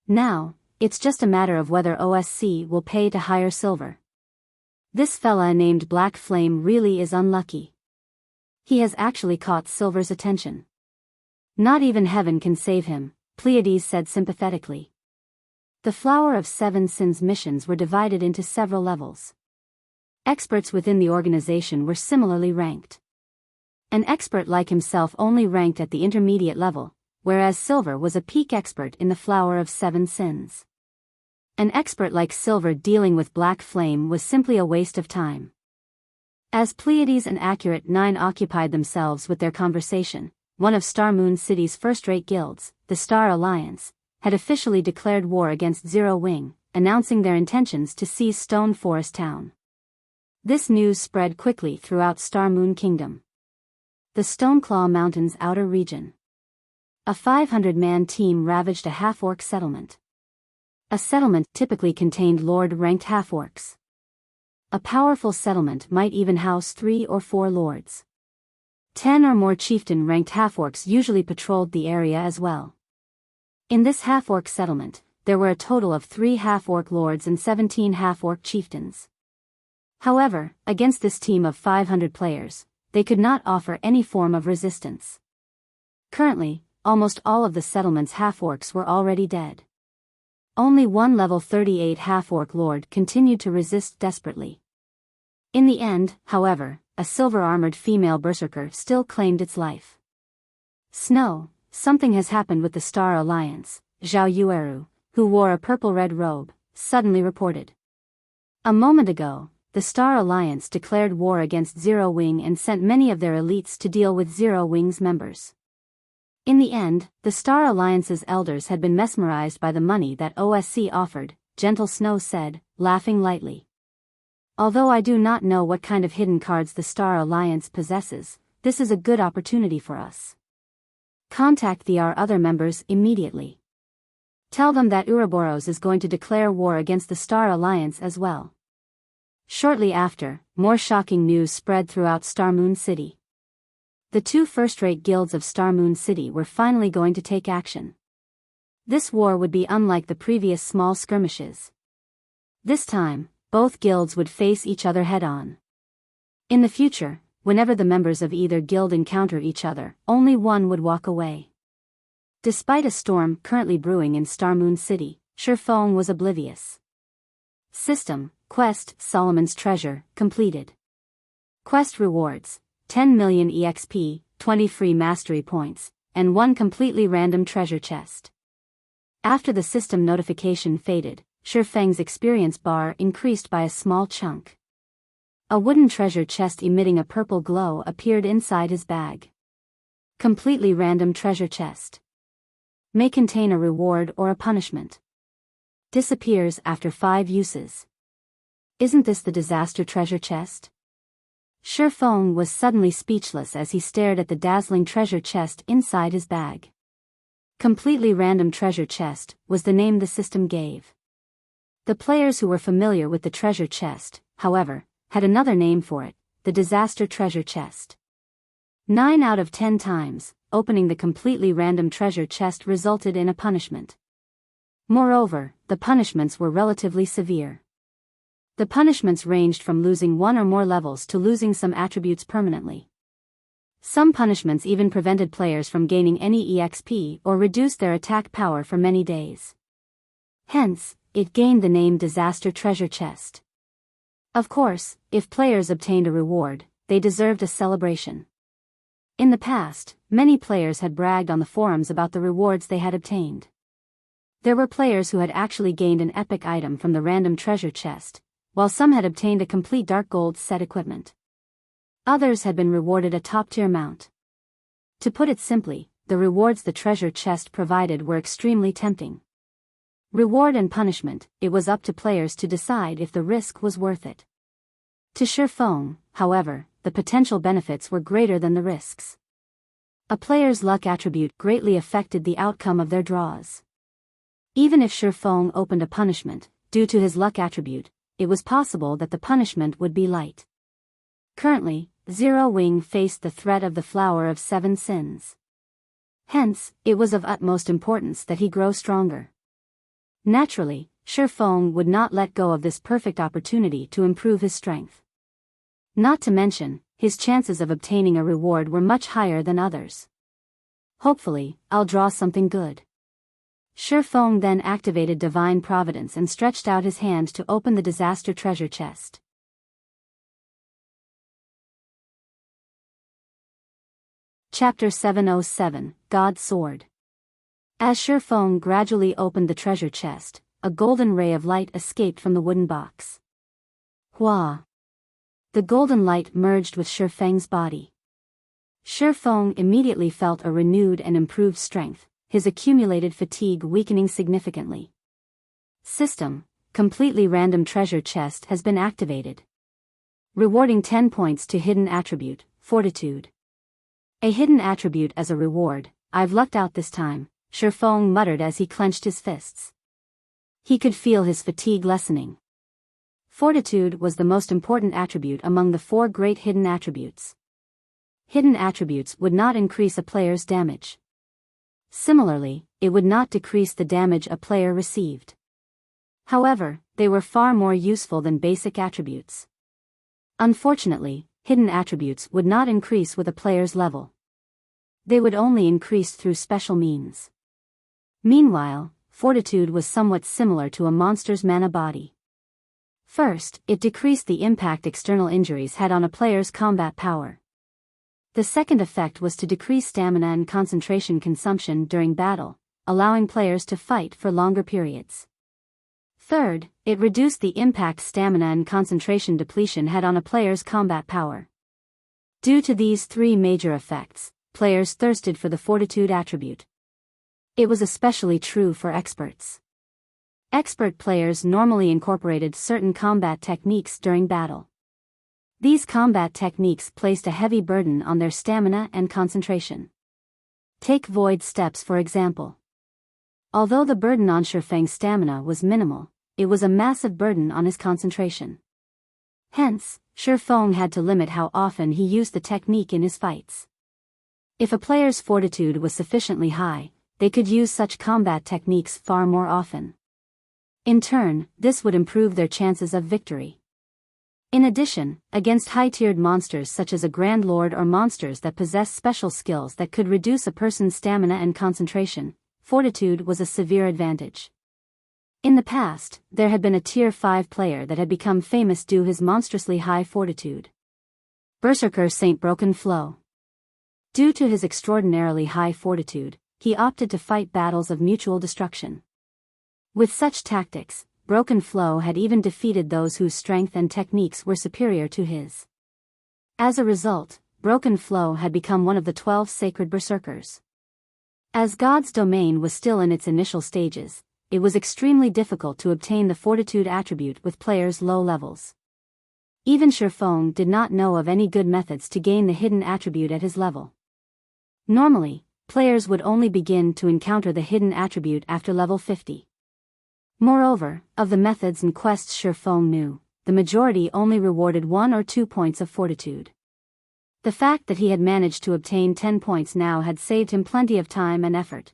Now, it's just a matter of whether OSC will pay to hire Silver. This fella named Black Flame really is unlucky. He has actually caught Silver's attention. Not even heaven can save him, Pleiades said sympathetically. The Flower of Seven Sins missions were divided into several levels. Experts within the organization were similarly ranked. An expert like himself only ranked at the intermediate level, whereas Silver was a peak expert in the Flower of Seven Sins. An expert like Silver dealing with Black Flame was simply a waste of time. As Pleiades and Accurate 9 occupied themselves with their conversation, one of Star Moon City's first-rate guilds, the Star Alliance, had officially declared war against Zero Wing, announcing their intentions to seize Stone Forest Town. This news spread quickly throughout Star Moon Kingdom. The Stoneclaw Mountains outer region. A 500-man team ravaged a half-orc settlement. A settlement typically contained lord-ranked half-orcs. A powerful settlement might even house 3 or 4 lords. 10 or more chieftain-ranked half-orcs usually patrolled the area as well. In this half-orc settlement, there were a total of 3 half-orc lords and 17 half-orc chieftains. However, against this team of 500 players, they could not offer any form of resistance. Currently, almost all of the settlement's half-orcs were already dead. Only one level 38 half-orc lord continued to resist desperately. In the end, however, a silver-armored female berserker still claimed its life. Snow, something has happened with the Star Alliance, Zhao Yueru, who wore a purple-red robe, suddenly reported. A moment ago, the Star Alliance declared war against Zero Wing and sent many of their elites to deal with Zero Wing's members. In the end, the Star Alliance's elders had been mesmerized by the money that OSC offered, Gentle Snow said, laughing lightly. Although I do not know what kind of hidden cards the Star Alliance possesses, this is a good opportunity for us. Contact our other members immediately. Tell them that Ouroboros is going to declare war against the Star Alliance as well. Shortly after, more shocking news spread throughout Star Moon City. The 2 first-rate guilds of Star Moon City were finally going to take action. This war would be unlike the previous small skirmishes. This time, both guilds would face each other head-on. In the future, whenever the members of either guild encounter each other, only one would walk away. Despite a storm currently brewing in Star Moon City, Feng was oblivious. System, Quest, Solomon's Treasure, completed. Quest rewards, 10 million EXP, 20 free mastery points, and 1 completely random treasure chest. After the system notification faded, Feng's experience bar increased by a small chunk. A wooden treasure chest emitting a purple glow appeared inside his bag. Completely random treasure chest. May contain a reward or a punishment. Disappears after 5 uses. Isn't this the disaster treasure chest? Feng was suddenly speechless as he stared at the dazzling treasure chest inside his bag. Completely random treasure chest was the name the system gave. The players who were familiar with the treasure chest, however, had another name for it, the disaster treasure chest. 9 out of 10 times, opening the completely random treasure chest resulted in a punishment. Moreover, the punishments were relatively severe. The punishments ranged from losing 1 or more levels to losing some attributes permanently. Some punishments even prevented players from gaining any EXP or reduced their attack power for many days. Hence, it gained the name Disaster Treasure Chest. Of course, if players obtained a reward, they deserved a celebration. In the past, many players had bragged on the forums about the rewards they had obtained. There were players who had actually gained an epic item from the random treasure chest, while some had obtained a complete dark gold set equipment. Others had been rewarded a top-tier mount. To put it simply, the rewards the treasure chest provided were extremely tempting. Reward and punishment, it was up to players to decide if the risk was worth it. To Feng, however, the potential benefits were greater than the risks. A player's luck attribute greatly affected the outcome of their draws. Even if Feng opened a punishment, due to his luck attribute, it was possible that the punishment would be light. Currently, Zero Wing faced the threat of the Flower of 7 Sins. Hence, it was of utmost importance that he grow stronger. Naturally, Feng would not let go of this perfect opportunity to improve his strength. Not to mention, his chances of obtaining a reward were much higher than others. Hopefully, I'll draw something good. Feng then activated Divine Providence and stretched out his hand to open the disaster treasure chest. Chapter 707, God's Sword. As Feng gradually opened the treasure chest, a golden ray of light escaped from the wooden box. Hua! The golden light merged with Feng's body. Feng immediately felt a renewed and improved strength, his accumulated fatigue weakening significantly. System, completely random treasure chest has been activated. Rewarding 10 points to hidden attribute, Fortitude. A hidden attribute as a reward, I've lucked out this time, Feng muttered as he clenched his fists. He could feel his fatigue lessening. Fortitude was the most important attribute among the 4 great hidden attributes. Hidden attributes would not increase a player's damage. Similarly, it would not decrease the damage a player received. However, they were far more useful than basic attributes. Unfortunately, hidden attributes would not increase with a player's level. They would only increase through special means. Meanwhile, Fortitude was somewhat similar to a monster's mana body. First, it decreased the impact external injuries had on a player's combat power. The second effect was to decrease stamina and concentration consumption during battle, allowing players to fight for longer periods. Third, it reduced the impact stamina and concentration depletion had on a player's combat power. Due to these three major effects, players thirsted for the Fortitude attribute. It was especially true for experts. Expert players normally incorporated certain combat techniques during battle. These combat techniques placed a heavy burden on their stamina and concentration. Take Void Steps for example. Although the burden on Feng's stamina was minimal, it was a massive burden on his concentration. Hence, Feng had to limit how often he used the technique in his fights. If a player's fortitude was sufficiently high, they could use such combat techniques far more often. In turn, this would improve their chances of victory. In addition, against high-tiered monsters such as a Grand Lord or monsters that possess special skills that could reduce a person's stamina and concentration, fortitude was a severe advantage. In the past, there had been a Tier 5 player that had become famous due his monstrously high fortitude. Berserker Saint Broken Flow. Due to his extraordinarily high fortitude, he opted to fight battles of mutual destruction. With such tactics, Broken Flow had even defeated those whose strength and techniques were superior to his. As a result, Broken Flow had become one of the 12 sacred berserkers. As God's domain was still in its initial stages, it was extremely difficult to obtain the fortitude attribute with players' low levels. Even Feng did not know of any good methods to gain the hidden attribute at his level. Normally, players would only begin to encounter the hidden attribute after level 50. Moreover, of the methods and quests Feng knew, the majority only rewarded 1 or 2 points of fortitude. The fact that he had managed to obtain 10 points now had saved him plenty of time and effort.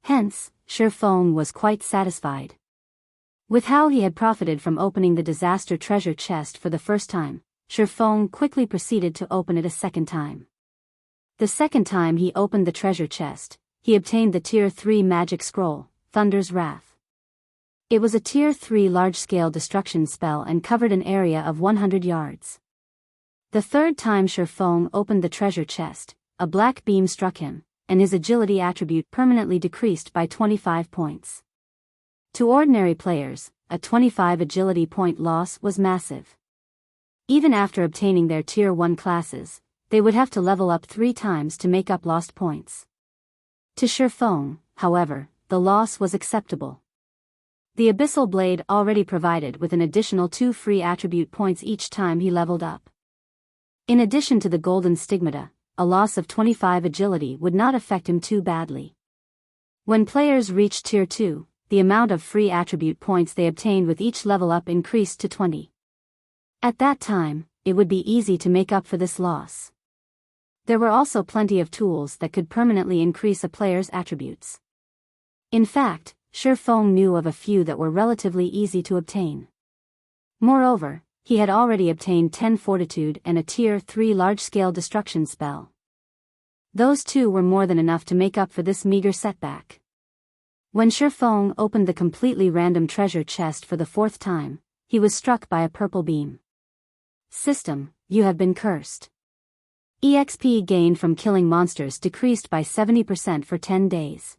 Hence, Feng was quite satisfied. With how he had profited from opening the disaster treasure chest for the first time, Feng quickly proceeded to open it a second time. The second time he opened the treasure chest, he obtained the Tier 3 magic scroll, Thunder's Wrath. It was a Tier 3 large-scale destruction spell and covered an area of 100 yards. The third time Feng opened the treasure chest, a black beam struck him, and his agility attribute permanently decreased by 25 points. To ordinary players, a 25 agility point loss was massive. Even after obtaining their Tier 1 classes, they would have to level up 3 times to make up lost points. To Feng, however, the loss was acceptable. The Abyssal Blade already provided with an additional 2 free attribute points each time he leveled up. In addition to the Golden Stigmata, a loss of 25 agility would not affect him too badly. When players reached Tier 2, the amount of free attribute points they obtained with each level up increased to 20. At that time, it would be easy to make up for this loss. There were also plenty of tools that could permanently increase a player's attributes. In fact, Feng knew of a few that were relatively easy to obtain. Moreover, he had already obtained 10 fortitude and a Tier 3 large-scale destruction spell. Those two were more than enough to make up for this meager setback. When Feng opened the completely random treasure chest for the 4th time, he was struck by a purple beam. System, you have been cursed. EXP gained from killing monsters decreased by 70% for 10 days.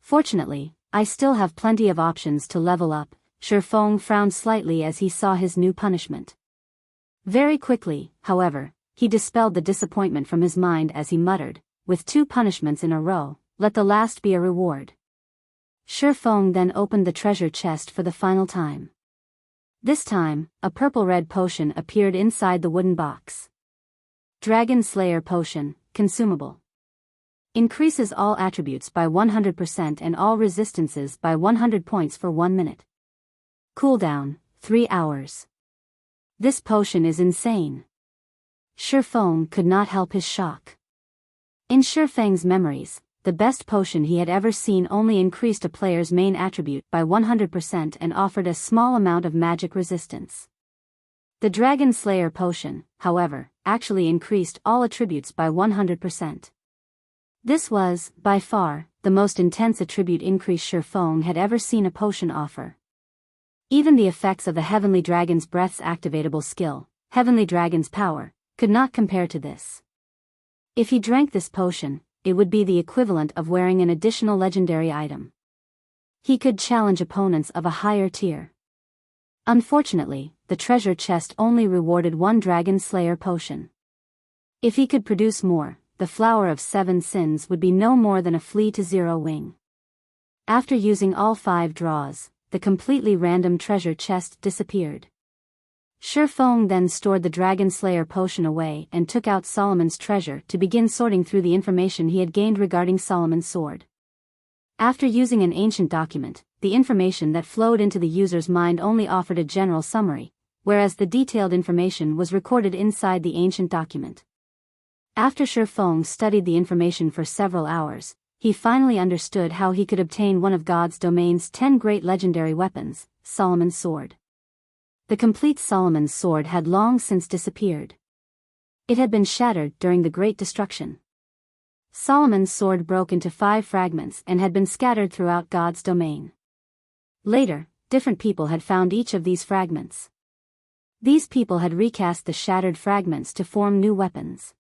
Fortunately, I still have plenty of options to level up. Feng frowned slightly as he saw his new punishment. Very quickly, however, he dispelled the disappointment from his mind as he muttered, with 2 punishments in a row, let the last be a reward. Feng then opened the treasure chest for the final time. This time, a purple-red potion appeared inside the wooden box. Dragon Slayer Potion, consumable. Increases all attributes by 100% and all resistances by 100 points for 1 minute. Cooldown, 3 hours. This potion is insane. Feng could not help his shock. In Feng's memories, the best potion he had ever seen only increased a player's main attribute by 100% and offered a small amount of magic resistance. The Dragon Slayer potion, however, actually increased all attributes by 100%. This was, by far, the most intense attribute increase Feng had ever seen a potion offer. Even the effects of the Heavenly Dragon's Breath's activatable skill, Heavenly Dragon's Power, could not compare to this. If he drank this potion, it would be the equivalent of wearing an additional legendary item. He could challenge opponents of a higher tier. Unfortunately, the treasure chest only rewarded one Dragon Slayer potion. If he could produce more, the Flower of Seven Sins would be no more than a flea to zero wing. After using all 5 draws, the completely random treasure chest disappeared. Feng then stored the Dragon Slayer potion away and took out Solomon's treasure to begin sorting through the information he had gained regarding Solomon's sword. After using an ancient document, the information that flowed into the user's mind only offered a general summary, whereas the detailed information was recorded inside the ancient document. After Feng studied the information for several hours, he finally understood how he could obtain one of God's domain's 10 great legendary weapons, Solomon's sword. The complete Solomon's sword had long since disappeared. It had been shattered during the Great Destruction. Solomon's sword broke into 5 fragments and had been scattered throughout God's domain. Later, different people had found each of these fragments. These people had recast the shattered fragments to form new weapons.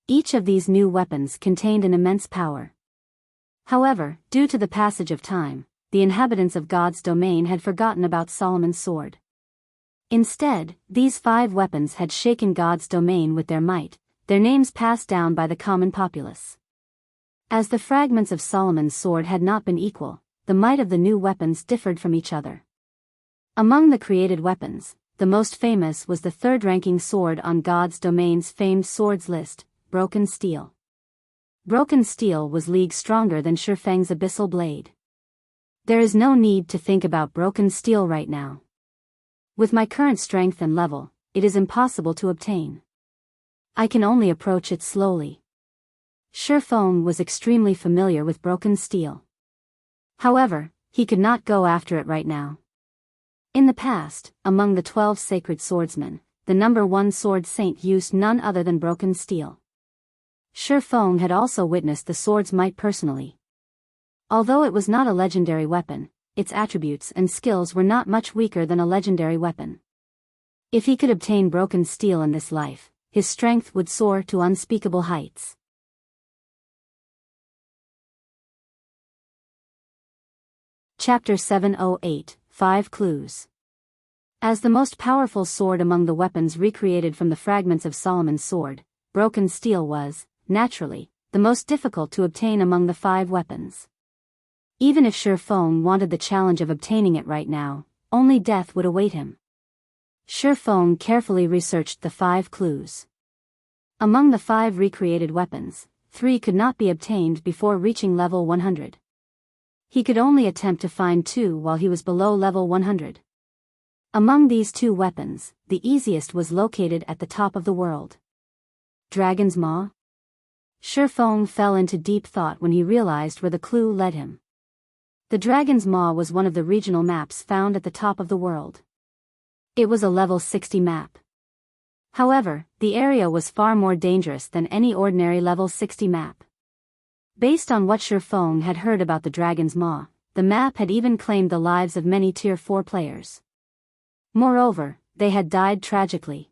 Each of these new weapons contained an immense power. However, due to the passage of time, the inhabitants of God's domain had forgotten about Solomon's sword. Instead, these 5 weapons had shaken God's domain with their might, their names passed down by the common populace. As the fragments of Solomon's sword had not been equal, the might of the new weapons differed from each other. Among the created weapons, the most famous was the 3rd-ranking sword on God's domain's famed swords list, Broken Steel. Broken Steel was leagues stronger than Feng's Abyssal Blade. There is no need to think about Broken Steel right now. With my current strength and level, it is impossible to obtain. I can only approach it slowly. Feng was extremely familiar with Broken Steel. However, he could not go after it right now. In the past, among the 12 sacred swordsmen, the number 1 sword saint used none other than Broken Steel. Feng had also witnessed the sword's might personally. Although it was not a legendary weapon, its attributes and skills were not much weaker than a legendary weapon. If he could obtain Broken Steel in this life, his strength would soar to unspeakable heights. Chapter 708, 5 Clues. As the most powerful sword among the weapons recreated from the fragments of Solomon's sword, Broken Steel was, naturally, the most difficult to obtain among the 5 weapons. Even if Feng wanted the challenge of obtaining it right now, only death would await him. Feng carefully researched the 5 clues. Among the 5 recreated weapons, 3 could not be obtained before reaching level 100. He could only attempt to find 2 while he was below level 100. Among these 2 weapons, the easiest was located at the top of the world. Dragon's Maw? Feng fell into deep thought when he realized where the clue led him. The Dragon's Maw was one of the regional maps found at the top of the world. It was a level 60 map. However, the area was far more dangerous than any ordinary level 60 map. Based on what Feng had heard about the Dragon's Maw, the map had even claimed the lives of many Tier 4 players. Moreover, they had died tragically.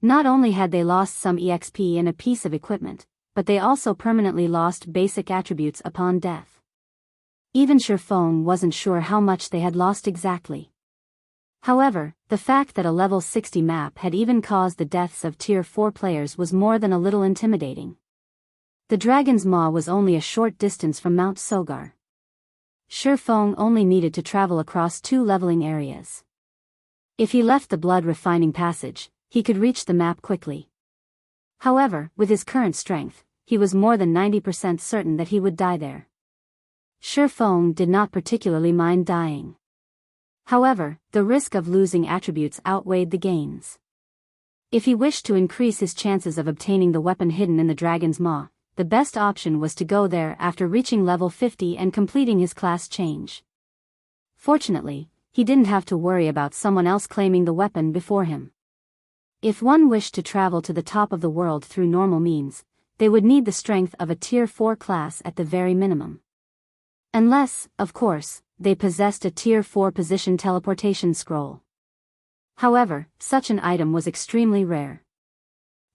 Not only had they lost some EXP and a piece of equipment, but they also permanently lost basic attributes upon death. Even Feng wasn't sure how much they had lost exactly. However, the fact that a level 60 map had even caused the deaths of Tier 4 players was more than a little intimidating. The Dragon's Maw was only a short distance from Mount Sogar. Feng only needed to travel across 2 leveling areas. If he left the Blood Refining Passage, he could reach the map quickly. However, with his current strength, he was more than 90% certain that he would die there. Feng did not particularly mind dying. However, the risk of losing attributes outweighed the gains. If he wished to increase his chances of obtaining the weapon hidden in the Dragon's Maw, the best option was to go there after reaching level 50 and completing his class change. Fortunately, he didn't have to worry about someone else claiming the weapon before him. If one wished to travel to the top of the world through normal means, they would need the strength of a Tier 4 class at the very minimum. Unless, of course, they possessed a Tier 4 position teleportation scroll. However, such an item was extremely rare.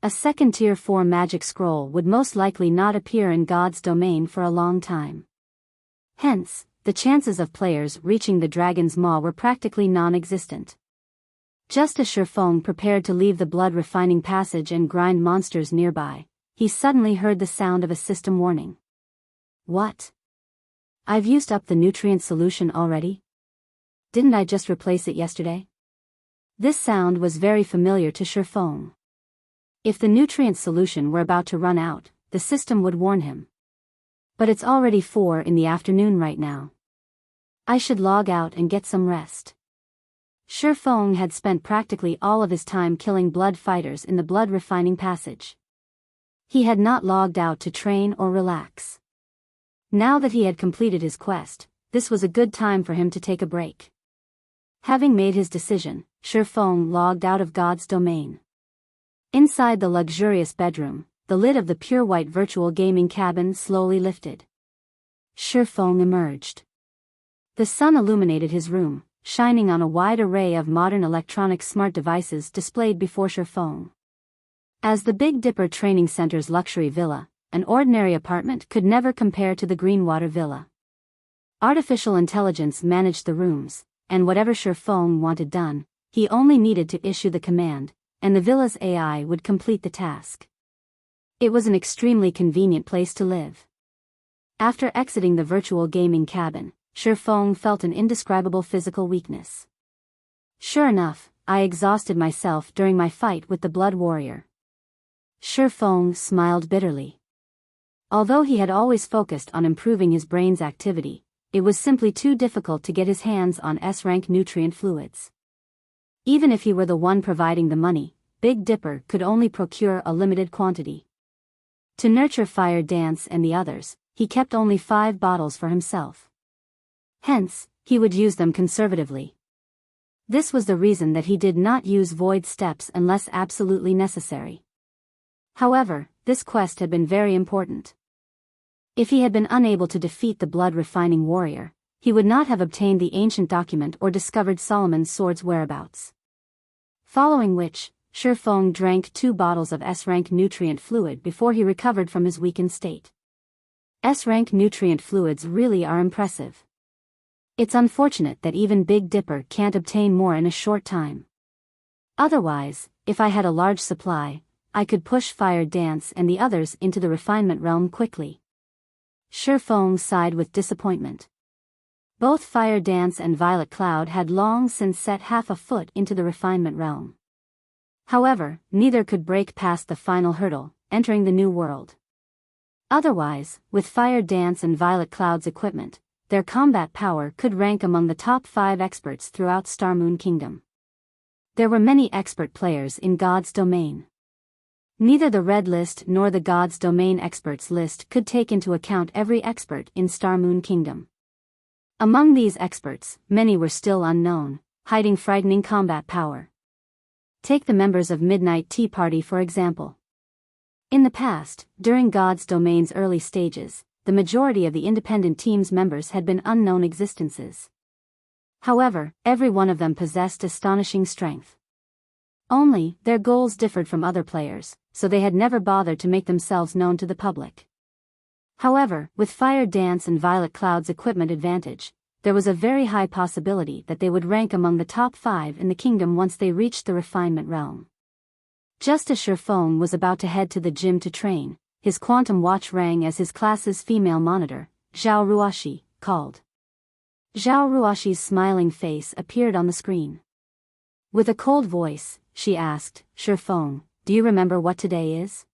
A second Tier 4 magic scroll would most likely not appear in God's domain for a long time. Hence, the chances of players reaching the Dragon's Maw were practically non-existent. Just as Feng prepared to leave the blood refining passage and grind monsters nearby, he suddenly heard the sound of a system warning. What? I've used up the nutrient solution already? Didn't I just replace it yesterday? This sound was very familiar to Feng. If the nutrient solution were about to run out, the system would warn him. But it's already 4 in the afternoon right now. I should log out and get some rest. Feng had spent practically all of his time killing blood fighters in the blood refining passage. He had not logged out to train or relax. Now that he had completed his quest, this was a good time for him to take a break. Having made his decision, Feng logged out of God's domain. Inside the luxurious bedroom, the lid of the pure white virtual gaming cabin slowly lifted. Feng emerged. The sun illuminated his room, shining on a wide array of modern electronic smart devices displayed before Feng. As the Big Dipper Training Center's luxury villa, an ordinary apartment could never compare to the Greenwater Villa. Artificial intelligence managed the rooms, and whatever Feng wanted done, he only needed to issue the command, and the villa's AI would complete the task. It was an extremely convenient place to live. After exiting the virtual gaming cabin, Feng felt an indescribable physical weakness. Sure enough, I exhausted myself during my fight with the Blood Warrior. Feng smiled bitterly. Although he had always focused on improving his brain's activity, it was simply too difficult to get his hands on S-rank nutrient fluids. Even if he were the one providing the money, Big Dipper could only procure a limited quantity. To nurture Fire Dance and the others, he kept only 5 bottles for himself. Hence, he would use them conservatively. This was the reason that he did not use void steps unless absolutely necessary. However, this quest had been very important. If he had been unable to defeat the blood refining warrior, he would not have obtained the ancient document or discovered Solomon's sword's whereabouts. Following which, Feng drank 2 bottles of S-rank nutrient fluid before he recovered from his weakened state. S-rank nutrient fluids really are impressive. It's unfortunate that even Big Dipper can't obtain more in a short time. Otherwise, if I had a large supply, I could push Fire Dance and the others into the refinement realm quickly. Feng sighed with disappointment. Both Fire Dance and Violet Cloud had long since set half a foot into the refinement realm. However, neither could break past the final hurdle, entering the new world. Otherwise, with Fire Dance and Violet Cloud's equipment, their combat power could rank among the top 5 experts throughout Starmoon Kingdom. There were many expert players in God's domain. Neither the Red List nor the God's Domain Experts list could take into account every expert in Starmoon Kingdom. Among these experts, many were still unknown, hiding frightening combat power. Take the members of Midnight Tea Party for example. In the past, during God's Domain's early stages, the majority of the independent team's members had been unknown existences. However, every one of them possessed astonishing strength. Only, their goals differed from other players, so they had never bothered to make themselves known to the public. However, with Fire Dance and Violet Cloud's equipment advantage, there was a very high possibility that they would rank among the top 5 in the kingdom once they reached the refinement realm. Just as Feng was about to head to the gym to train, his quantum watch rang as his class's female monitor, Zhao Ruoshi, called. Zhao Ruoshi's smiling face appeared on the screen. With a cold voice, she asked, Feng, do you remember what today is?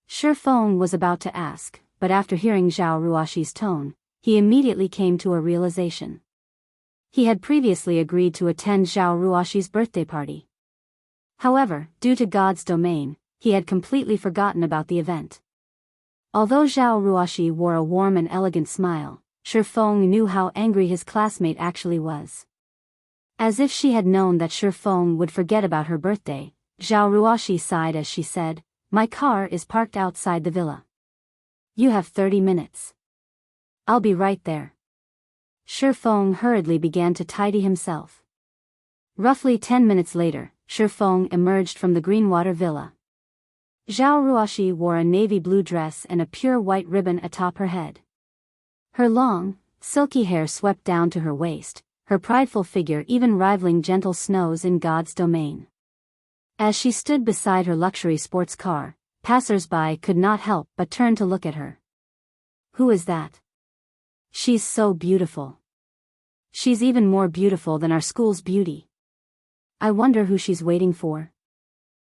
Feng was about to ask, but after hearing Zhao Ruoshi's tone, he immediately came to a realization. He had previously agreed to attend Zhao Ruoshi's birthday party. However, due to God's domain, he had completely forgotten about the event. Although Zhao Ruoxi wore a warm and elegant smile, Shi Feng knew how angry his classmate actually was. As if she had known that Shi Feng would forget about her birthday, Zhao Ruoxi sighed as she said, "My car is parked outside the villa. You have 30 minutes. I'll be right there." Shi Feng hurriedly began to tidy himself. Roughly 10 minutes later, Shi Feng emerged from the Greenwater Villa. Zhao Ruoxi wore a navy blue dress and a pure white ribbon atop her head. Her long, silky hair swept down to her waist, her prideful figure even rivaling gentle snows in God's domain. As she stood beside her luxury sports car, passers-by could not help but turn to look at her. "Who is that? She's so beautiful. She's even more beautiful than our school's beauty. I wonder who she's waiting for."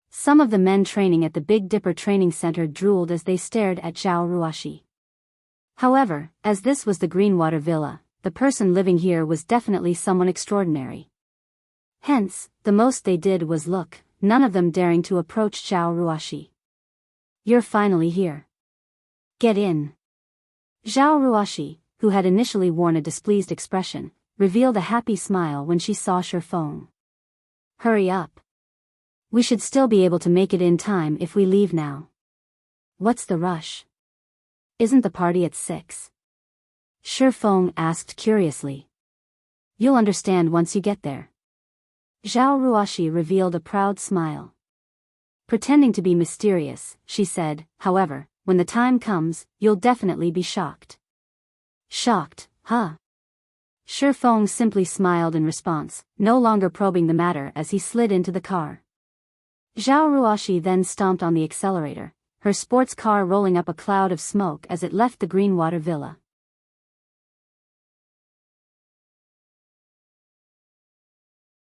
Some of the men training at the Big Dipper Training Center drooled as they stared at Zhao Ruoxi. However, as this was the Greenwater Villa, the person living here was definitely someone extraordinary. Hence, the most they did was look, none of them daring to approach Zhao Ruoxi. "You're finally here. Get in." Zhao Ruoxi, who had initially worn a displeased expression, revealed a happy smile when she saw Shi Feng. "Hurry up. We should still be able to make it in time if we leave now." "What's the rush? Isn't the party at 6? Shi Feng asked curiously. "You'll understand once you get there." Zhao Ruoxi revealed a proud smile. Pretending to be mysterious, she said, "However, when the time comes, you'll definitely be shocked." "Shocked, huh?" Shi Feng simply smiled in response, no longer probing the matter as he slid into the car. Zhao Ruoxi then stomped on the accelerator, her sports car rolling up a cloud of smoke as it left the Greenwater Villa.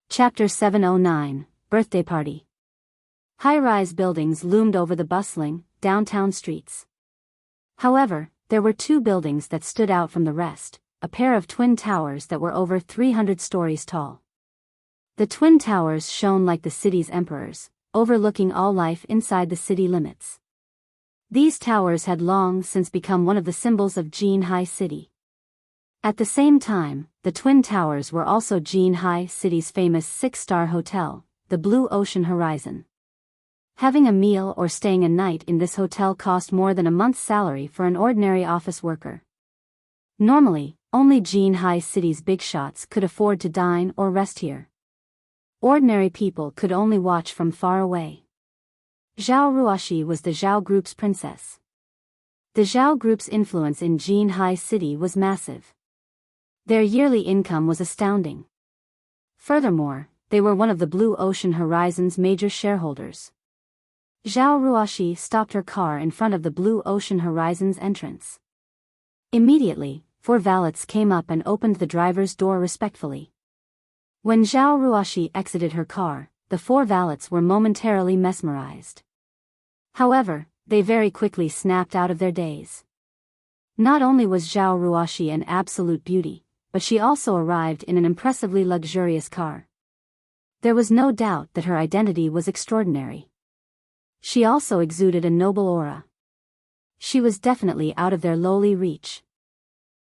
Chapter 709, Birthday Party. High-rise buildings loomed over the bustling, downtown streets. However, there were two buildings that stood out from the rest, a pair of twin towers that were over 300 stories tall. The twin towers shone like the city's emperors, overlooking all life inside the city limits. These towers had long since become one of the symbols of Jinhai City. At the same time, the Twin Towers were also Jinhai City's famous six-star hotel, the Blue Ocean Horizon. Having a meal or staying a night in this hotel cost more than a month's salary for an ordinary office worker. Normally, only Jinhai City's big shots could afford to dine or rest here. Ordinary people could only watch from far away. Zhao Ruoxi was the Zhao Group's princess. The Zhao Group's influence in Jinhai City was massive. Their yearly income was astounding. Furthermore, they were one of the Blue Ocean Horizon's major shareholders. Zhao Ruoxi stopped her car in front of the Blue Ocean Horizon's entrance. Immediately, 4 valets came up and opened the driver's door respectfully. When Zhao Ruoxi exited her car, the 4 valets were momentarily mesmerized. However, they very quickly snapped out of their daze. Not only was Zhao Ruoxi an absolute beauty, but she also arrived in an impressively luxurious car. There was no doubt that her identity was extraordinary. She also exuded a noble aura. She was definitely out of their lowly reach.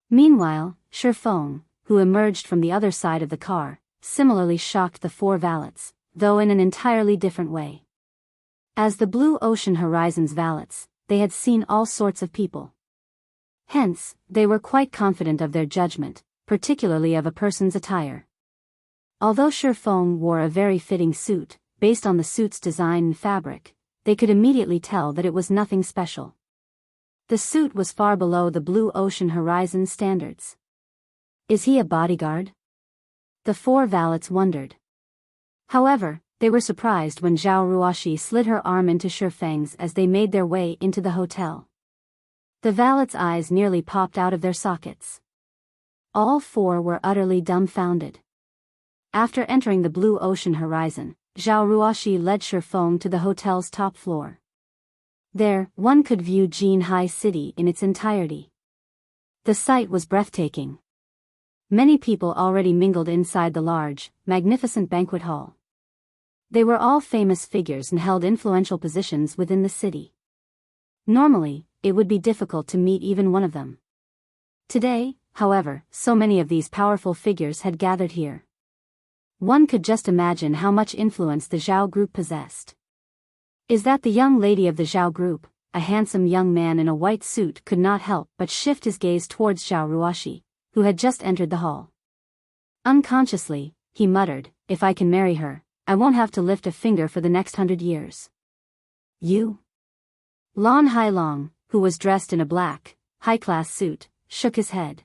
Meanwhile, Shi Feng, who emerged from the other side of the car, similarly shocked the 4 valets, though in an entirely different way. As the Blue Ocean Horizon's valets, they had seen all sorts of people. Hence, they were quite confident of their judgment, particularly of a person's attire. Although Shi Feng wore a very fitting suit, based on the suit's design and fabric, they could immediately tell that it was nothing special. The suit was far below the Blue Ocean Horizon standards. Is he a bodyguard? The 4 valets wondered. However, they were surprised when Zhao Ruoxi slid her arm into Shi Feng's as they made their way into the hotel. The valets' eyes nearly popped out of their sockets. All 4 were utterly dumbfounded. After entering the Blue Ocean Horizon, Zhao Ruoxi led Shi Feng to the hotel's top floor. There, one could view Jinhai City in its entirety. The sight was breathtaking. Many people already mingled inside the large, magnificent banquet hall. They were all famous figures and held influential positions within the city. Normally, it would be difficult to meet even one of them. Today, however, so many of these powerful figures had gathered here. One could just imagine how much influence the Zhao group possessed. Is that the young lady of the Zhao group? A handsome young man in a white suit could not help but shift his gaze towards Zhao Ruoshi, who had just entered the hall. Unconsciously, he muttered, "If I can marry her, I won't have to lift a finger for the next 100 years. You?" Lan Hailong, who was dressed in a black, high-class suit, shook his head.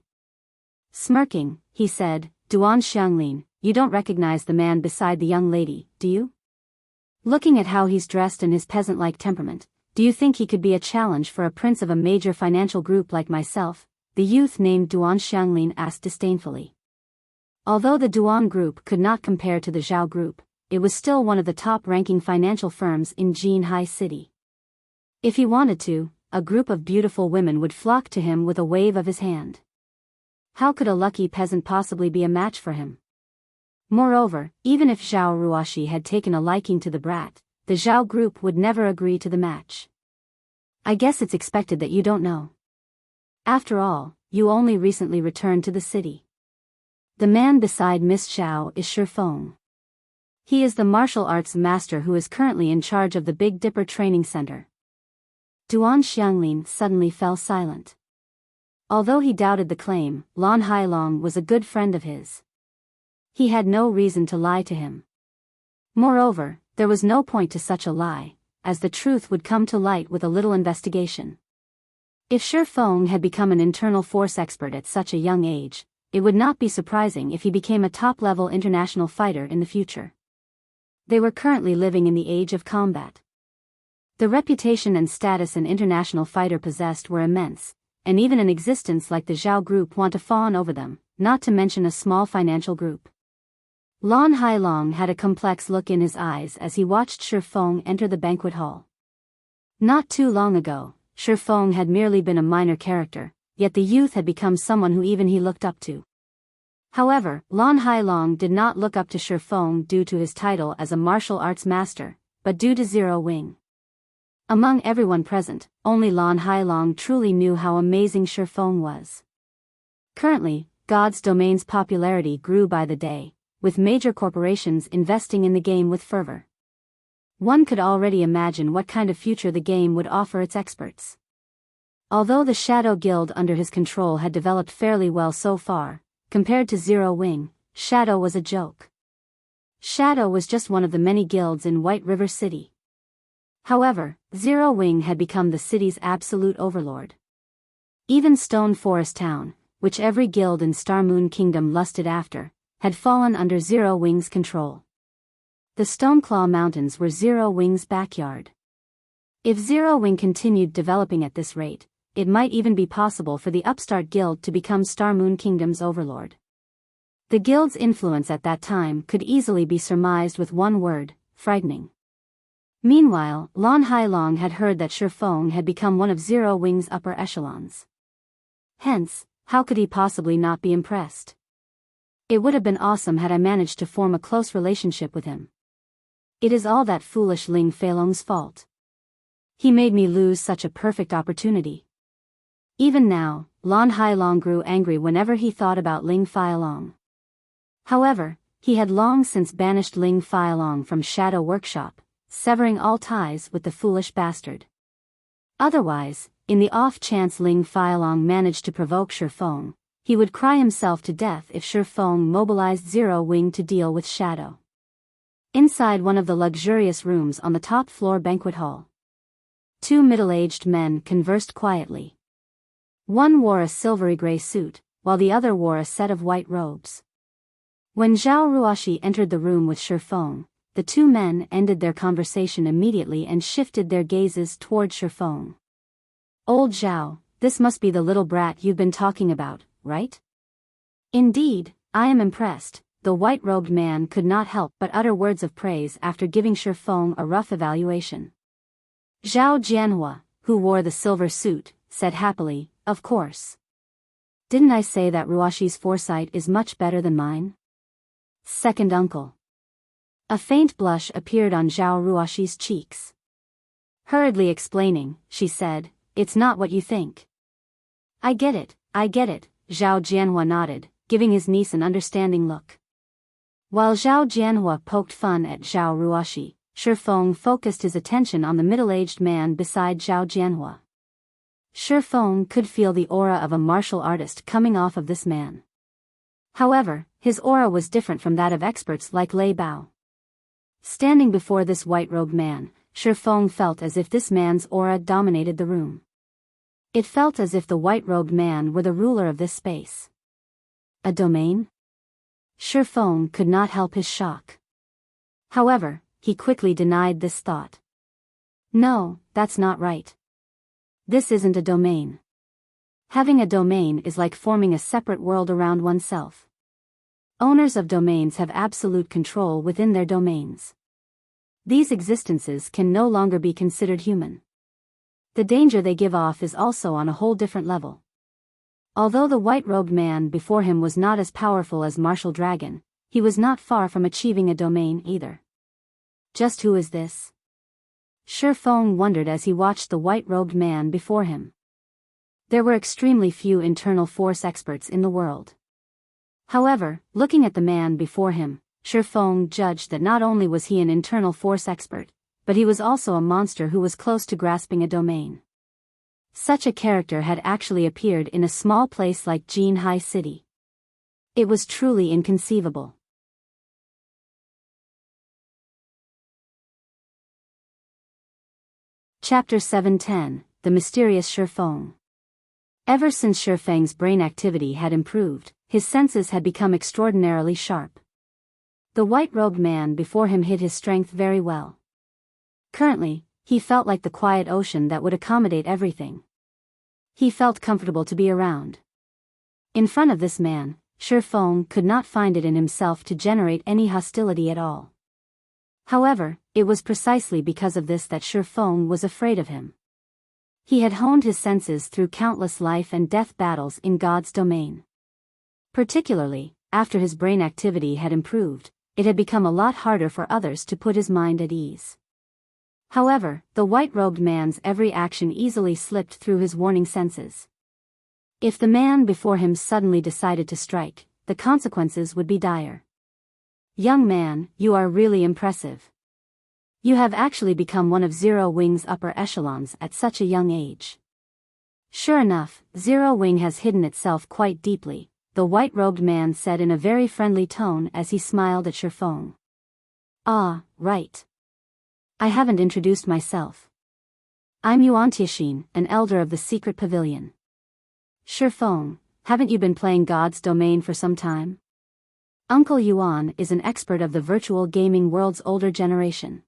Smirking, he said, "Duan Xianglin, you don't recognize the man beside the young lady, do you? Looking at how he's dressed and his peasant-like temperament, do you think he could be a challenge for a prince of a major financial group like myself?" The youth named Duan Xianglin asked disdainfully. Although the Duan group could not compare to the Zhao group, it was still one of the top-ranking financial firms in Jinhai City. If he wanted to, a group of beautiful women would flock to him with a wave of his hand. How could a lucky peasant possibly be a match for him? Moreover, even if Zhao Ruoshi had taken a liking to the brat, the Zhao group would never agree to the match. "I guess it's expected that you don't know. After all, you only recently returned to the city. The man beside Miss Zhao is Feng. He is the martial arts master who is currently in charge of the Big Dipper Training Center." Duan Xianglin suddenly fell silent. Although he doubted the claim, Lan Hailong was a good friend of his. He had no reason to lie to him. Moreover, there was no point to such a lie, as the truth would come to light with a little investigation. If Feng had become an internal force expert at such a young age, it would not be surprising if he became a top-level international fighter in the future. They were currently living in the age of combat. The reputation and status an international fighter possessed were immense, and even an existence like the Zhao group want to fawn over them, not to mention a small financial group. Lan Hailong had a complex look in his eyes as he watched Feng enter the banquet hall. Not too long ago, Feng had merely been a minor character, yet the youth had become someone who even he looked up to. However, Lan Hailong did not look up to Feng due to his title as a martial arts master, but due to Zero Wing. Among everyone present, only Lan Hailong truly knew how amazing Feng was. Currently, God's Domain's popularity grew by the day, with major corporations investing in the game with fervor. One could already imagine what kind of future the game would offer its experts. Although the Shadow Guild under his control had developed fairly well so far, compared to Zero Wing, Shadow was a joke. Shadow was just one of the many guilds in White River City. However, Zero Wing had become the city's absolute overlord. Even Stone Forest Town, which every guild in Star Moon Kingdom lusted after, had fallen under Zero Wing's control. The Stoneclaw Mountains were Zero Wing's backyard. If Zero Wing continued developing at this rate, it might even be possible for the upstart guild to become Star Moon Kingdom's overlord. The guild's influence at that time could easily be surmised with one word: frightening. Meanwhile, Lan Hailong had heard that Feng had become one of Zero Wing's upper echelons. Hence, how could he possibly not be impressed? It would have been awesome had I managed to form a close relationship with him. It is all that foolish Ling Feilong's fault. He made me lose such a perfect opportunity. Even now, Lan Hailong grew angry whenever he thought about Ling Feilong. However, he had long since banished Ling Feilong from Shadow Workshop, severing all ties with the foolish bastard. Otherwise, in the off chance Ling Feilong managed to provoke Feng, he would cry himself to death if Feng mobilized Zero Wing to deal with Shadow. Inside one of the luxurious rooms on the top floor banquet hall, two middle-aged men conversed quietly. One wore a silvery gray suit, while the other wore a set of white robes. When Zhao Ruoshi entered the room with Feng, the two men ended their conversation immediately and shifted their gazes toward Feng. "Old Zhao, this must be the little brat you've been talking about, right?" "Indeed, I am impressed." The white-robed man could not help but utter words of praise after giving Feng a rough evaluation. Zhao Jianhua, who wore the silver suit, said happily, "Of course. Didn't I say that Ruoshi's foresight is much better than mine? Second uncle." A faint blush appeared on Zhao Ruoshi's cheeks. Hurriedly explaining, she said, it's not what you think. I get it, Zhao Jianhua nodded, giving his niece an understanding look. While Zhao Jianhua poked fun at Zhao Ruoshi, Shi Feng focused his attention on the middle-aged man beside Zhao Jianhua. Shi Feng could feel the aura of a martial artist coming off of this man. However, his aura was different from that of experts like Lei Bao. Standing before this white-robed man, Shi Feng felt as if this man's aura dominated the room. It felt as if the white-robed man were the ruler of this space. A domain? Shi Feng could not help his shock. However, he quickly denied this thought. No, that's not right. This isn't a domain. Having a domain is like forming a separate world around oneself. Owners of domains have absolute control within their domains. These existences can no longer be considered human. The danger they give off is also on a whole different level. Although the white-robed man before him was not as powerful as Martial Dragon, he was not far from achieving a domain either. Just who is this? Shi Feng wondered as he watched the white-robed man before him. There were extremely few internal force experts in the world. However, looking at the man before him, Shi Feng judged that not only was he an internal force expert, but he was also a monster who was close to grasping a domain. Such a character had actually appeared in a small place like Jinhai City. It was truly inconceivable. Chapter 710, The Mysterious Shi Feng. Ever since Shi Feng's brain activity had improved, his senses had become extraordinarily sharp. The white-robed man before him hid his strength very well. Currently, he felt like the quiet ocean that would accommodate everything. He felt comfortable to be around. In front of this man, Shi Feng could not find it in himself to generate any hostility at all. However, it was precisely because of this that Shi Feng was afraid of him. He had honed his senses through countless life and death battles in God's domain. Particularly, after his brain activity had improved, it had become a lot harder for others to put his mind at ease. However, the white-robed man's every action easily slipped through his warning senses. If the man before him suddenly decided to strike, the consequences would be dire. Young man, you are really impressive. You have actually become one of Zero Wing's upper echelons at such a young age. Sure enough, Zero Wing has hidden itself quite deeply, the white-robed man said in a very friendly tone as he smiled at Shi Feng. Ah, right. I haven't introduced myself. I'm Yuan Tianxin, an elder of the secret pavilion. Shi Feng, haven't you been playing God's domain for some time? Uncle Yuan is an expert of the virtual gaming world's older generation.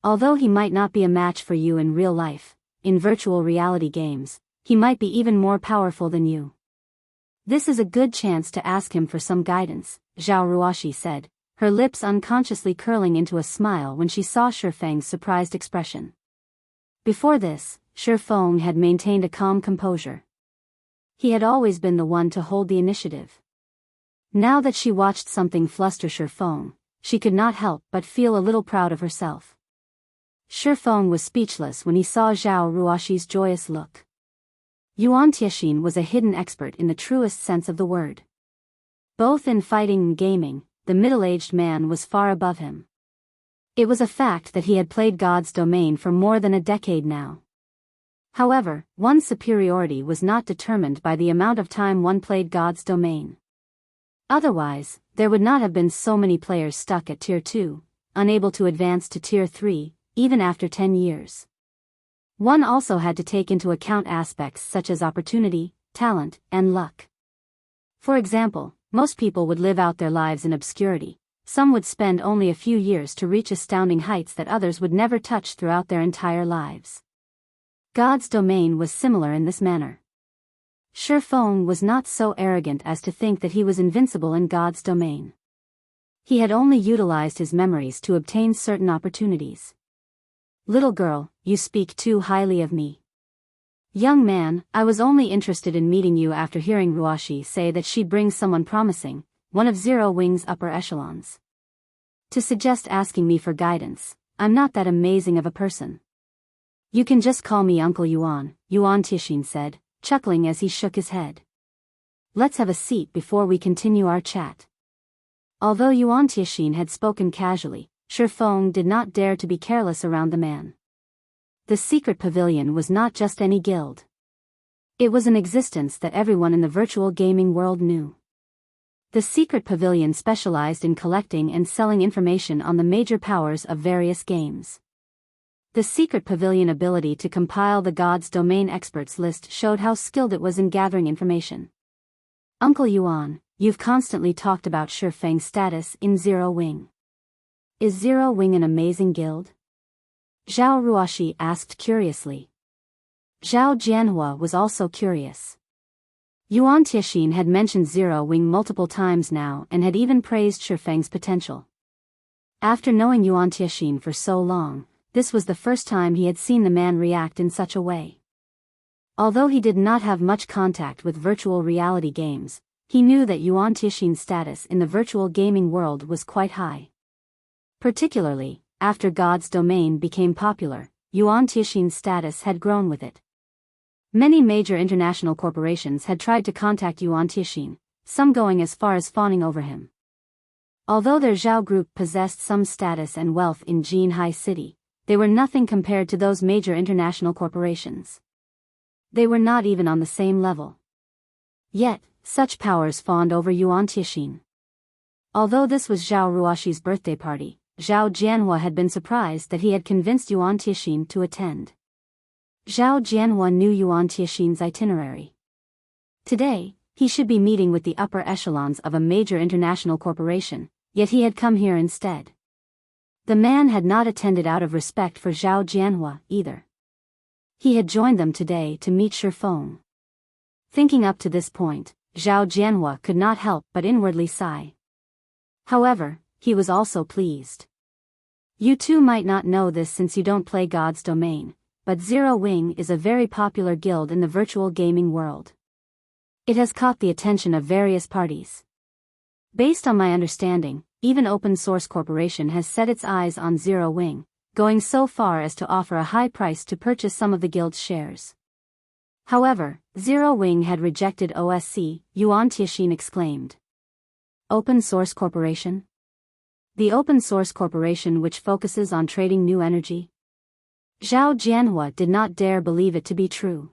Although he might not be a match for you in real life, in virtual reality games, he might be even more powerful than you. This is a good chance to ask him for some guidance, Zhao Ruoshi said, her lips unconsciously curling into a smile when she saw Shi Feng's surprised expression. Before this, Shi Feng had maintained a calm composure. He had always been the one to hold the initiative. Now that she watched something fluster Shi Feng, she could not help but feel a little proud of herself. Shi Feng was speechless when he saw Zhao Ruoshi's joyous look. Yuan Tianxin was a hidden expert in the truest sense of the word. Both in fighting and gaming, the middle-aged man was far above him. It was a fact that he had played God's domain for more than a decade now. However, one's superiority was not determined by the amount of time one played God's domain. Otherwise, there would not have been so many players stuck at Tier 2, unable to advance to Tier 3, even after 10 years. One also had to take into account aspects such as opportunity, talent, and luck. For example, most people would live out their lives in obscurity. Some would spend only a few years to reach astounding heights that others would never touch throughout their entire lives. God's domain was similar in this manner. Shi Feng was not so arrogant as to think that he was invincible in God's domain. He had only utilized his memories to obtain certain opportunities. Little girl, you speak too highly of me. Young man, I was only interested in meeting you after hearing Ruoshi say that she brings someone promising, one of Zero Wing's upper echelons. To suggest asking me for guidance, I'm not that amazing of a person. You can just call me Uncle Yuan, Yuan Tixin said, chuckling as he shook his head. Let's have a seat before we continue our chat. Although Yuan Tixin had spoken casually, Feng did not dare to be careless around the man. The secret pavilion was not just any guild. It was an existence that everyone in the virtual gaming world knew. The secret pavilion specialized in collecting and selling information on the major powers of various games. The secret pavilion ability to compile the God's domain experts list showed how skilled it was in gathering information. Uncle Yuan, you've constantly talked about Feng's status in Zero Wing. Is Zero Wing an amazing guild? Zhao Ruoxi asked curiously. Zhao Jianhua was also curious. Yuan Tixin had mentioned Zero Wing multiple times now and had even praised Feng's potential. After knowing Yuan Tixin for so long, this was the first time he had seen the man react in such a way. Although he did not have much contact with virtual reality games, he knew that Yuan Tixin's status in the virtual gaming world was quite high. Particularly, after God's Domain became popular, Yuan Tixin's status had grown with it. Many major international corporations had tried to contact Yuan Tixin, some going as far as fawning over him. Although their Zhao group possessed some status and wealth in Jinhai City, they were nothing compared to those major international corporations. They were not even on the same level. Yet, such powers fawned over Yuan Tixin. Although this was Zhao Ruoxi's birthday party, Zhao Jianhua had been surprised that he had convinced Yuan Tixin to attend. Zhao Jianhua knew Yuan Tixin's itinerary. Today, he should be meeting with the upper echelons of a major international corporation, yet he had come here instead. The man had not attended out of respect for Zhao Jianhua either. He had joined them today to meet Feng. Thinking up to this point, Zhao Jianhua could not help but inwardly sigh. However, he was also pleased. You two might not know this since you don't play God's Domain, but Zero Wing is a very popular guild in the virtual gaming world. It has caught the attention of various parties. Based on my understanding, even Open Source Corporation has set its eyes on Zero Wing, going so far as to offer a high price to purchase some of the guild's shares. However, Zero Wing had rejected OSC, Yuan Tixin exclaimed. Open Source Corporation? The Open Source Corporation which focuses on trading new energy? Zhao Jianhua did not dare believe it to be true.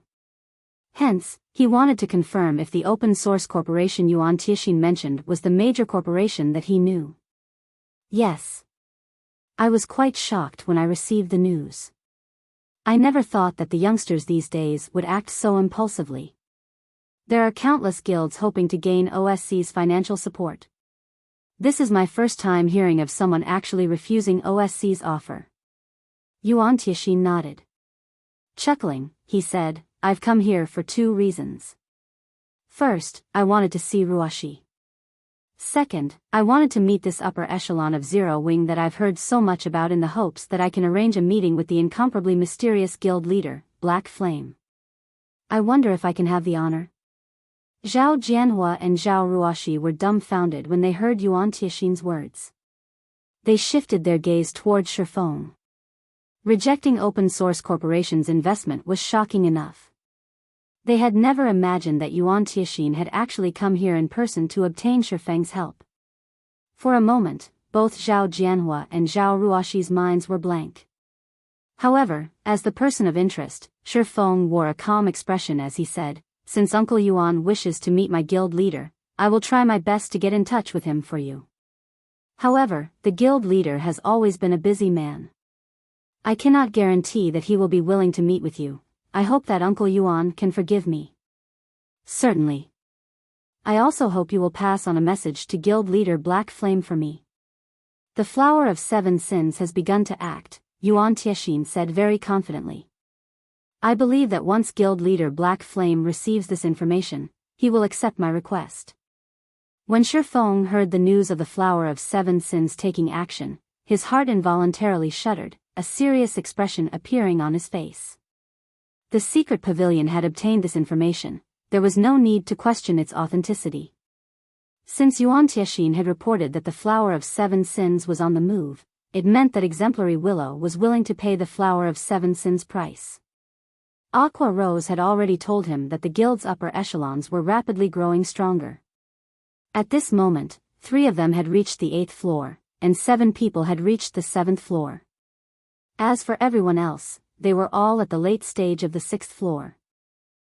Hence, he wanted to confirm if the Open Source Corporation Yuan Tixin mentioned was the major corporation that he knew. Yes. I was quite shocked when I received the news. I never thought that the youngsters these days would act so impulsively. There are countless guilds hoping to gain OSC's financial support. This is my first time hearing of someone actually refusing OSC's offer. Yuan Tixin nodded. Chuckling, he said, I've come here for two reasons. First, I wanted to see Ruoxi. Second, I wanted to meet this upper echelon of Zero Wing that I've heard so much about in the hopes that I can arrange a meeting with the incomparably mysterious guild leader, Black Flame. I wonder if I can have the honor. Zhao Jianhua and Zhao Ruoxi were dumbfounded when they heard Yuan Tixin's words. They shifted their gaze toward Feng. Rejecting Open Source Corporation's investment was shocking enough. They had never imagined that Yuan Tixin had actually come here in person to obtain Feng's help. For a moment, both Zhao Jianhua and Zhao Ruoxi's minds were blank. However, as the person of interest, Feng wore a calm expression as he said, Since Uncle Yuan wishes to meet my guild leader, I will try my best to get in touch with him for you. However, the guild leader has always been a busy man. I cannot guarantee that he will be willing to meet with you. I hope that Uncle Yuan can forgive me. Certainly. I also hope you will pass on a message to guild leader Black Flame for me. The Flower of Seven Sins has begun to act, Yuan Tixin said very confidently. I believe that once guild leader Black Flame receives this information, he will accept my request. When Feng heard the news of the Flower of Seven Sins taking action, his heart involuntarily shuddered, a serious expression appearing on his face. The secret pavilion had obtained this information, there was no need to question its authenticity. Since Yuan Tixin had reported that the Flower of Seven Sins was on the move, it meant that Exemplary Willow was willing to pay the Flower of Seven Sins price. Aqua Rose had already told him that the guild's upper echelons were rapidly growing stronger. At this moment, 3 of them had reached the 8th floor, and 7 people had reached the 7th floor. As for everyone else, they were all at the late stage of the 6th floor.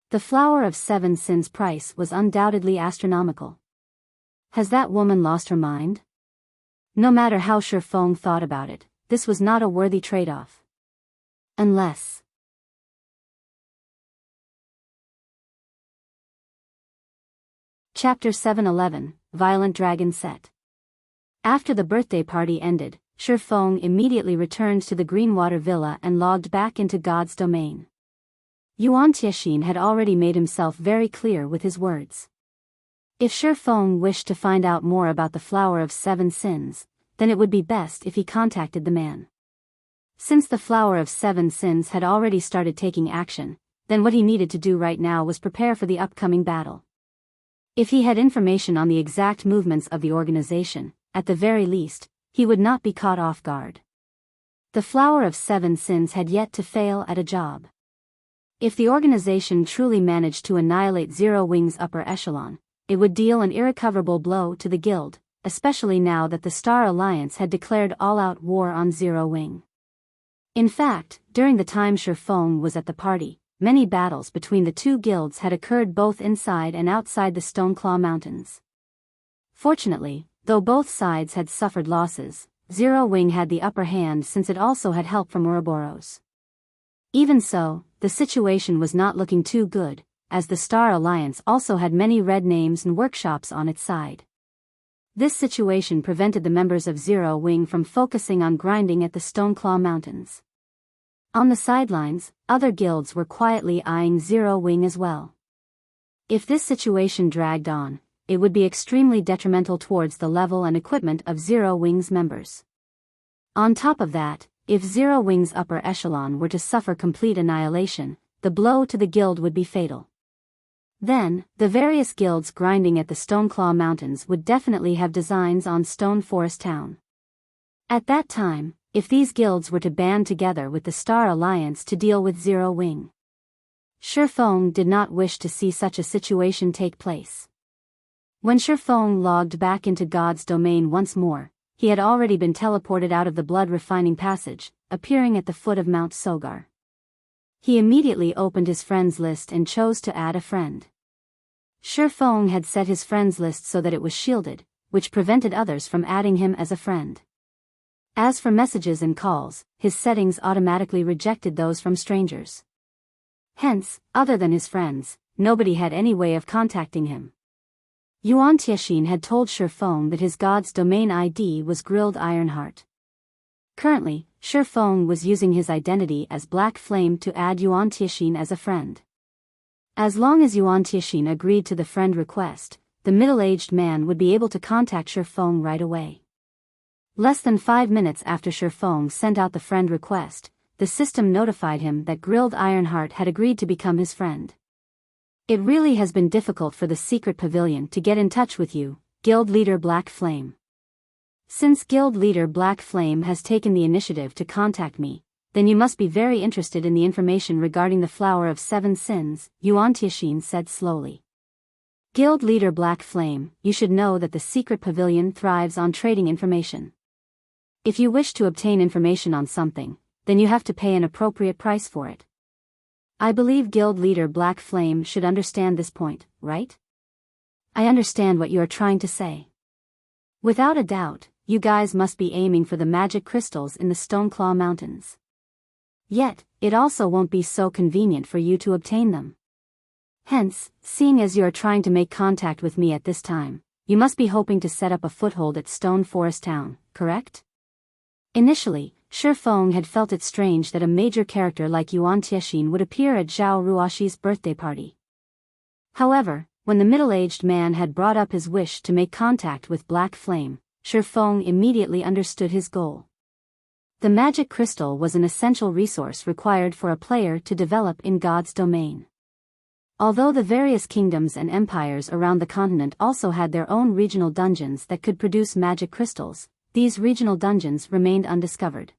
The Flower of 7 Sins price was undoubtedly astronomical. Has that woman lost her mind? No matter how sure Feng thought about it, this was not a worthy trade-off. Unless... Chapter 711, Violent Dragon Set. After the birthday party ended, Shi Feng immediately returned to the Greenwater Villa and logged back into God's domain. Yuan Tiexin had already made himself very clear with his words. If Shi Feng wished to find out more about the Flower of 7 Sins, then it would be best if he contacted the man. Since the Flower of 7 Sins had already started taking action, then what he needed to do right now was prepare for the upcoming battle. If he had information on the exact movements of the organization, at the very least, he would not be caught off guard. The Flower of 7 Sins had yet to fail at a job. If the organization truly managed to annihilate Zero Wing's upper echelon, it would deal an irrecoverable blow to the guild, especially now that the Star Alliance had declared all-out war on Zero Wing. In fact, during the time Shi Feng was at the party, many battles between the 2 guilds had occurred both inside and outside the Stoneclaw Mountains. Fortunately, though both sides had suffered losses, Zero Wing had the upper hand since it also had help from Ouroboros. Even so, the situation was not looking too good, as the Star Alliance also had many red names and workshops on its side. This situation prevented the members of Zero Wing from focusing on grinding at the Stoneclaw Mountains. On the sidelines, other guilds were quietly eyeing Zero Wing as well. If this situation dragged on, it would be extremely detrimental towards the level and equipment of Zero Wing's members. On top of that, if Zero Wing's upper echelon were to suffer complete annihilation, the blow to the guild would be fatal. Then, the various guilds grinding at the Stoneclaw Mountains would definitely have designs on Stone Forest Town. At that time, if these guilds were to band together with the Star Alliance to deal with Zero Wing, Shi Feng did not wish to see such a situation take place. When Shi Feng logged back into God's domain once more, he had already been teleported out of the blood refining passage, appearing at the foot of Mount Sogar. He immediately opened his friends list and chose to add a friend. Shi Feng had set his friends list so that it was shielded, which prevented others from adding him as a friend. As for messages and calls, his settings automatically rejected those from strangers. Hence, other than his friends, nobody had any way of contacting him. Yuan Tiexin had told Shi Feng that his God's domain ID was Grilled Ironheart. Currently, Shi Feng was using his identity as Black Flame to add Yuan Tiexin as a friend. As long as Yuan Tiexin agreed to the friend request, the middle-aged man would be able to contact Shi Feng right away. Less than 5 minutes after Shi Feng sent out the friend request, the system notified him that Grilled Ironheart had agreed to become his friend. It really has been difficult for the secret pavilion to get in touch with you, Guild Leader Black Flame. Since Guild Leader Black Flame has taken the initiative to contact me, then you must be very interested in the information regarding the Flower of 7 Sins, Yuan Tiexin said slowly. Guild Leader Black Flame, you should know that the secret pavilion thrives on trading information. If you wish to obtain information on something, then you have to pay an appropriate price for it. I believe Guild Leader Black Flame should understand this point, right? I understand what you are trying to say. Without a doubt, you guys must be aiming for the magic crystals in the Stoneclaw Mountains. Yet, it also won't be so convenient for you to obtain them. Hence, seeing as you are trying to make contact with me at this time, you must be hoping to set up a foothold at Stone Forest Town, correct? Initially, Shi Feng had felt it strange that a major character like Yuan Tiexin would appear at Zhao Ruoxi's birthday party. However, when the middle-aged man had brought up his wish to make contact with Black Flame, Shi Feng immediately understood his goal. The magic crystal was an essential resource required for a player to develop in God's domain. Although the various kingdoms and empires around the continent also had their own regional dungeons that could produce magic crystals, these regional dungeons remained undiscovered.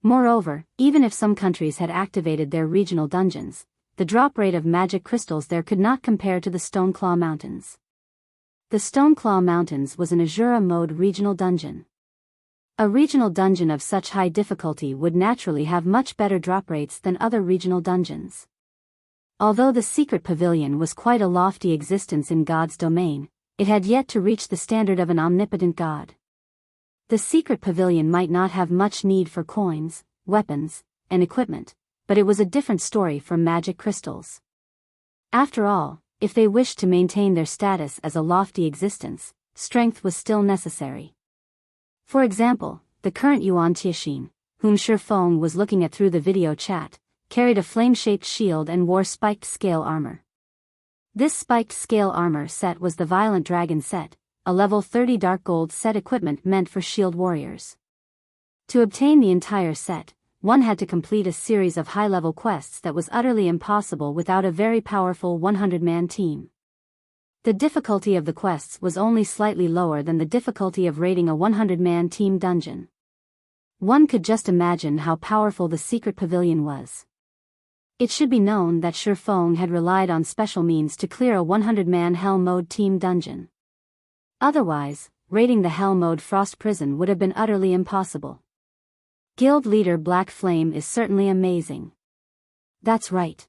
Moreover, even if some countries had activated their regional dungeons, the drop rate of magic crystals there could not compare to the Stoneclaw Mountains. The Stoneclaw Mountains was an Azura mode regional dungeon. A regional dungeon of such high difficulty would naturally have much better drop rates than other regional dungeons. Although the secret pavilion was quite a lofty existence in God's domain, it had yet to reach the standard of an omnipotent God. The secret pavilion might not have much need for coins, weapons, and equipment, but it was a different story for magic crystals. After all, if they wished to maintain their status as a lofty existence, strength was still necessary. For example, the current Yuan Tianxin, whom Feng was looking at through the video chat, carried a flame-shaped shield and wore spiked scale armor. This spiked scale armor set was the Violent Dragon set, a level 30 dark gold set equipment meant for shield warriors. To obtain the entire set, one had to complete a series of high-level quests that was utterly impossible without a very powerful 100-man team. The difficulty of the quests was only slightly lower than the difficulty of raiding a 100-man team dungeon. One could just imagine how powerful the secret pavilion was. It should be known that Feng had relied on special means to clear a 100-man Hell Mode team dungeon. Otherwise, raiding the Hell Mode Frost Prison would have been utterly impossible. Guild leader Black Flame is certainly amazing. That's right.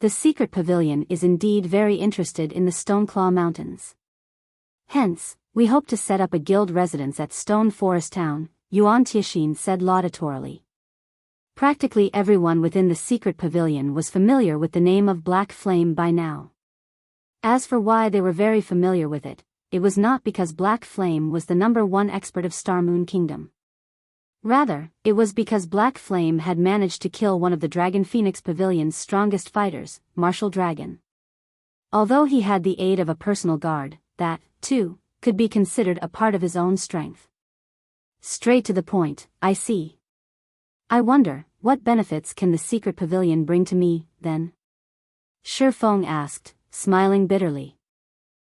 The secret pavilion is indeed very interested in the Stoneclaw Mountains. Hence, we hope to set up a guild residence at Stone Forest Town, Yuan Tianxin said laudatorily. Practically everyone within the secret pavilion was familiar with the name of Black Flame by now. As for why they were very familiar with it, it was not because Black Flame was the #1 expert of Star Moon Kingdom. Rather, it was because Black Flame had managed to kill one of the Dragon Phoenix Pavilion's strongest fighters, Martial Dragon. Although he had the aid of a personal guard, that, too, could be considered a part of his own strength. Straight to the point, I see. I wonder, what benefits can the secret pavilion bring to me, then? Feng asked, smiling bitterly.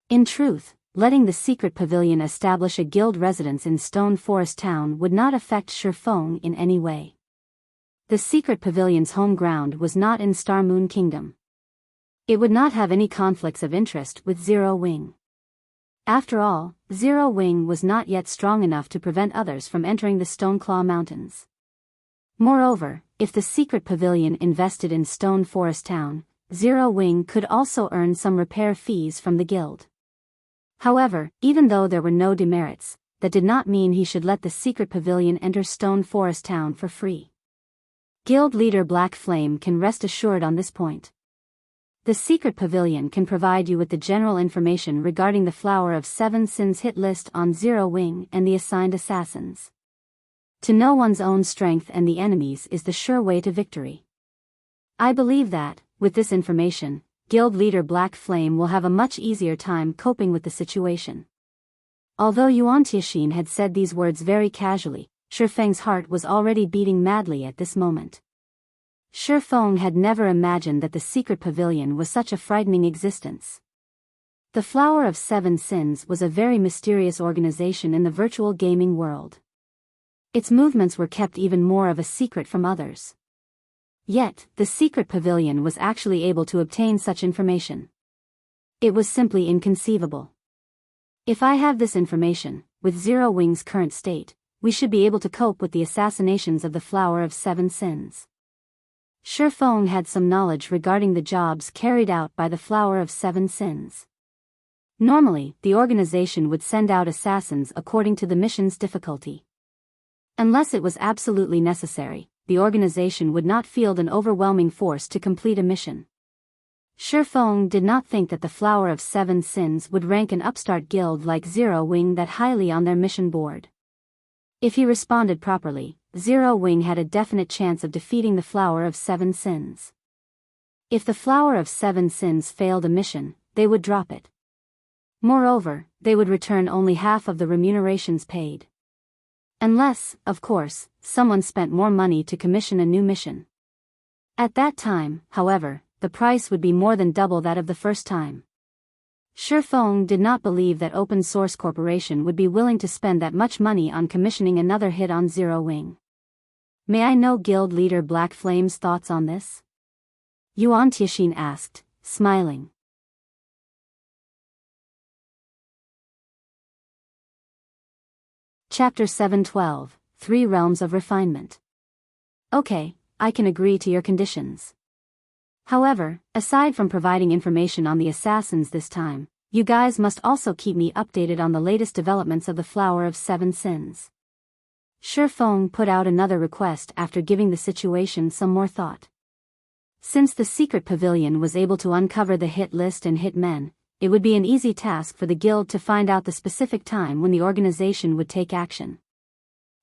In truth, letting the secret pavilion establish a guild residence in Stone Forest Town would not affect Feng in any way. The secret pavilion's home ground was not in Star Moon Kingdom. It would not have any conflicts of interest with Zero Wing. After all, Zero Wing was not yet strong enough to prevent others from entering the Stoneclaw Mountains. Moreover, if the secret pavilion invested in Stone Forest Town, Zero Wing could also earn some repair fees from the guild. However, even though there were no demerits, that did not mean he should let the secret pavilion enter Stone Forest Town for free. Guild leader Black Flame can rest assured on this point. The secret pavilion can provide you with the general information regarding the Flower of Seven Sins hit list on Zero Wing and the assigned assassins. To know one's own strength and the enemy's is the sure way to victory. I believe that, with this information, Guild leader Black Flame will have a much easier time coping with the situation. Although Yuan Tianxin had said these words very casually, Feng's heart was already beating madly at this moment. Feng had never imagined that the secret pavilion was such a frightening existence. The Flower of Seven Sins was a very mysterious organization in the virtual gaming world. Its movements were kept even more of a secret from others. Yet, the secret pavilion was actually able to obtain such information. It was simply inconceivable. If I have this information, with Zero Wing's current state, we should be able to cope with the assassinations of the Flower of Seven Sins. Feng had some knowledge regarding the jobs carried out by the Flower of Seven Sins. Normally, the organization would send out assassins according to the mission's difficulty. Unless it was absolutely necessary, the organization would not field an overwhelming force to complete a mission. Feng did not think that the Flower of Seven Sins would rank an upstart guild like Zero Wing that highly on their mission board. If he responded properly, Zero Wing had a definite chance of defeating the Flower of Seven Sins. If the Flower of Seven Sins failed a mission, they would drop it. Moreover, they would return only half of the remunerations paid. Unless, of course, someone spent more money to commission a new mission. At that time, however, the price would be more than double that of the first time. Feng did not believe that Open Source Corporation would be willing to spend that much money on commissioning another hit on Zero Wing. May I know Guild Leader Black Flame's thoughts on this? Yuan Tixin asked, smiling. Chapter 712, 3 Realms of Refinement. Okay, I can agree to your conditions. However, aside from providing information on the assassins this time, you guys must also keep me updated on the latest developments of the Flower of Seven Sins. Feng put out another request after giving the situation some more thought. Since the secret pavilion was able to uncover the hit list and hit men, it would be an easy task for the guild to find out the specific time when the organization would take action.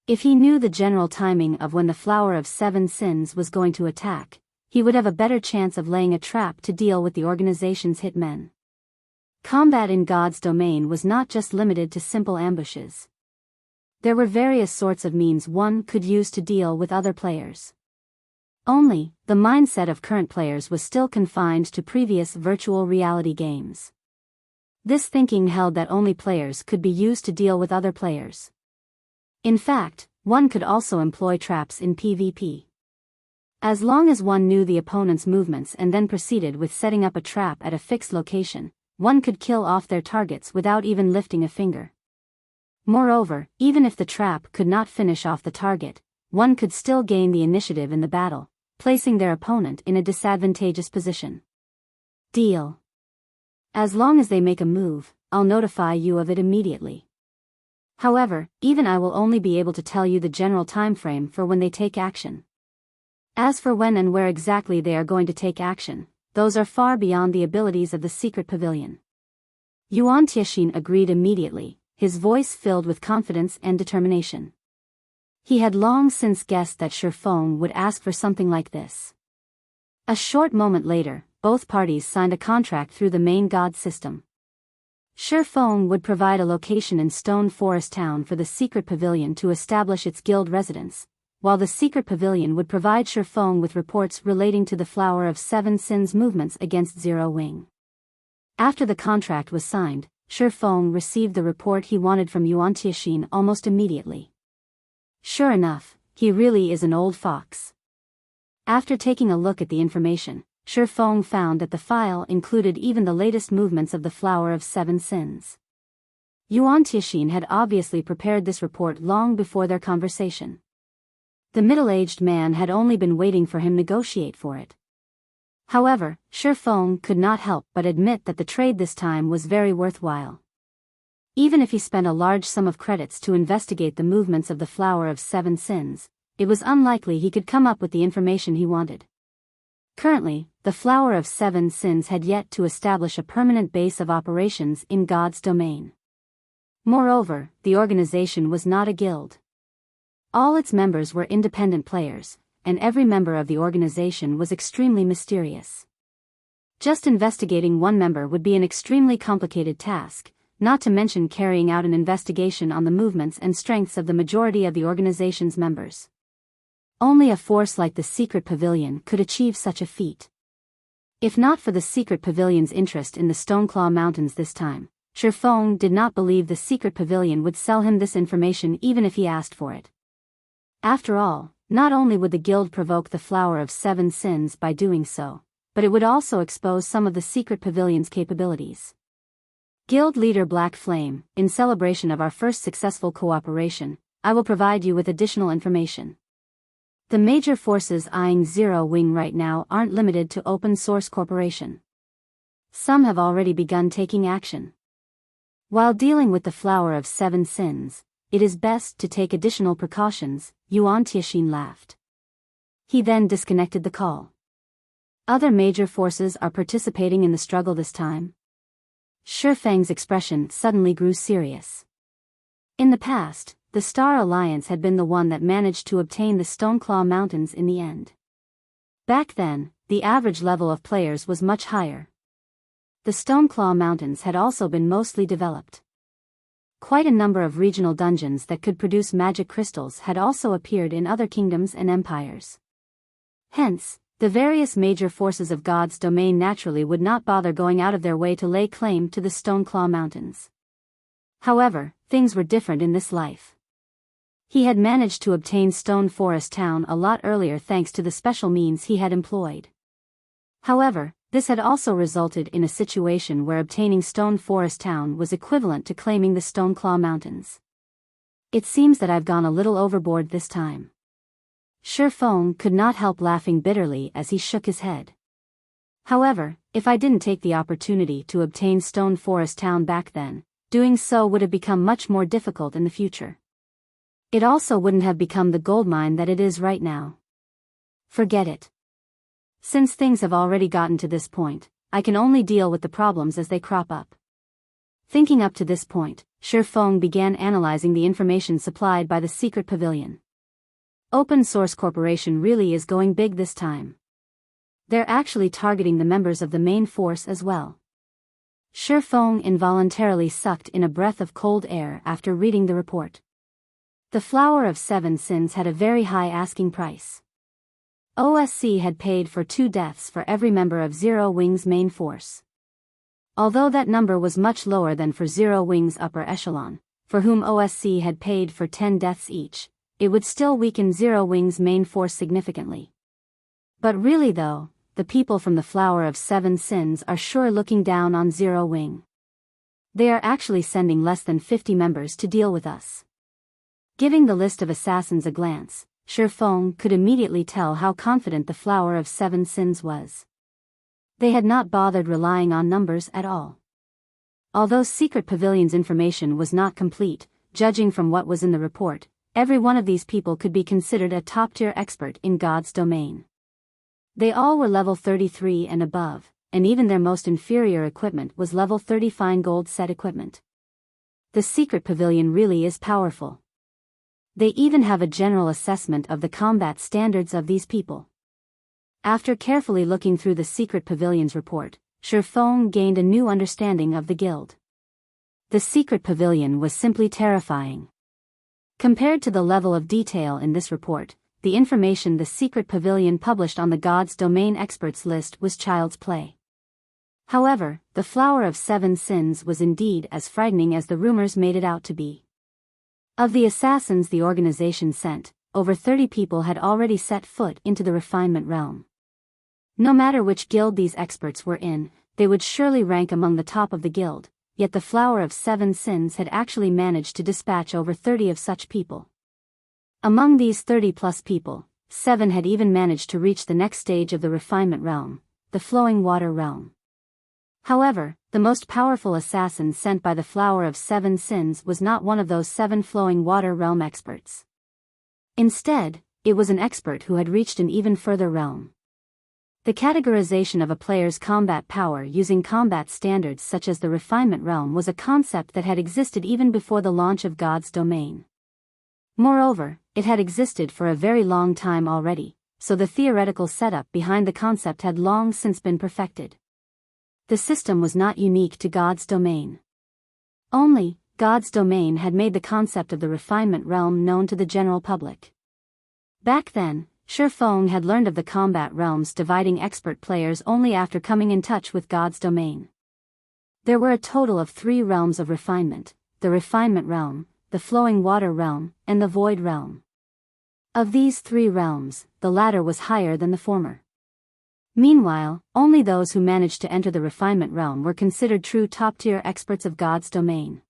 If he knew the general timing of when the Flower of Seven Sins was going to attack, he would have a better chance of laying a trap to deal with the organization's hitmen. Combat in God's domain was not just limited to simple ambushes. There were various sorts of means one could use to deal with other players. Only, the mindset of current players was still confined to previous virtual reality games. This thinking held that only players could be used to deal with other players. In fact, one could also employ traps in PvP. As long as one knew the opponent's movements and then proceeded with setting up a trap at a fixed location, one could kill off their targets without even lifting a finger. Moreover, even if the trap could not finish off the target, one could still gain the initiative in the battle, placing their opponent in a disadvantageous position. Deal. As long as they make a move, I'll notify you of it immediately. However, even I will only be able to tell you the general time frame for when they take action. As for when and where exactly they are going to take action, those are far beyond the abilities of the secret pavilion. Yuan Tixin agreed immediately, his voice filled with confidence and determination. He had long since guessed that Feng would ask for something like this. A short moment later, both parties signed a contract through the main god system. Feng would provide a location in Stone Forest Town for the secret pavilion to establish its guild residence, while the secret pavilion would provide Feng with reports relating to the Flower of Seven Sins movements against Zero Wing. After the contract was signed, Feng received the report he wanted from Yuan Tixin almost immediately. Sure enough, he really is an old fox. After taking a look at the information, Feng found that the file included even the latest movements of the Flower of Seven Sins. Yuan Tixin had obviously prepared this report long before their conversation. The middle-aged man had only been waiting for him to negotiate for it. However, Feng could not help but admit that the trade this time was very worthwhile. Even if he spent a large sum of credits to investigate the movements of the Flower of Seven Sins, it was unlikely he could come up with the information he wanted. Currently, the Flower of Seven Sins had yet to establish a permanent base of operations in God's domain. Moreover, the organization was not a guild. All its members were independent players, and every member of the organization was extremely mysterious. Just investigating one member would be an extremely complicated task, not to mention carrying out an investigation on the movements and strengths of the majority of the organization's members. Only a force like the Secret Pavilion could achieve such a feat. If not for the Secret Pavilion's interest in the Stoneclaw Mountains this time, Feng did not believe the Secret Pavilion would sell him this information even if he asked for it. After all, not only would the guild provoke the Flower of Seven Sins by doing so, but it would also expose some of the Secret Pavilion's capabilities. Guild Leader Black Flame, in celebration of our first successful cooperation, I will provide you with additional information. The major forces eyeing Zero Wing right now aren't limited to Open Source Corporation. Some have already begun taking action. While dealing with the Flower of Seven Sins, it is best to take additional precautions, Yuan Tixin laughed. He then disconnected the call. Other major forces are participating in the struggle this time. Feng's expression suddenly grew serious. In the past, the Star Alliance had been the one that managed to obtain the Stoneclaw Mountains in the end. Back then, the average level of players was much higher. The Stoneclaw Mountains had also been mostly developed. Quite a number of regional dungeons that could produce magic crystals had also appeared in other kingdoms and empires. Hence, the various major forces of God's domain naturally would not bother going out of their way to lay claim to the Stoneclaw Mountains. However, things were different in this life. He had managed to obtain Stone Forest Town a lot earlier thanks to the special means he had employed. However, this had also resulted in a situation where obtaining Stone Forest Town was equivalent to claiming the Stoneclaw Mountains. It seems that I've gone a little overboard this time. Feng could not help laughing bitterly as he shook his head. However, if I didn't take the opportunity to obtain Stone Forest Town back then, doing so would have become much more difficult in the future. It also wouldn't have become the goldmine that it is right now. Forget it. Since things have already gotten to this point, I can only deal with the problems as they crop up. Thinking up to this point, Feng began analyzing the information supplied by the secret pavilion. Open Source Corporation really is going big this time. They're actually targeting the members of the main force as well. Feng involuntarily sucked in a breath of cold air after reading the report. The Flower of Seven Sins had a very high asking price. OSC had paid for 2 deaths for every member of Zero Wing's main force. Although that number was much lower than for Zero Wing's upper echelon, for whom OSC had paid for 10 deaths each, it would still weaken Zero Wing's main force significantly. But really though, the people from the Flower of Seven Sins are sure looking down on Zero Wing. They are actually sending less than 50 members to deal with us. Giving the list of assassins a glance, Feng could immediately tell how confident the Flower of Seven Sins was. They had not bothered relying on numbers at all. Although Secret Pavilion's information was not complete, judging from what was in the report, every one of these people could be considered a top-tier expert in God's domain. They all were level 33 and above, and even their most inferior equipment was level 30 fine gold set equipment. The Secret Pavilion really is powerful. They even have a general assessment of the combat standards of these people. After carefully looking through the Secret Pavilion's report, Feng gained a new understanding of the guild. The Secret Pavilion was simply terrifying. Compared to the level of detail in this report, the information the Secret Pavilion published on the God's Domain Experts list was child's play. However, the Flower of Seven Sins was indeed as frightening as the rumors made it out to be. Of the assassins the organization sent, over 30 people had already set foot into the Refinement realm. No matter which guild these experts were in, they would surely rank among the top of the guild, yet the Flower of Seven Sins had actually managed to dispatch over 30 of such people. Among these 30-plus people, 7 had even managed to reach the next stage of the Refinement realm, the Flowing Water realm. However, the most powerful assassin sent by the Flower of Seven Sins was not one of those 7 Flowing Water realm experts. Instead, it was an expert who had reached an even further realm. The categorization of a player's combat power using combat standards such as the Refinement realm was a concept that had existed even before the launch of God's Domain. Moreover, it had existed for a very long time already, so the theoretical setup behind the concept had long since been perfected. The system was not unique to God's Domain. Only, God's Domain had made the concept of the Refinement realm known to the general public. Back then, Feng had learned of the combat realms dividing expert players only after coming in touch with God's Domain. There were a total of 3 realms of refinement, the Refinement realm, the Flowing Water realm, and the Void realm. Of these 3 realms, the latter was higher than the former. Meanwhile, only those who managed to enter the Refinement realm were considered true top-tier experts of God's Domain.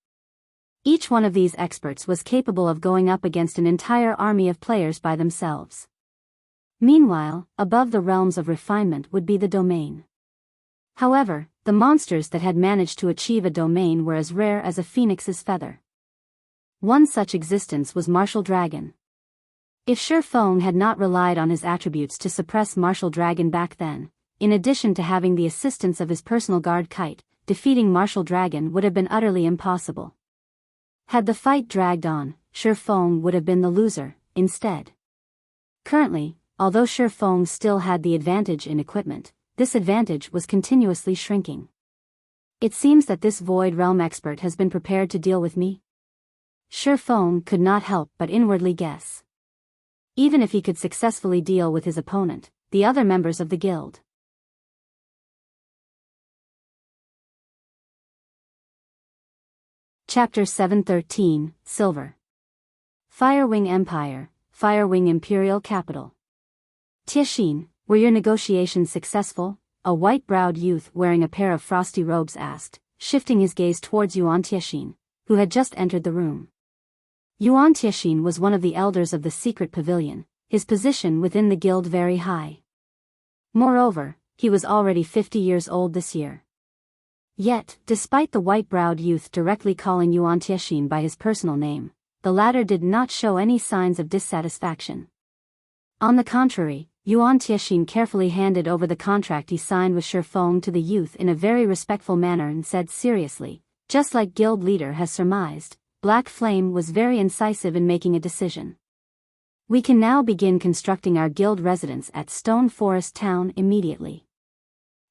Each one of these experts was capable of going up against an entire army of players by themselves. Meanwhile, above the realms of refinement would be the domain. However, the monsters that had managed to achieve a domain were as rare as a phoenix's feather. One such existence was Martial Dragon. If Feng had not relied on his attributes to suppress Martial Dragon back then, in addition to having the assistance of his personal guard Kite, defeating Martial Dragon would have been utterly impossible. Had the fight dragged on, Feng would have been the loser, instead. Currently, although Feng still had the advantage in equipment, this advantage was continuously shrinking. It seems that this Void Realm expert has been prepared to deal with me. Feng could not help but inwardly guess. Even if he could successfully deal with his opponent, the other members of the guild. Chapter 713, Silver. Firewing Empire, Firewing Imperial Capital. Tiexin, were your negotiations successful? A white-browed youth wearing a pair of frosty robes asked, shifting his gaze towards Yuan Tiexin, who had just entered the room. Yuan Tiexin was one of the elders of the secret pavilion, his position within the guild very high. Moreover, he was already 50 years old this year. Yet, despite the white-browed youth directly calling Yuan Tiexin by his personal name, the latter did not show any signs of dissatisfaction. On the contrary, Yuan Tiexin carefully handed over the contract he signed with Feng to the youth in a very respectful manner and said seriously, just like guild leader has surmised, Black Flame was very incisive in making a decision. We can now begin constructing our guild residence at Stone Forest Town immediately.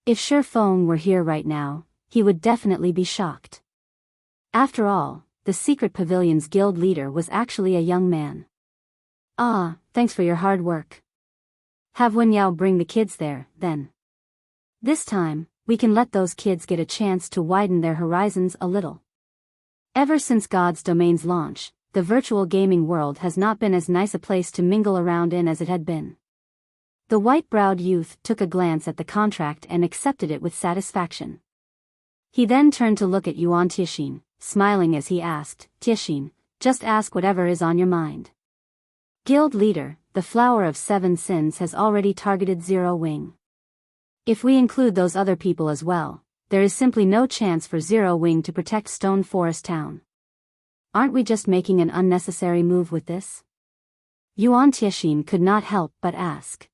If Feng were here right now, he would definitely be shocked. After all, the secret pavilion's guild leader was actually a young man. Ah, thanks for your hard work. Have Wenyao bring the kids there, then. This time, we can let those kids get a chance to widen their horizons a little. Ever since God's Domain's launch, the virtual gaming world has not been as nice a place to mingle around in as it had been. The white-browed youth took a glance at the contract and accepted it with satisfaction. He then turned to look at Yuan Tiexin, smiling as he asked, Tiexin, just ask whatever is on your mind. Guild leader, the Flower of Seven Sins has already targeted Zero Wing. If we include those other people as well, there is simply no chance for Zero Wing to protect Stone Forest Town. Aren't we just making an unnecessary move with this? Yuan Tiexin could not help but ask.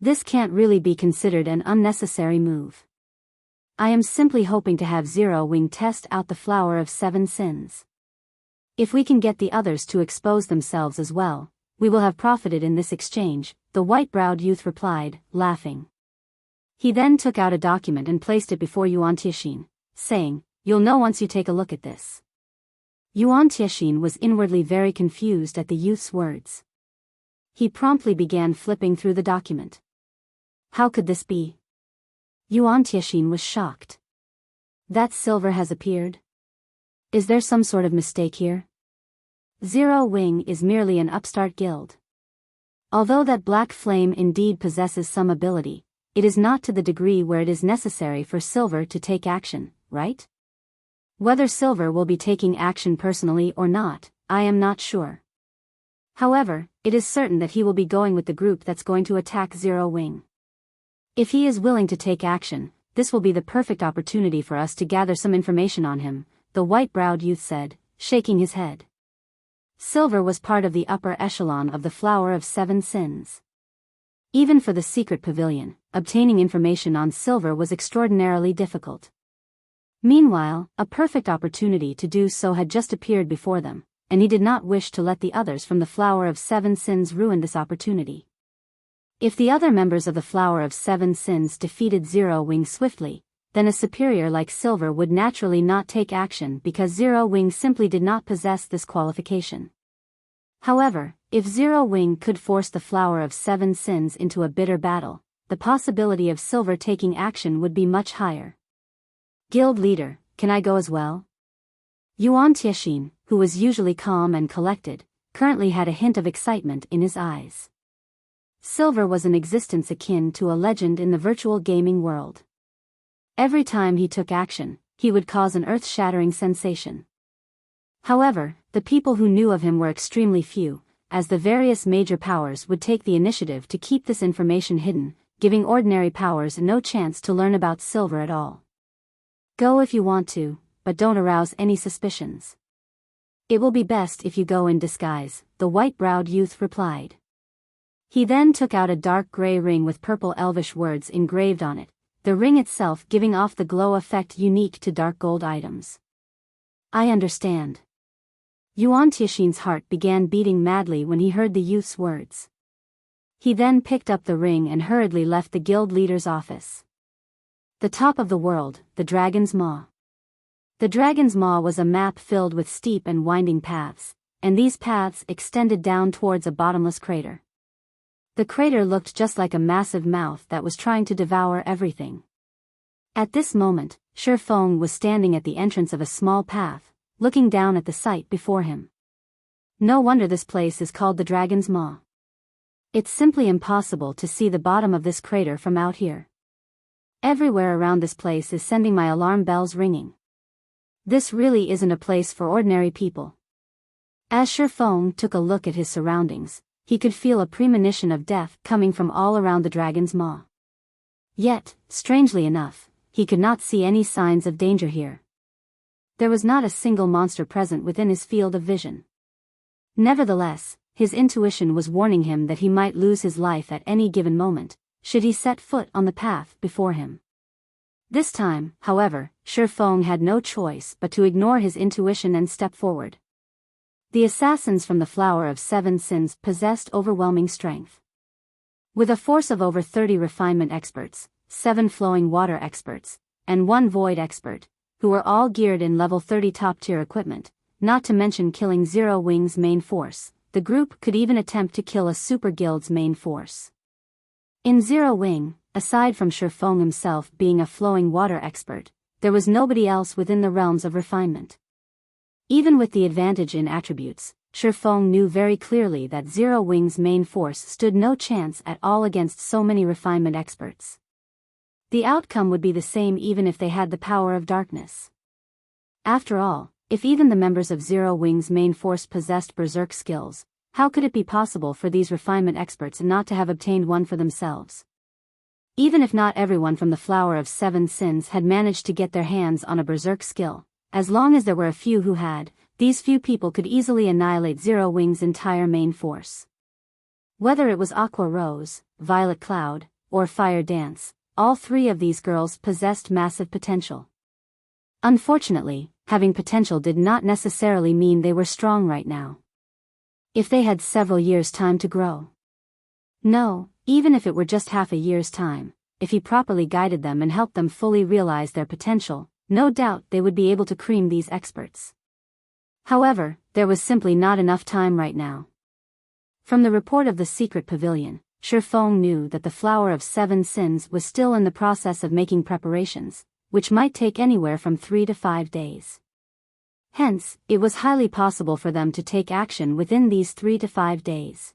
This can't really be considered an unnecessary move. I am simply hoping to have Zero Wing test out the Flower of Seven Sins. If we can get the others to expose themselves as well, we will have profited in this exchange, the white-browed youth replied, laughing. He then took out a document and placed it before Yuan Tiexin, saying, you'll know once you take a look at this. Yuan Tiexin was inwardly very confused at the youth's words. He promptly began flipping through the document. How could this be? Yuan Tiexin was shocked. That silver has appeared? Is there some sort of mistake here? Zero Wing is merely an upstart guild. Although that Black Flame indeed possesses some ability, it is not to the degree where it is necessary for Silver to take action, right? Whether Silver will be taking action personally or not, I am not sure. However, it is certain that he will be going with the group that's going to attack Zero Wing. If he is willing to take action, this will be the perfect opportunity for us to gather some information on him, the white-browed youth said, shaking his head. Silver was part of the upper echelon of the Flower of Seven Sins. Even for the secret pavilion, obtaining information on Silver was extraordinarily difficult. Meanwhile, a perfect opportunity to do so had just appeared before them, and he did not wish to let the others from the Flower of Seven Sins ruin this opportunity. If the other members of the Flower of Seven Sins defeated Zero Wing swiftly, then a superior like Silver would naturally not take action because Zero Wing simply did not possess this qualification. However, if Zero Wing could force the Flower of Seven Sins into a bitter battle, the possibility of Silver taking action would be much higher. Guild leader, can I go as well? Yuan Tiexin, who was usually calm and collected, currently had a hint of excitement in his eyes. Silver was an existence akin to a legend in the virtual gaming world. Every time he took action, he would cause an earth-shattering sensation. However, the people who knew of him were extremely few, as the various major powers would take the initiative to keep this information hidden, giving ordinary powers no chance to learn about Silver at all. Go if you want to, but don't arouse any suspicions. It will be best if you go in disguise, the white-browed youth replied. He then took out a dark gray ring with purple elvish words engraved on it, the ring itself giving off the glow effect unique to dark gold items. I understand. Yuan Tiexin's heart began beating madly when he heard the youth's words. He then picked up the ring and hurriedly left the guild leader's office. The top of the world, the Dragon's Maw. The Dragon's Maw was a map filled with steep and winding paths, and these paths extended down towards a bottomless crater. The crater looked just like a massive mouth that was trying to devour everything. At this moment, Feng was standing at the entrance of a small path, looking down at the sight before him. No wonder this place is called the Dragon's Maw. It's simply impossible to see the bottom of this crater from out here. Everywhere around this place is sending my alarm bells ringing. This really isn't a place for ordinary people. As Feng took a look at his surroundings, he could feel a premonition of death coming from all around the Dragon's Maw. Yet, strangely enough, he could not see any signs of danger here. There was not a single monster present within his field of vision. Nevertheless, his intuition was warning him that he might lose his life at any given moment, should he set foot on the path before him. This time, however, Feng had no choice but to ignore his intuition and step forward. The assassins from the Flower of Seven Sins possessed overwhelming strength. With a force of over 30 refinement experts, 7 flowing water experts, and 1 void expert, who were all geared in level 30 top-tier equipment, not to mention killing Zero Wing's main force, the group could even attempt to kill a super guild's main force. In Zero Wing, aside from Feng himself being a flowing water expert, there was nobody else within the realms of refinement. Even with the advantage in attributes, Feng knew very clearly that Zero Wing's main force stood no chance at all against so many refinement experts. The outcome would be the same even if they had the power of darkness. After all, if even the members of Zero Wing's main force possessed berserk skills, how could it be possible for these refinement experts not to have obtained one for themselves? Even if not everyone from the Flower of Seven Sins had managed to get their hands on a berserk skill, as long as there were a few who had, these few people could easily annihilate Zero Wing's entire main force. Whether it was Aqua Rose, Violet Cloud, or Fire Dance, all 3 of these girls possessed massive potential. Unfortunately, having potential did not necessarily mean they were strong right now. If they had several years' time to grow. No, even if it were just half a year's time, if he properly guided them and helped them fully realize their potential, no doubt they would be able to cream these experts. However, there was simply not enough time right now. From the report of the secret pavilion, Feng knew that the Flower of Seven Sins was still in the process of making preparations, which might take anywhere from 3 to 5 days. Hence, it was highly possible for them to take action within these 3 to 5 days.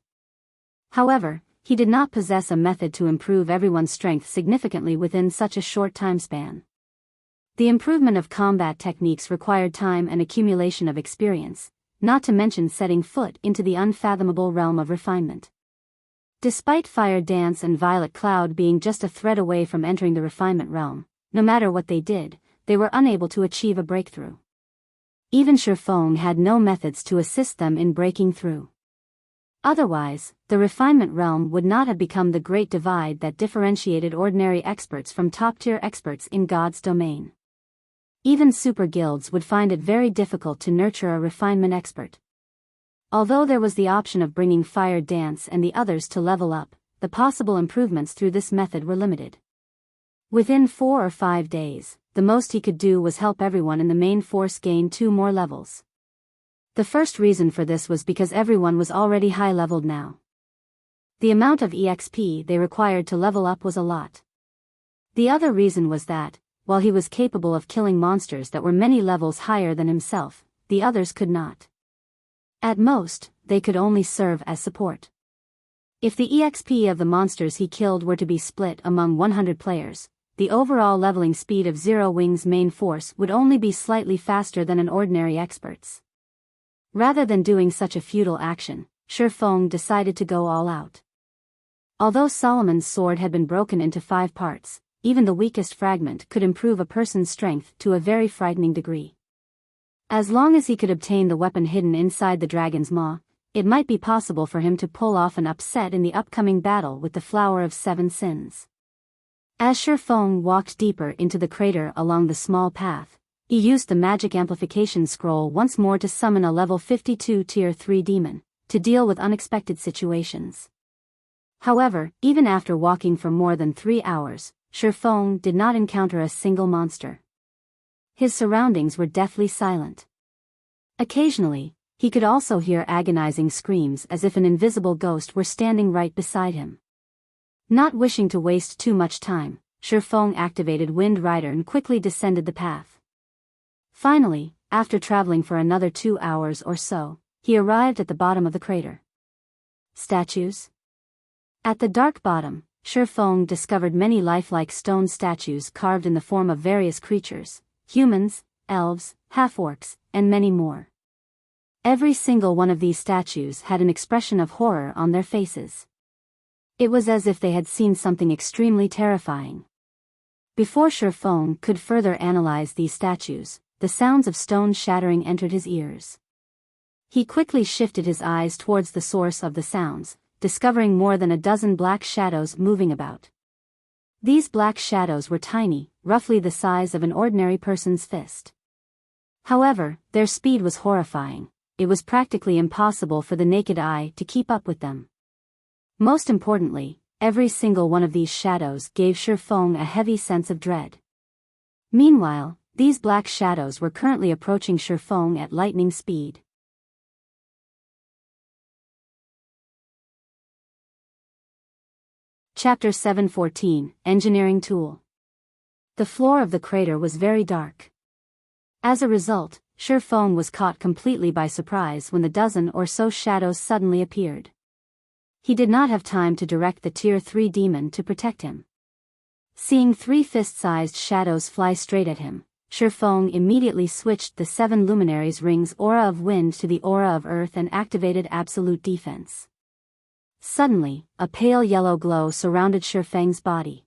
However, he did not possess a method to improve everyone's strength significantly within such a short time span. The improvement of combat techniques required time and accumulation of experience, not to mention setting foot into the unfathomable realm of refinement. Despite Fire Dance and Violet Cloud being just a thread away from entering the refinement realm, no matter what they did, they were unable to achieve a breakthrough. Even Feng had no methods to assist them in breaking through. Otherwise, the refinement realm would not have become the great divide that differentiated ordinary experts from top-tier experts in God's domain. Even super guilds would find it very difficult to nurture a refinement expert. Although there was the option of bringing Fire Dance and the others to level up, the possible improvements through this method were limited. Within 4 or 5 days, the most he could do was help everyone in the main force gain 2 more levels. The first reason for this was because everyone was already high-leveled now. The amount of EXP they required to level up was a lot. The other reason was that, while he was capable of killing monsters that were many levels higher than himself, the others could not. At most, they could only serve as support. If the EXP of the monsters he killed were to be split among 100 players, the overall leveling speed of Zero Wing's main force would only be slightly faster than an ordinary expert's. Rather than doing such a futile action, Feng decided to go all out. Although Solomon's sword had been broken into 5 parts, even the weakest fragment could improve a person's strength to a very frightening degree. As long as he could obtain the weapon hidden inside the dragon's maw, it might be possible for him to pull off an upset in the upcoming battle with the Flower of Seven Sins. As Feng walked deeper into the crater along the small path, he used the magic amplification scroll once more to summon a level 52 tier 3 demon, to deal with unexpected situations. However, even after walking for more than 3 hours, Feng did not encounter a single monster. His surroundings were deathly silent. Occasionally, he could also hear agonizing screams as if an invisible ghost were standing right beside him. Not wishing to waste too much time, Feng activated Wind Rider and quickly descended the path. Finally, after traveling for another 2 hours or so, he arrived at the bottom of the crater. Statues? At the dark bottom, Feng discovered many lifelike stone statues carved in the form of various creatures, humans, elves, half-orcs, and many more. Every single one of these statues had an expression of horror on their faces. It was as if they had seen something extremely terrifying. Before Feng could further analyze these statues, the sounds of stone shattering entered his ears. He quickly shifted his eyes towards the source of the sounds, discovering more than a dozen black shadows moving about. These black shadows were tiny, roughly the size of an ordinary person's fist. However, their speed was horrifying. It was practically impossible for the naked eye to keep up with them. Most importantly, every single one of these shadows gave Feng a heavy sense of dread. Meanwhile, these black shadows were currently approaching Feng at lightning speed. Chapter 714, Engineering Tool. The floor of the crater was very dark. As a result, Feng was caught completely by surprise when the dozen or so shadows suddenly appeared. He did not have time to direct the Tier 3 demon to protect him. Seeing 3 fist-sized shadows fly straight at him, Feng immediately switched the 7 luminaries' rings aura of wind to the aura of earth and activated absolute defense. Suddenly, a pale yellow glow surrounded Feng's body.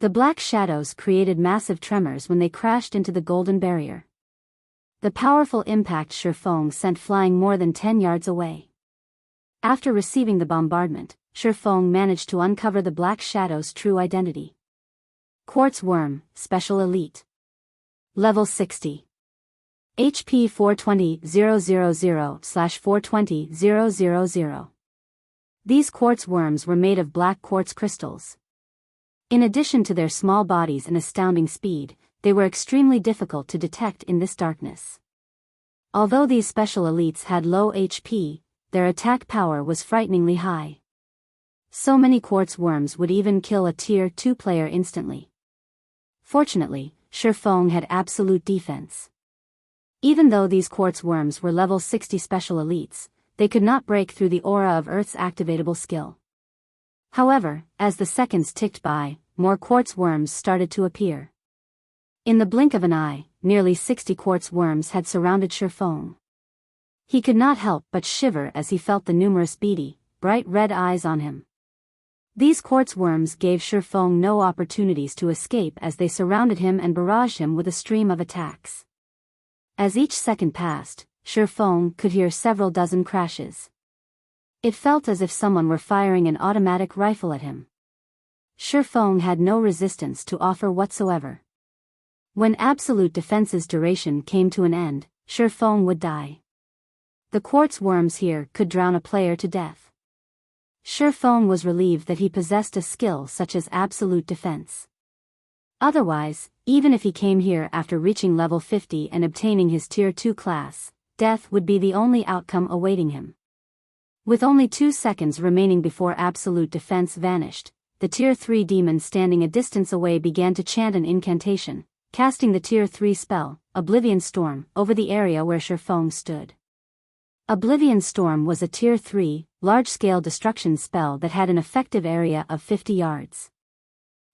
The black shadows created massive tremors when they crashed into the golden barrier. The powerful impact Feng sent flying more than 10 yards away. After receiving the bombardment, Feng managed to uncover the black shadow's true identity. Quartz Worm, Special Elite. Level 60. HP 420,000/420,000. These quartz worms were made of black quartz crystals. In addition to their small bodies and astounding speed, they were extremely difficult to detect in this darkness. Although these special elites had low HP, their attack power was frighteningly high. So many quartz worms would even kill a Tier 2 player instantly. Fortunately, Feng had absolute defense. Even though these quartz worms were level 60 special elites, they could not break through the aura of Earth's activatable skill. However, as the seconds ticked by, more quartz worms started to appear. In the blink of an eye, nearly 60 quartz worms had surrounded Feng. He could not help but shiver as he felt the numerous beady, bright red eyes on him. These quartz worms gave Feng no opportunities to escape as they surrounded him and barraged him with a stream of attacks. As each second passed, Feng could hear several dozen crashes. It felt as if someone were firing an automatic rifle at him. Feng had no resistance to offer whatsoever. When absolute defense's duration came to an end, Feng would die. The quartz worms here could drown a player to death. Feng was relieved that he possessed a skill such as absolute defense. Otherwise, even if he came here after reaching level 50 and obtaining his Tier 2 class, death would be the only outcome awaiting him. With only 2 seconds remaining before absolute defense vanished, the Tier 3 demon standing a distance away began to chant an incantation, casting the Tier 3 spell, Oblivion Storm, over the area where Feng stood. Oblivion Storm was a Tier 3, large-scale destruction spell that had an effective area of 50 yards.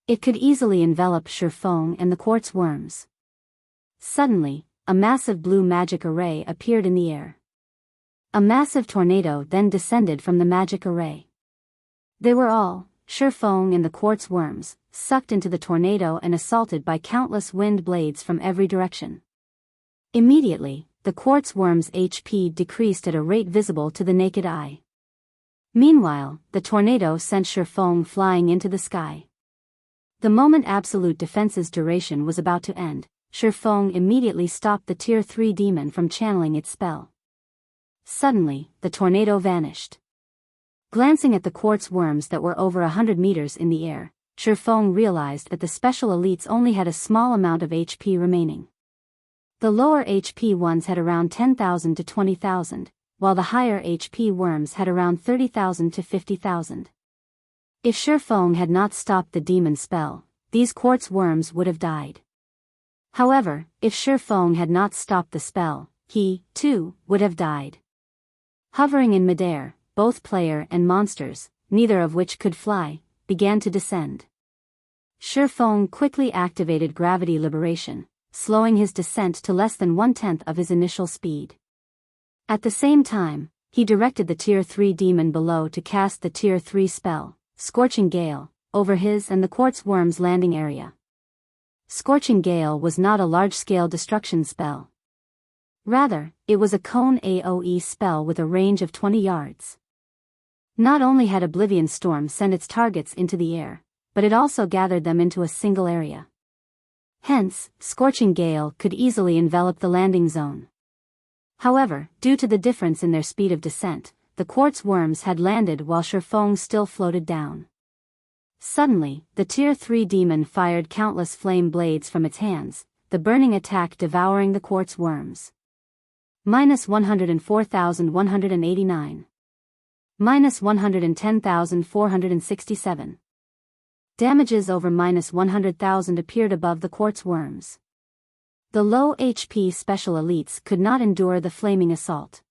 It could easily envelop Feng and the quartz worms. Suddenly, a massive blue magic array appeared in the air. A massive tornado then descended from the magic array. They were all, Feng and the quartz worms, sucked into the tornado and assaulted by countless wind blades from every direction. Immediately, the quartz worm's HP decreased at a rate visible to the naked eye. Meanwhile, the tornado sent Feng flying into the sky. The moment absolute defense's duration was about to end, Feng immediately stopped the Tier 3 demon from channeling its spell. Suddenly, the tornado vanished. Glancing at the quartz worms that were over 100 meters in the air, Feng realized that the special elites only had a small amount of HP remaining. The lower HP ones had around 10,000 to 20,000, while the higher HP worms had around 30,000 to 50,000. If Feng had not stopped the demon spell, these quartz worms would have died. However, if Feng had not stopped the spell, he, too, would have died. Hovering in midair, both player and monsters, neither of which could fly, began to descend. Feng quickly activated gravity liberation, slowing his descent to less than 1/10 of his initial speed. At the same time, he directed the Tier 3 demon below to cast the Tier 3 spell, Scorching Gale, over his and the Quartz Worm's landing area. Scorching Gale was not a large-scale destruction spell. Rather, it was a cone AoE spell with a range of 20 yards. Not only had Oblivion Storm sent its targets into the air, but it also gathered them into a single area. Hence, Scorching Gale could easily envelop the landing zone. However, due to the difference in their speed of descent, the Quartz Worms had landed while Feng still floated down. Suddenly, the Tier 3 demon fired countless flame blades from its hands, the burning attack devouring the Quartz Worms. -104,189. -110,467. Damages over -100,000 appeared above the Quartz Worms. The low HP special elites could not endure the flaming assault.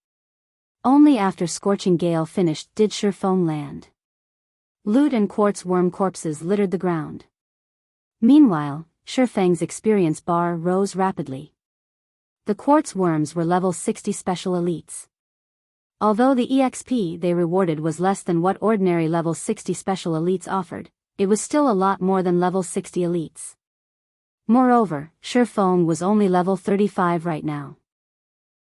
Only after Scorching Gale finished did Feng land. Loot and Quartz Worm corpses littered the ground. Meanwhile, Feng's experience bar rose rapidly. The Quartz Worms were level 60 special elites. Although the EXP they rewarded was less than what ordinary level 60 special elites offered, it was still a lot more than level 60 elites. Moreover, Feng was only level 35 right now.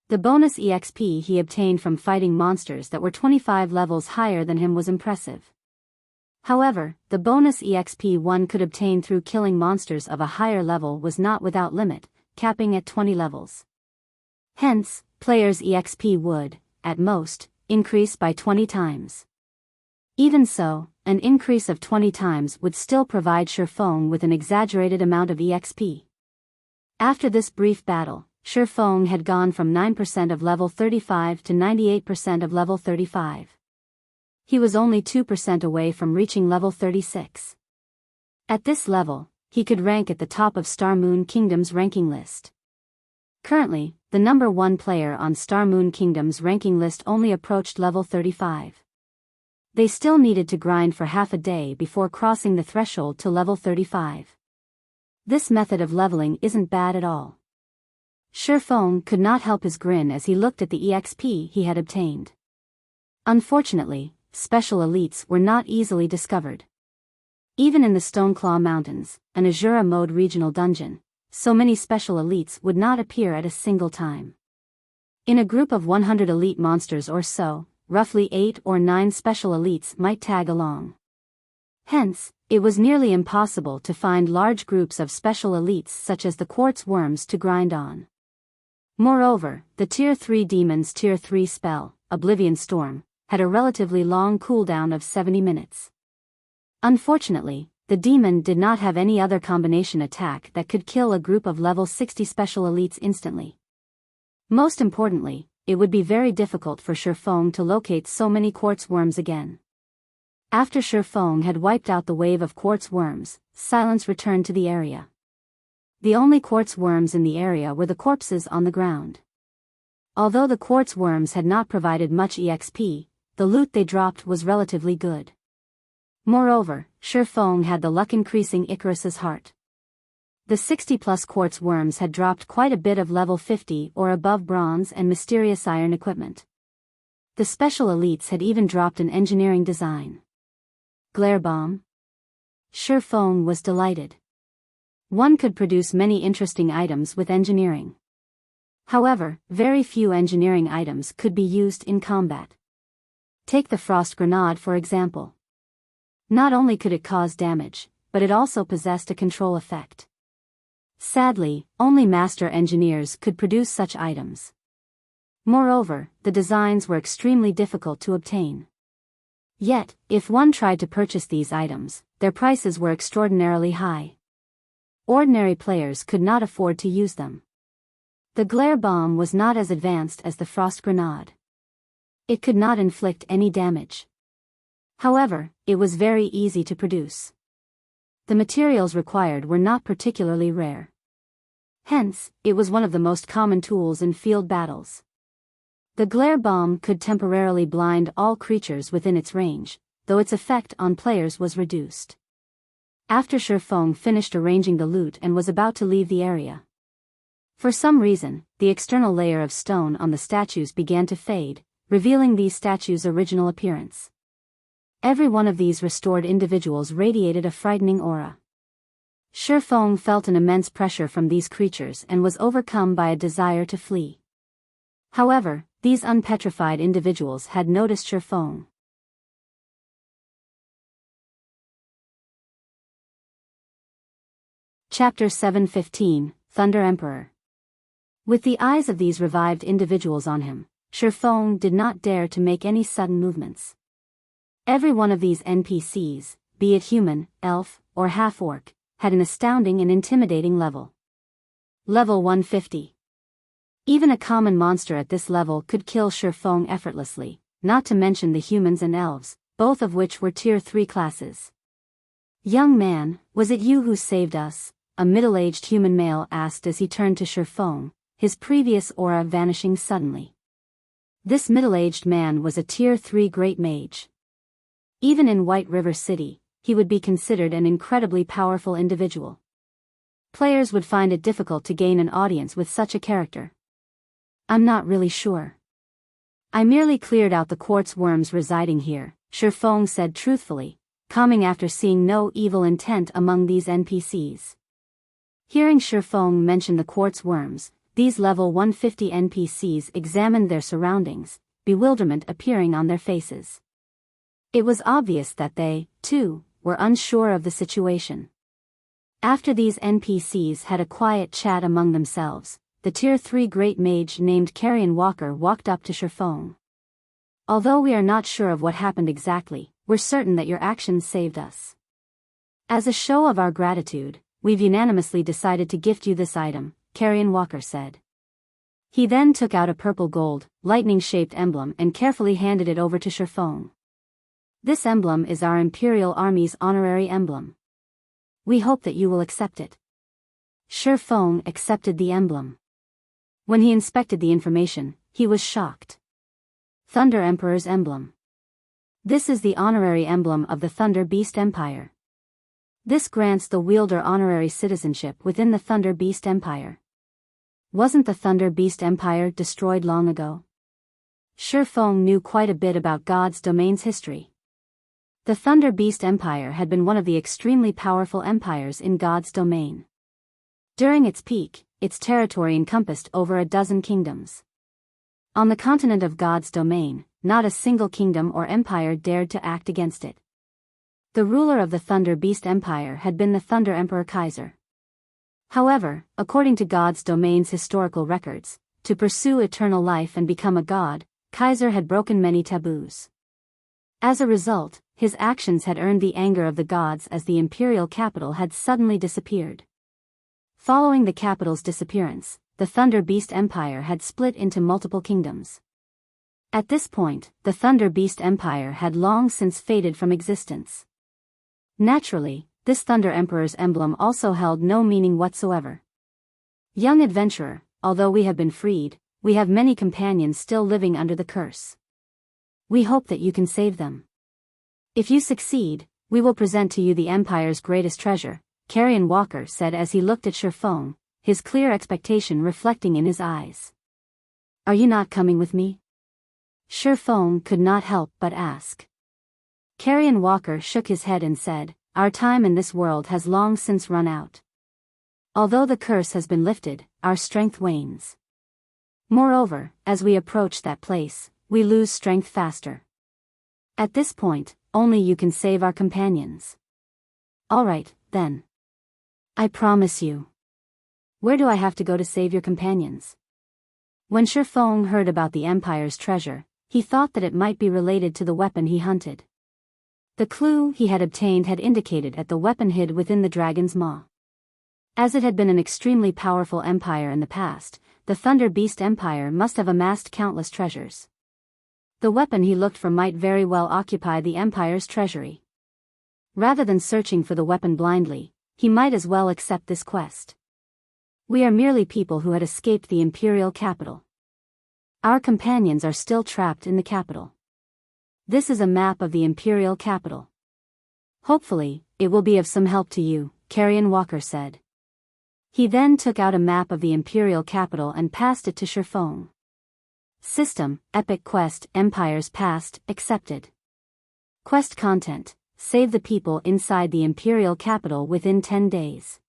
The bonus EXP he obtained from fighting monsters that were 25 levels higher than him was impressive. However, the bonus EXP one could obtain through killing monsters of a higher level was not without limit, capping at 20 levels. Hence, players' EXP would, at most, increase by 20 times. Even so, an increase of 20 times would still provide Feng with an exaggerated amount of EXP. After this brief battle, Feng had gone from 9% of level 35 to 98% of level 35. He was only 2% away from reaching level 36. At this level, he could rank at the top of Star Moon Kingdom's ranking list. Currently, the number 1 player on Star Moon Kingdom's ranking list only approached level 35. They still needed to grind for half a day before crossing the threshold to level 35. This method of leveling isn't bad at all. Feng could not help his grin as he looked at the EXP he had obtained. Unfortunately, special elites were not easily discovered. Even in the Stoneclaw Mountains, an Azura mode regional dungeon, so many special elites would not appear at a single time. In a group of 100 elite monsters or so, roughly 8 or 9 special elites might tag along. Hence, it was nearly impossible to find large groups of special elites such as the Quartz Worms to grind on. Moreover, the Tier 3 demon's Tier 3 spell, Oblivion Storm, had a relatively long cooldown of 70 minutes. Unfortunately, the demon did not have any other combination attack that could kill a group of level 60 special elites instantly. Most importantly, it would be very difficult for Feng to locate so many Quartz Worms again. After Feng had wiped out the wave of Quartz Worms, silence returned to the area. The only Quartz Worms in the area were the corpses on the ground. Although the Quartz Worms had not provided much EXP, the loot they dropped was relatively good. Moreover, Feng had the luck increasing Icarus's heart. The 60-plus Quartz Worms had dropped quite a bit of level 50 or above bronze and mysterious iron equipment. The special elites had even dropped an engineering design. Glare Bomb? Feng was delighted. One could produce many interesting items with engineering. However, very few engineering items could be used in combat. Take the Frost Grenade for example. Not only could it cause damage, but it also possessed a control effect. Sadly, only master engineers could produce such items. Moreover, the designs were extremely difficult to obtain. Yet, if one tried to purchase these items, their prices were extraordinarily high. Ordinary players could not afford to use them. The Glare Bomb was not as advanced as the Frost Grenade. It could not inflict any damage. However, it was very easy to produce. The materials required were not particularly rare. Hence, it was one of the most common tools in field battles. The glare bomb could temporarily blind all creatures within its range, though its effect on players was reduced. After Feng finished arranging the loot and was about to leave the area, for some reason, the external layer of stone on the statues began to fade, revealing these statues' original appearance. Every one of these restored individuals radiated a frightening aura. Feng felt an immense pressure from these creatures and was overcome by a desire to flee. However, these unpetrified individuals had noticed Feng. Chapter 7:15, Thunder Emperor. With the eyes of these revived individuals on him, Feng did not dare to make any sudden movements. Every one of these NPCs, be it human, elf, or half-orc, had an astounding and intimidating level. Level 150. Even a common monster at this level could kill Feng effortlessly, not to mention the humans and elves, both of which were Tier 3 classes. "Young man, was it you who saved us?" a middle-aged human male asked as he turned to Feng, his previous aura vanishing suddenly. This middle-aged man was a Tier 3 Great Mage. Even in White River City, he would be considered an incredibly powerful individual. Players would find it difficult to gain an audience with such a character. "I'm not really sure. I merely cleared out the quartz worms residing here," Feng said truthfully, calming after seeing no evil intent among these NPCs. Hearing Feng mention the quartz worms, these level 150 NPCs examined their surroundings, bewilderment appearing on their faces. It was obvious that they, too, were unsure of the situation. After these NPCs had a quiet chat among themselves, the Tier 3 Great Mage named Carrion Walker walked up to Feng. "Although we are not sure of what happened exactly, we're certain that your actions saved us. As a show of our gratitude, we've unanimously decided to gift you this item," Carrion Walker said. He then took out a purple gold, lightning-shaped emblem and carefully handed it over to Feng. "This emblem is our Imperial Army's honorary emblem. We hope that you will accept it." Feng accepted the emblem. When he inspected the information, he was shocked. Thunder Emperor's emblem. This is the honorary emblem of the Thunder Beast Empire. This grants the wielder honorary citizenship within the Thunder Beast Empire. Wasn't the Thunder Beast Empire destroyed long ago? Feng knew quite a bit about God's domain's history. The Thunder Beast Empire had been one of the extremely powerful empires in God's domain. During its peak, its territory encompassed over a dozen kingdoms. On the continent of God's domain, not a single kingdom or empire dared to act against it. The ruler of the Thunder Beast Empire had been the Thunder Emperor Kaiser. However, according to God's domain's historical records, to pursue eternal life and become a god, Kaiser had broken many taboos. As a result, his actions had earned the anger of the gods as the imperial capital had suddenly disappeared. Following the capital's disappearance, the Thunder Beast Empire had split into multiple kingdoms. At this point, the Thunder Beast Empire had long since faded from existence. Naturally, this Thunder Emperor's emblem also held no meaning whatsoever. "Young adventurer, although we have been freed, we have many companions still living under the curse. We hope that you can save them. If you succeed, we will present to you the Empire's greatest treasure," Carrion Walker said as he looked at Feng, his clear expectation reflecting in his eyes. "Are you not coming with me?" Feng could not help but ask. Carrion Walker shook his head and said, "Our time in this world has long since run out. Although the curse has been lifted, our strength wanes. Moreover, as we approach that place, we lose strength faster. At this point, only you can save our companions." "All right, then. I promise you." "Where do I have to go to save your companions?" When Feng heard about the Empire's treasure, he thought that it might be related to the weapon he hunted. The clue he had obtained had indicated at the weapon hid within the dragon's maw. As it had been an extremely powerful empire in the past, the Thunder Beast Empire must have amassed countless treasures. The weapon he looked for might very well occupy the Empire's treasury. Rather than searching for the weapon blindly, he might as well accept this quest. "We are merely people who had escaped the Imperial capital. Our companions are still trapped in the capital. This is a map of the Imperial capital. Hopefully, it will be of some help to you, Carrion Walker said. He then took out a map of the Imperial capital and passed it to Feng. System, Epic Quest, Empires Past, accepted. Quest content, save the people inside the Imperial capital within 10 days.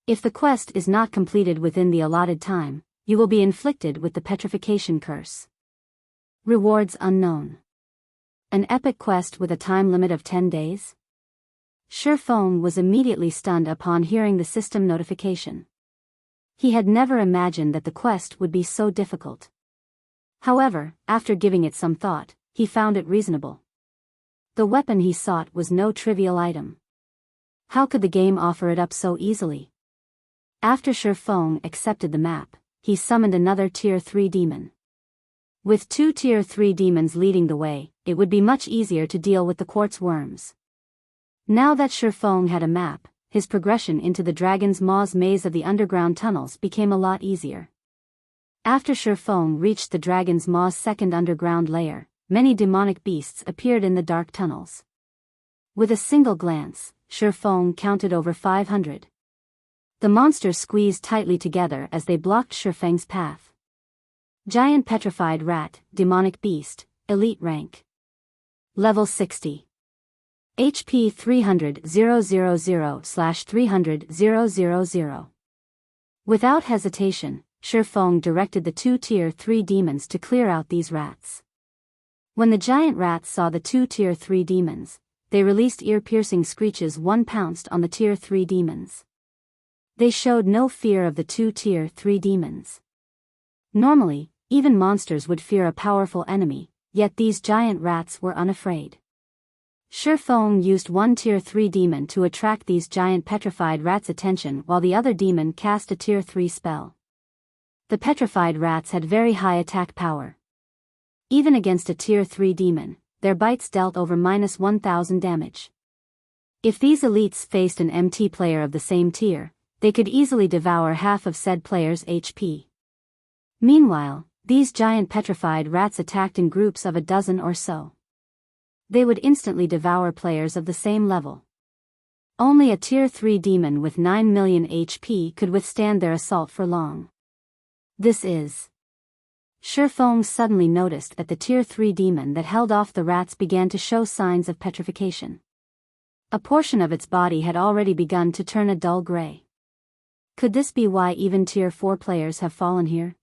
If the quest is not completed within the allotted time, you will be inflicted with the petrification curse. Rewards unknown. An epic quest with a time limit of 10 days? Feng was immediately stunned upon hearing the system notification. He had never imagined that the quest would be so difficult. However, after giving it some thought, he found it reasonable. The weapon he sought was no trivial item. How could the game offer it up so easily? After Feng accepted the map, he summoned another Tier 3 demon. With 2 Tier 3 demons leading the way, it would be much easier to deal with the quartz worms. Now that Feng had a map, his progression into the Dragon's Maw's maze of the underground tunnels became a lot easier. After Feng reached the Dragon's Maw's second underground layer, many demonic beasts appeared in the dark tunnels. With a single glance, Feng counted over 500. The monsters squeezed tightly together as they blocked Feng's path. Giant petrified rat, demonic beast, elite rank. Level 60. HP 300,000/300,000. Without hesitation, Feng directed the 2 Tier 3 demons to clear out these rats. When the giant rats saw the 2 Tier 3 demons, they released ear-piercing screeches. One pounced on the Tier 3 demons. They showed no fear of the 2 Tier 3 demons. Normally, even monsters would fear a powerful enemy, yet these giant rats were unafraid. Feng used one Tier 3 demon to attract these giant petrified rats' attention while the other demon cast a Tier 3 spell. The petrified rats had very high attack power. Even against a Tier 3 demon, their bites dealt over -1000 damage. If these elites faced an MT player of the same tier, they could easily devour half of said player's HP. Meanwhile, these giant petrified rats attacked in groups of a dozen or so. They would instantly devour players of the same level. Only a Tier 3 demon with 9 million HP could withstand their assault for long. This is... Feng suddenly noticed that the Tier 3 demon that held off the rats began to show signs of petrification. A portion of its body had already begun to turn a dull gray. Could this be why even Tier 4 players have fallen here?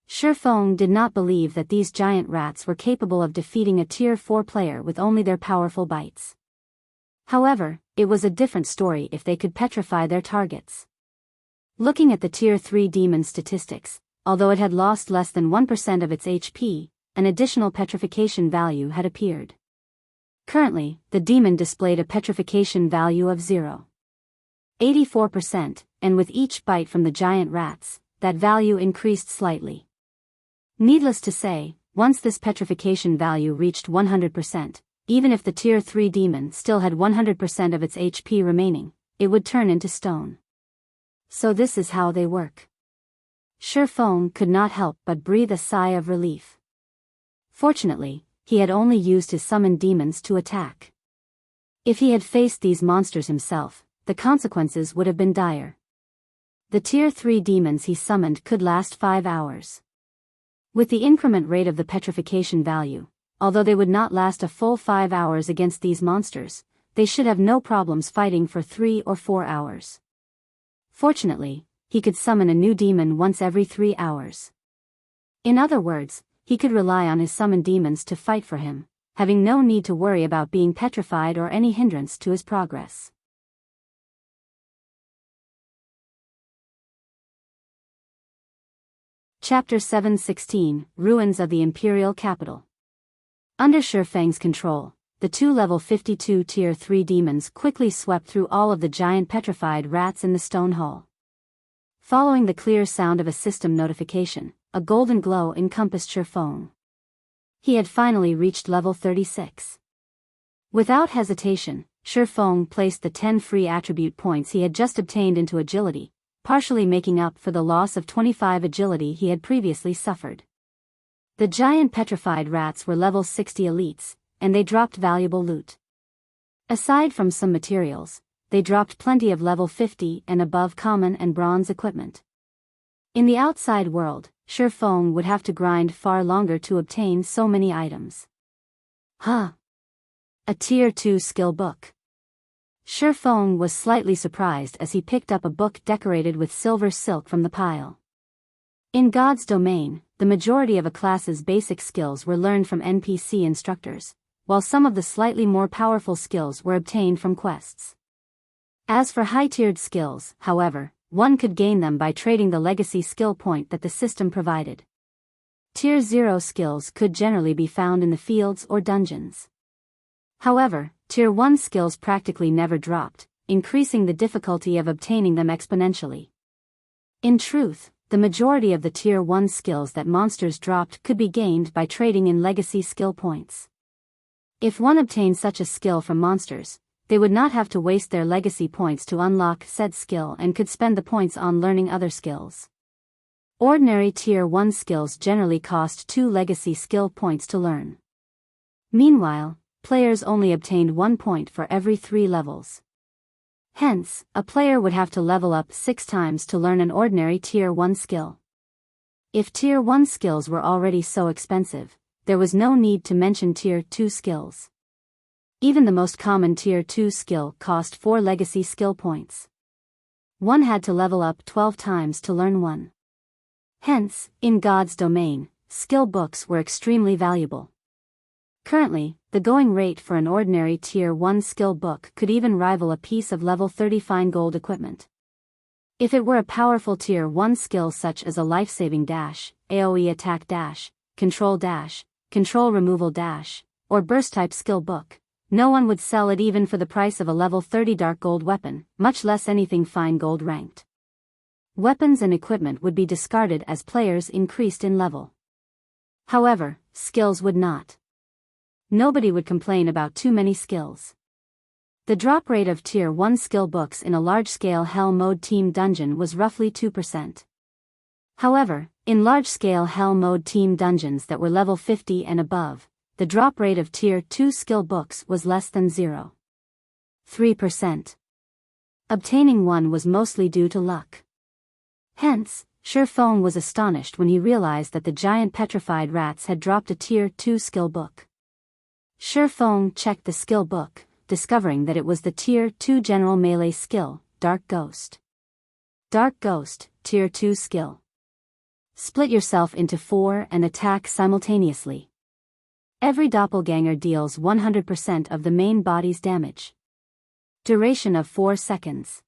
Feng did not believe that these giant rats were capable of defeating a Tier 4 player with only their powerful bites. However, it was a different story if they could petrify their targets. Looking at the Tier 3 demon statistics, although it had lost less than 1% of its HP, an additional petrification value had appeared. Currently, the demon displayed a petrification value of 0.84%, and with each bite from the giant rats, that value increased slightly. Needless to say, once this petrification value reached 100%, even if the Tier 3 demon still had 100% of its HP remaining, it would turn into stone. So this is how they work. Feng could not help but breathe a sigh of relief. Fortunately, he had only used his summoned demons to attack. If he had faced these monsters himself, the consequences would have been dire. The Tier 3 demons he summoned could last 5 hours. With the increment rate of the petrification value, although they would not last a full 5 hours against these monsters, they should have no problems fighting for 3 or 4 hours. Fortunately, he could summon a new demon once every 3 hours. In other words, he could rely on his summoned demons to fight for him, having no need to worry about being petrified or any hindrance to his progress. Chapter 716, Ruins of the Imperial Capital. Under Feng's control, the 2 level 52 Tier 3 demons quickly swept through all of the giant petrified rats in the stone hall. Following the clear sound of a system notification, a golden glow encompassed Feng. He had finally reached level 36. Without hesitation, Feng placed the 10 free attribute points he had just obtained into agility, partially making up for the loss of 25 agility he had previously suffered. The giant petrified rats were level 60 elites, and they dropped valuable loot. Aside from some materials, they dropped plenty of level 50 and above common and bronze equipment. In the outside world, Feng would have to grind far longer to obtain so many items. A Tier 2 skill book. Feng was slightly surprised as he picked up a book decorated with silver silk from the pile. In God's domain, the majority of a class's basic skills were learned from NPC instructors, while some of the slightly more powerful skills were obtained from quests. As for high-tiered skills, however, one could gain them by trading the legacy skill point that the system provided. Tier 0 skills could generally be found in the fields or dungeons. However, Tier 1 skills practically never dropped, increasing the difficulty of obtaining them exponentially. In truth, the majority of the Tier 1 skills that monsters dropped could be gained by trading in legacy skill points. If one obtained such a skill from monsters, they would not have to waste their legacy points to unlock said skill and could spend the points on learning other skills. Ordinary Tier 1 skills generally cost 2 legacy skill points to learn. Meanwhile, players only obtained 1 point for every 3 levels. Hence, a player would have to level up 6 times to learn an ordinary Tier 1 skill. If Tier 1 skills were already so expensive, there was no need to mention Tier 2 skills. Even the most common Tier 2 skill cost 4 legacy skill points. One had to level up 12 times to learn one. Hence, in God's domain, skill books were extremely valuable. Currently, the going rate for an ordinary Tier 1 skill book could even rival a piece of level 30 fine gold equipment. If it were a powerful Tier 1 skill such as a life-saving dash, AoE attack dash, control removal dash, or burst-type skill book, no one would sell it even for the price of a level 30 dark gold weapon, much less anything fine gold ranked. Weapons and equipment would be discarded as players increased in level. However, skills would not. Nobody would complain about too many skills. The drop rate of Tier 1 skill books in a large-scale Hell Mode team dungeon was roughly 2%. However, in large-scale Hell Mode team dungeons that were level 50 and above, the drop rate of Tier 2 skill books was less than 0.3%. Obtaining one was mostly due to luck. Hence, Feng was astonished when he realized that the giant petrified rats had dropped a Tier 2 skill book. Feng checked the skill book, discovering that it was the Tier 2 general melee skill, Dark Ghost. Dark Ghost, Tier 2 skill. Split yourself into 4 and attack simultaneously. Every doppelganger deals 100% of the main body's damage. Duration of 4 seconds.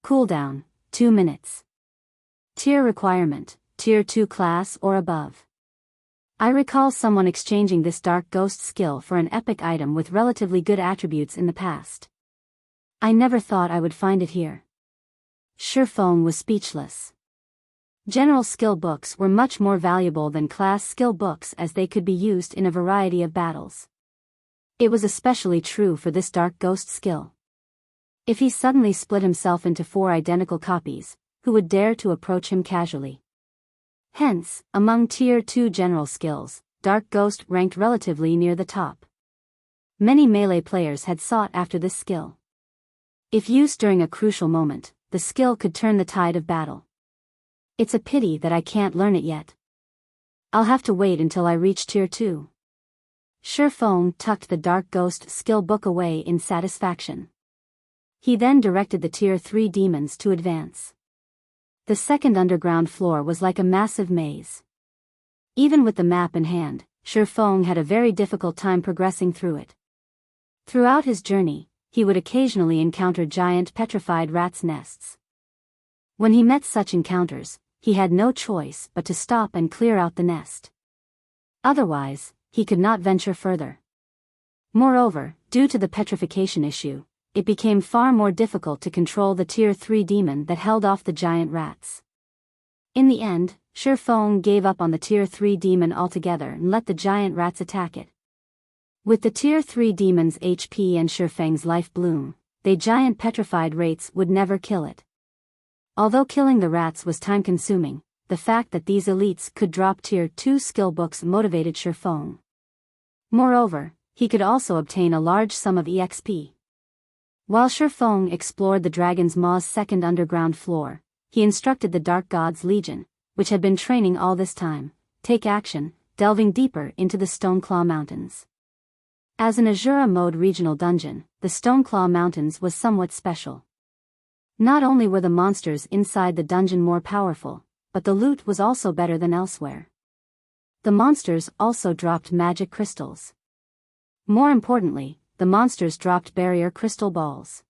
Cooldown, 2 minutes. Tier requirement, Tier 2 class or above. I recall someone exchanging this Dark Ghost skill for an epic item with relatively good attributes in the past. I never thought I would find it here. Feng was speechless. General skill books were much more valuable than class skill books as they could be used in a variety of battles. It was especially true for this Dark Ghost skill. If he suddenly split himself into 4 identical copies, who would dare to approach him casually? Hence, among Tier 2 general skills, Dark Ghost ranked relatively near the top. Many melee players had sought after this skill. If used during a crucial moment, the skill could turn the tide of battle. It's a pity that I can't learn it yet. I'll have to wait until I reach Tier 2. Feng tucked the Dark Ghost skill book away in satisfaction. He then directed the Tier 3 demons to advance. The second underground floor was like a massive maze. Even with the map in hand, Feng had a very difficult time progressing through it. Throughout his journey, he would occasionally encounter giant petrified rats' nests. When he met such encounters, he had no choice but to stop and clear out the nest. Otherwise, he could not venture further. Moreover, due to the petrification issue, it became far more difficult to control the Tier 3 demon that held off the giant rats. In the end, Feng gave up on the Tier 3 demon altogether and let the giant rats attack it. With the Tier 3 demon's HP and Feng's life bloom, they giant petrified rates would never kill it. Although killing the rats was time-consuming, the fact that these elites could drop Tier 2 skill books motivated Feng. Moreover, he could also obtain a large sum of EXP. While Feng explored the Dragon's Maw's second underground floor, he instructed the Dark God's Legion, which had been training all this time, take action, delving deeper into the Stoneclaw Mountains. As an Azura mode regional dungeon, the Stoneclaw Mountains was somewhat special. Not only were the monsters inside the dungeon more powerful, but the loot was also better than elsewhere. The monsters also dropped magic crystals. More importantly, the monsters dropped barrier crystal balls.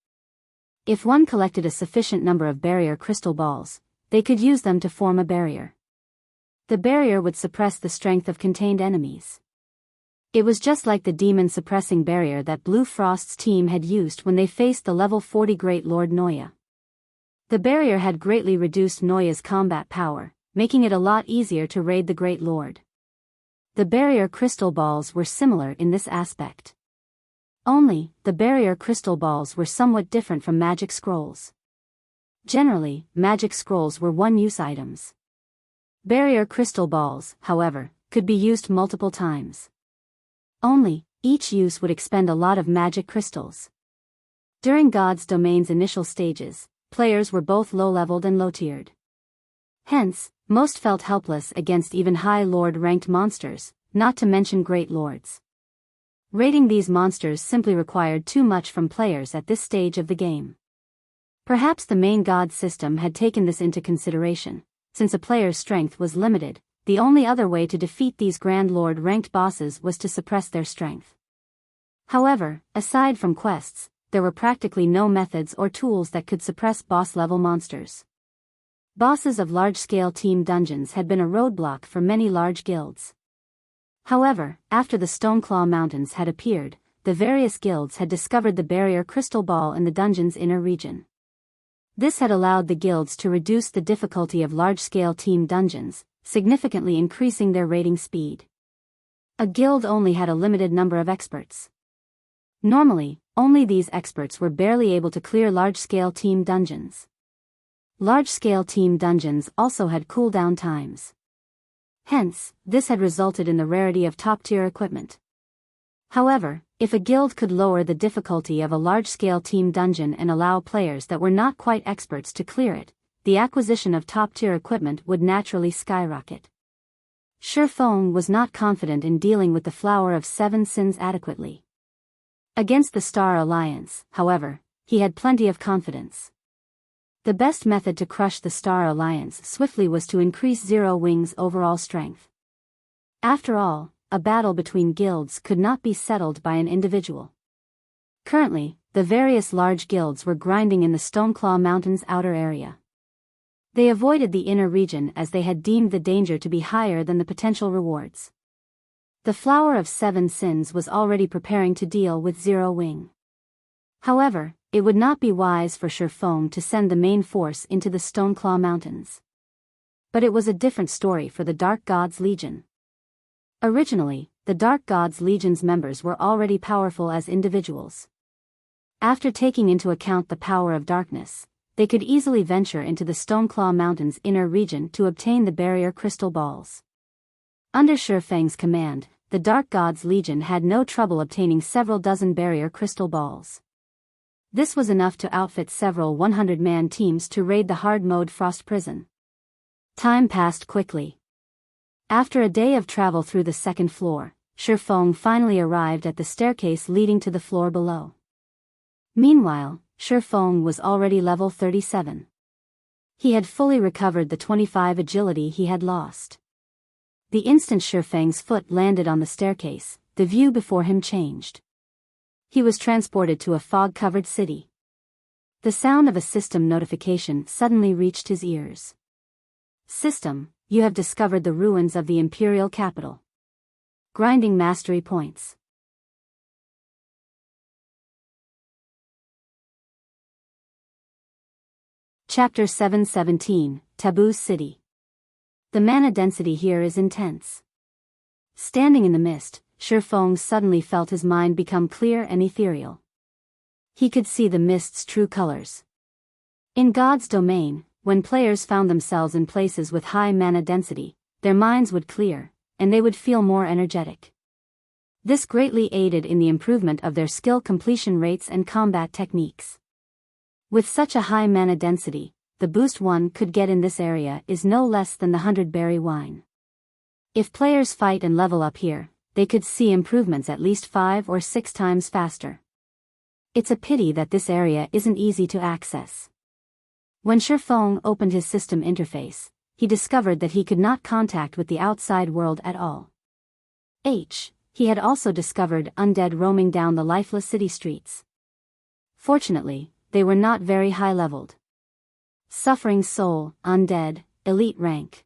If one collected a sufficient number of barrier crystal balls, they could use them to form a barrier. The barrier would suppress the strength of contained enemies. It was just like the demon-suppressing barrier that Blue Frost's team had used when they faced the level 40 Great Lord Noya. The barrier had greatly reduced Noya's combat power, making it a lot easier to raid the Great Lord. The barrier crystal balls were similar in this aspect. Only, the barrier crystal balls were somewhat different from magic scrolls. Generally, magic scrolls were one-use items. Barrier crystal balls, however, could be used multiple times. Only, each use would expend a lot of magic crystals. During God's Domain's initial stages, players were both low-leveled and low-tiered. Hence, most felt helpless against even High Lord-ranked monsters, not to mention Great Lords. Raiding these monsters simply required too much from players at this stage of the game. Perhaps the main God system had taken this into consideration. Since a player's strength was limited, the only other way to defeat these Grand Lord-ranked bosses was to suppress their strength. However, aside from quests, there were practically no methods or tools that could suppress boss-level monsters. Bosses of large-scale team dungeons had been a roadblock for many large guilds. However, after the Stoneclaw Mountains had appeared, the various guilds had discovered the barrier crystal ball in the dungeon's inner region. This had allowed the guilds to reduce the difficulty of large-scale team dungeons, significantly increasing their raiding speed. A guild only had a limited number of experts. Normally, only these experts were barely able to clear large-scale team dungeons. Large-scale team dungeons also had cooldown times. Hence, this had resulted in the rarity of top-tier equipment. However, if a guild could lower the difficulty of a large-scale team dungeon and allow players that were not quite experts to clear it, the acquisition of top-tier equipment would naturally skyrocket. Feng was not confident in dealing with the Flower of Seven Sins adequately. Against the Star Alliance, however, he had plenty of confidence. The best method to crush the Star Alliance swiftly was to increase Zero Wing's overall strength. After all, a battle between guilds could not be settled by an individual. Currently, the various large guilds were grinding in the Stoneclaw Mountains' outer area. They avoided the inner region as they had deemed the danger to be higher than the potential rewards. The Flower of Seven Sins was already preparing to deal with Zero Wing. However, it would not be wise for Feng to send the main force into the Stoneclaw Mountains. But it was a different story for the Dark God's Legion. Originally, the Dark God's Legion's members were already powerful as individuals. After taking into account the power of darkness, they could easily venture into the Stoneclaw Mountains' inner region to obtain the barrier crystal balls. Under Feng's command, the Dark God's Legion had no trouble obtaining several dozen barrier crystal balls. This was enough to outfit several 100-man teams to raid the hard-mode Frost Prison. Time passed quickly. After a day of travel through the second floor, Feng finally arrived at the staircase leading to the floor below. Meanwhile, Feng was already level 37. He had fully recovered the 25 agility he had lost. The instant Feng's foot landed on the staircase, the view before him changed. He was transported to a fog-covered city. The sound of a system notification suddenly reached his ears. System, you have discovered the ruins of the Imperial capital. Grinding mastery points. Chapter 717, Taboo City. The mana density here is intense. Standing in the mist, Feng suddenly felt his mind become clear and ethereal. He could see the mist's true colors. In God's domain, when players found themselves in places with high mana density, their minds would clear, and they would feel more energetic. This greatly aided in the improvement of their skill completion rates and combat techniques. With such a high mana density, the boost one could get in this area is no less than the 100-berry wine. If players fight and level up here, they could see improvements at least 5 or 6 times faster. It's a pity that this area isn't easy to access. When Feng opened his system interface, he discovered that he could not contact with the outside world at all. He had also discovered undead roaming down the lifeless city streets. Fortunately, they were not very high-leveled. Suffering Soul, Undead, Elite Rank.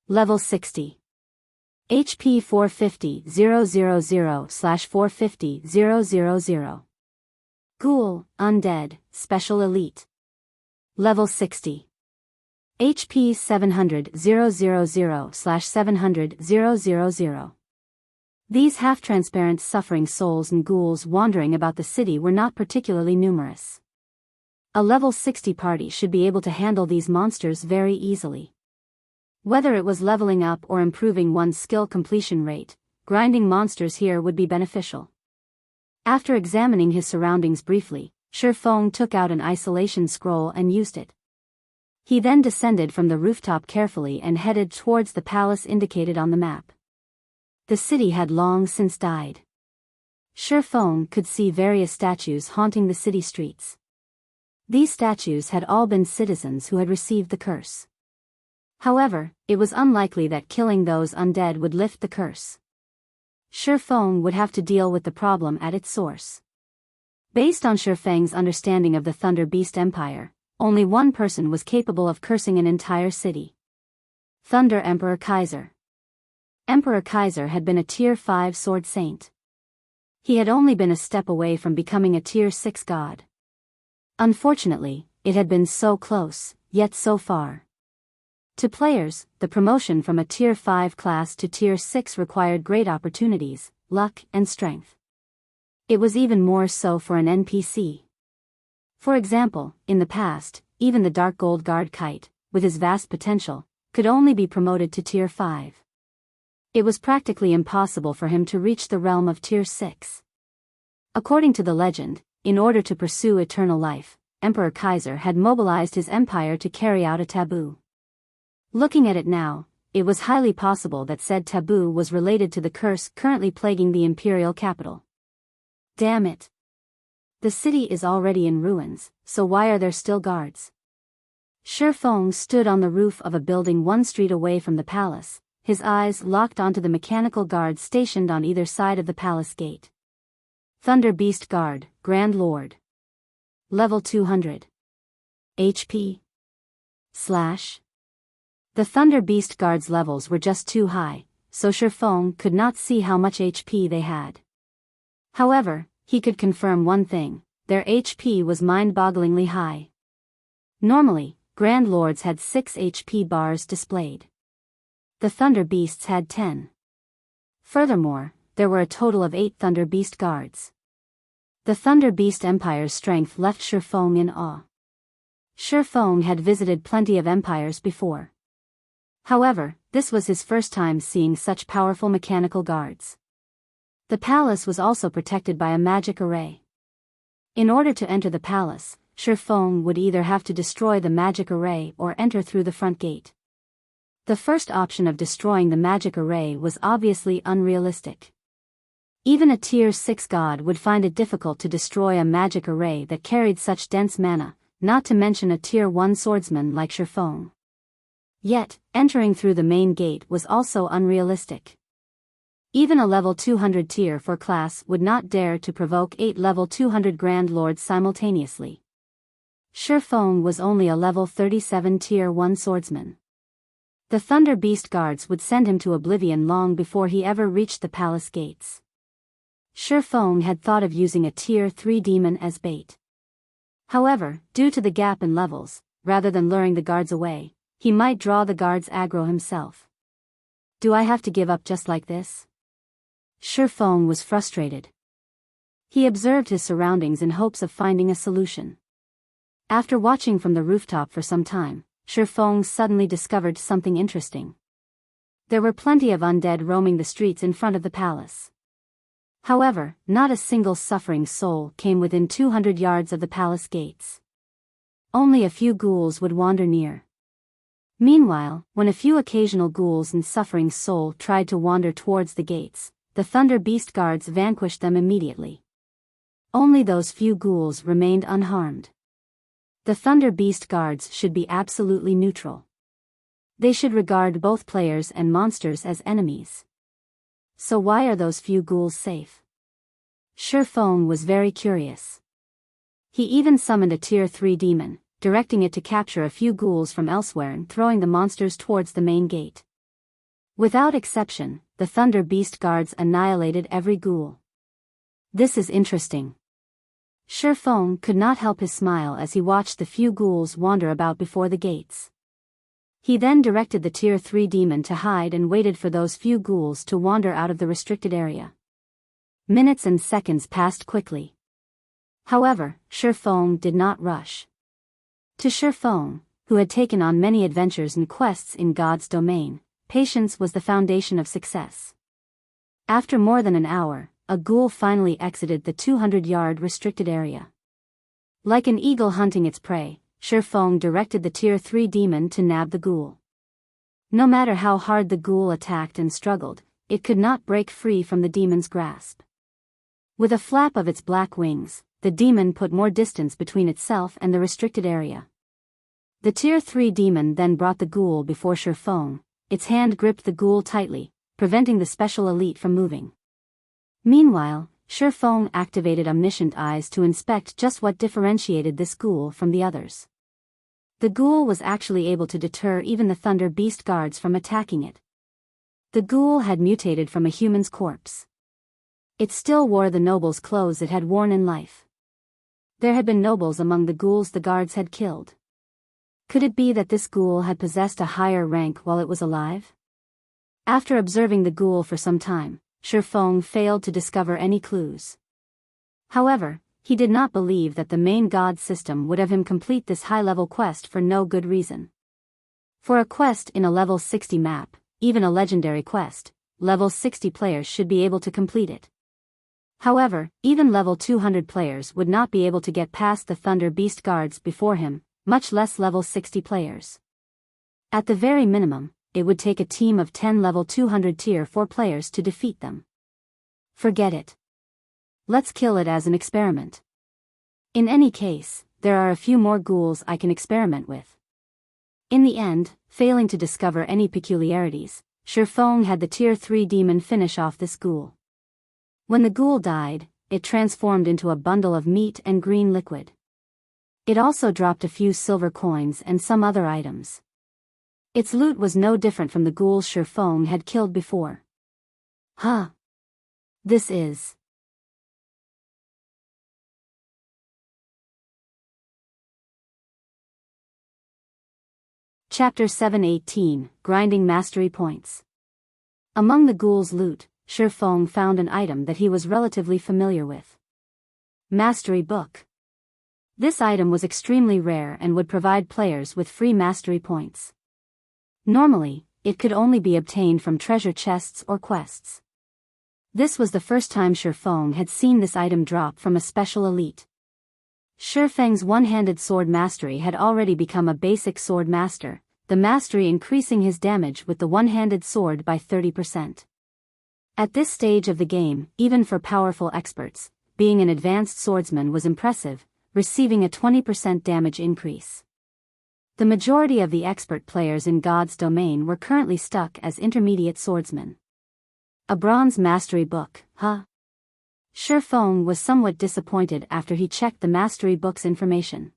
Level 60. HP 450,000/450,000. Ghoul, Undead, Special Elite. Level 60. HP 700,000/700,000. These half-transparent suffering souls and ghouls wandering about the city were not particularly numerous. A level 60 party should be able to handle these monsters very easily. Whether it was leveling up or improving one's skill completion rate, grinding monsters here would be beneficial. After examining his surroundings briefly, Feng took out an isolation scroll and used it. He then descended from the rooftop carefully and headed towards the palace indicated on the map. The city had long since died. Feng could see various statues haunting the city streets. These statues had all been citizens who had received the curse. However, it was unlikely that killing those undead would lift the curse. Feng would have to deal with the problem at its source. Based on Feng's understanding of the Thunder Beast Empire, only one person was capable of cursing an entire city. Thunder Emperor Kaiser. Emperor Kaiser had been a Tier 5 Sword Saint. He had only been a step away from becoming a Tier 6 god. Unfortunately, it had been so close, yet so far. To players, the promotion from a Tier 5 class to Tier 6 required great opportunities, luck, and strength. It was even more so for an NPC. For example, in the past, even the Dark Gold Guard Kite, with his vast potential, could only be promoted to Tier 5. It was practically impossible for him to reach the realm of Tier 6. According to the legend, in order to pursue eternal life, Emperor Kaiser had mobilized his empire to carry out a taboo. Looking at it now, it was highly possible that said taboo was related to the curse currently plaguing the Imperial capital. Damn it. The city is already in ruins, so why are there still guards? Feng stood on the roof of a building one street away from the palace, his eyes locked onto the mechanical guards stationed on either side of the palace gate. Thunder Beast Guard, Grand Lord. Level 200. HP. / The Thunder Beast Guard's levels were just too high, so Feng could not see how much HP they had. However, he could confirm one thing: their HP was mind-bogglingly high. Normally, Grand Lords had 6 HP bars displayed. The Thunder Beasts had 10. Furthermore, there were a total of 8 Thunder Beast Guards. The Thunder Beast Empire's strength left Feng in awe. Feng had visited plenty of empires before. However, this was his first time seeing such powerful mechanical guards. The palace was also protected by a magic array. In order to enter the palace, Feng would either have to destroy the magic array or enter through the front gate. The first option of destroying the magic array was obviously unrealistic. Even a Tier 6 god would find it difficult to destroy a magic array that carried such dense mana, not to mention a Tier 1 swordsman like Feng. Yet, entering through the main gate was also unrealistic. Even a level 200 Tier 4 class would not dare to provoke 8 level 200 Grand Lords simultaneously. Feng was only a level 37 Tier 1 swordsman. The Thunder Beast Guards would send him to oblivion long before he ever reached the palace gates. Feng had thought of using a Tier 3 demon as bait. However, due to the gap in levels, rather than luring the guards away, he might draw the guards aggro himself. Do I have to give up just like this? Feng was frustrated. He observed his surroundings in hopes of finding a solution. After watching from the rooftop for some time, Feng suddenly discovered something interesting. There were plenty of undead roaming the streets in front of the palace. However, not a single suffering soul came within 200 yards of the palace gates. Only a few ghouls would wander near. Meanwhile, when a few occasional ghouls and suffering soul tried to wander towards the gates, the Thunder Beast guards vanquished them immediately. Only those few ghouls remained unharmed. The Thunder Beast guards should be absolutely neutral. They should regard both players and monsters as enemies. So why are those few ghouls safe? Feng was very curious. He even summoned a Tier 3 demon, directing it to capture a few ghouls from elsewhere and throwing the monsters towards the main gate. Without exception, the Thunder Beast guards annihilated every ghoul. This is interesting. Feng could not help his smile as he watched the few ghouls wander about before the gates. He then directed the Tier 3 demon to hide and waited for those few ghouls to wander out of the restricted area. Minutes and seconds passed quickly. However, Feng did not rush. To Feng, who had taken on many adventures and quests in God's domain, patience was the foundation of success. After more than an hour, a ghoul finally exited the 200-yard restricted area. Like an eagle hunting its prey, Feng directed the Tier 3 demon to nab the ghoul. No matter how hard the ghoul attacked and struggled, it could not break free from the demon's grasp. With a flap of its black wings, the demon put more distance between itself and the restricted area. The Tier 3 demon then brought the ghoul before Feng. Its hand gripped the ghoul tightly, preventing the special elite from moving. Meanwhile, Feng activated omniscient eyes to inspect just what differentiated this ghoul from the others. The ghoul was actually able to deter even the Thunder Beast guards from attacking it. The ghoul had mutated from a human's corpse. It still wore the noble's clothes it had worn in life. There had been nobles among the ghouls the guards had killed. Could it be that this ghoul had possessed a higher rank while it was alive? After observing the ghoul for some time, Feng failed to discover any clues. However, he did not believe that the main god system would have him complete this high-level quest for no good reason. For a quest in a level 60 map, even a legendary quest, level 60 players should be able to complete it. However, even level 200 players would not be able to get past the Thunder Beast guards before him, much less level 60 players. At the very minimum, it would take a team of 10 level 200 tier 4 players to defeat them. Forget it. Let's kill it as an experiment. In any case, there are a few more ghouls I can experiment with. In the end, failing to discover any peculiarities, Feng had the Tier 3 demon finish off this ghoul. When the ghoul died, it transformed into a bundle of meat and green liquid. It also dropped a few silver coins and some other items. Its loot was no different from the ghouls Feng had killed before. Huh. This is... Chapter 718, Grinding Mastery Points. Among the ghouls' loot, Feng found an item that he was relatively familiar with. Mastery Book. This item was extremely rare and would provide players with free mastery points. Normally, it could only be obtained from treasure chests or quests. This was the first time Feng had seen this item drop from a special elite. Feng's one-handed sword mastery had already become a basic sword master, the mastery increasing his damage with the one-handed sword by 30%. At this stage of the game, even for powerful experts, being an advanced swordsman was impressive, receiving a 20% damage increase. The majority of the expert players in God's domain were currently stuck as intermediate swordsmen. A bronze mastery book, huh? Feng was somewhat disappointed after he checked the mastery book's information.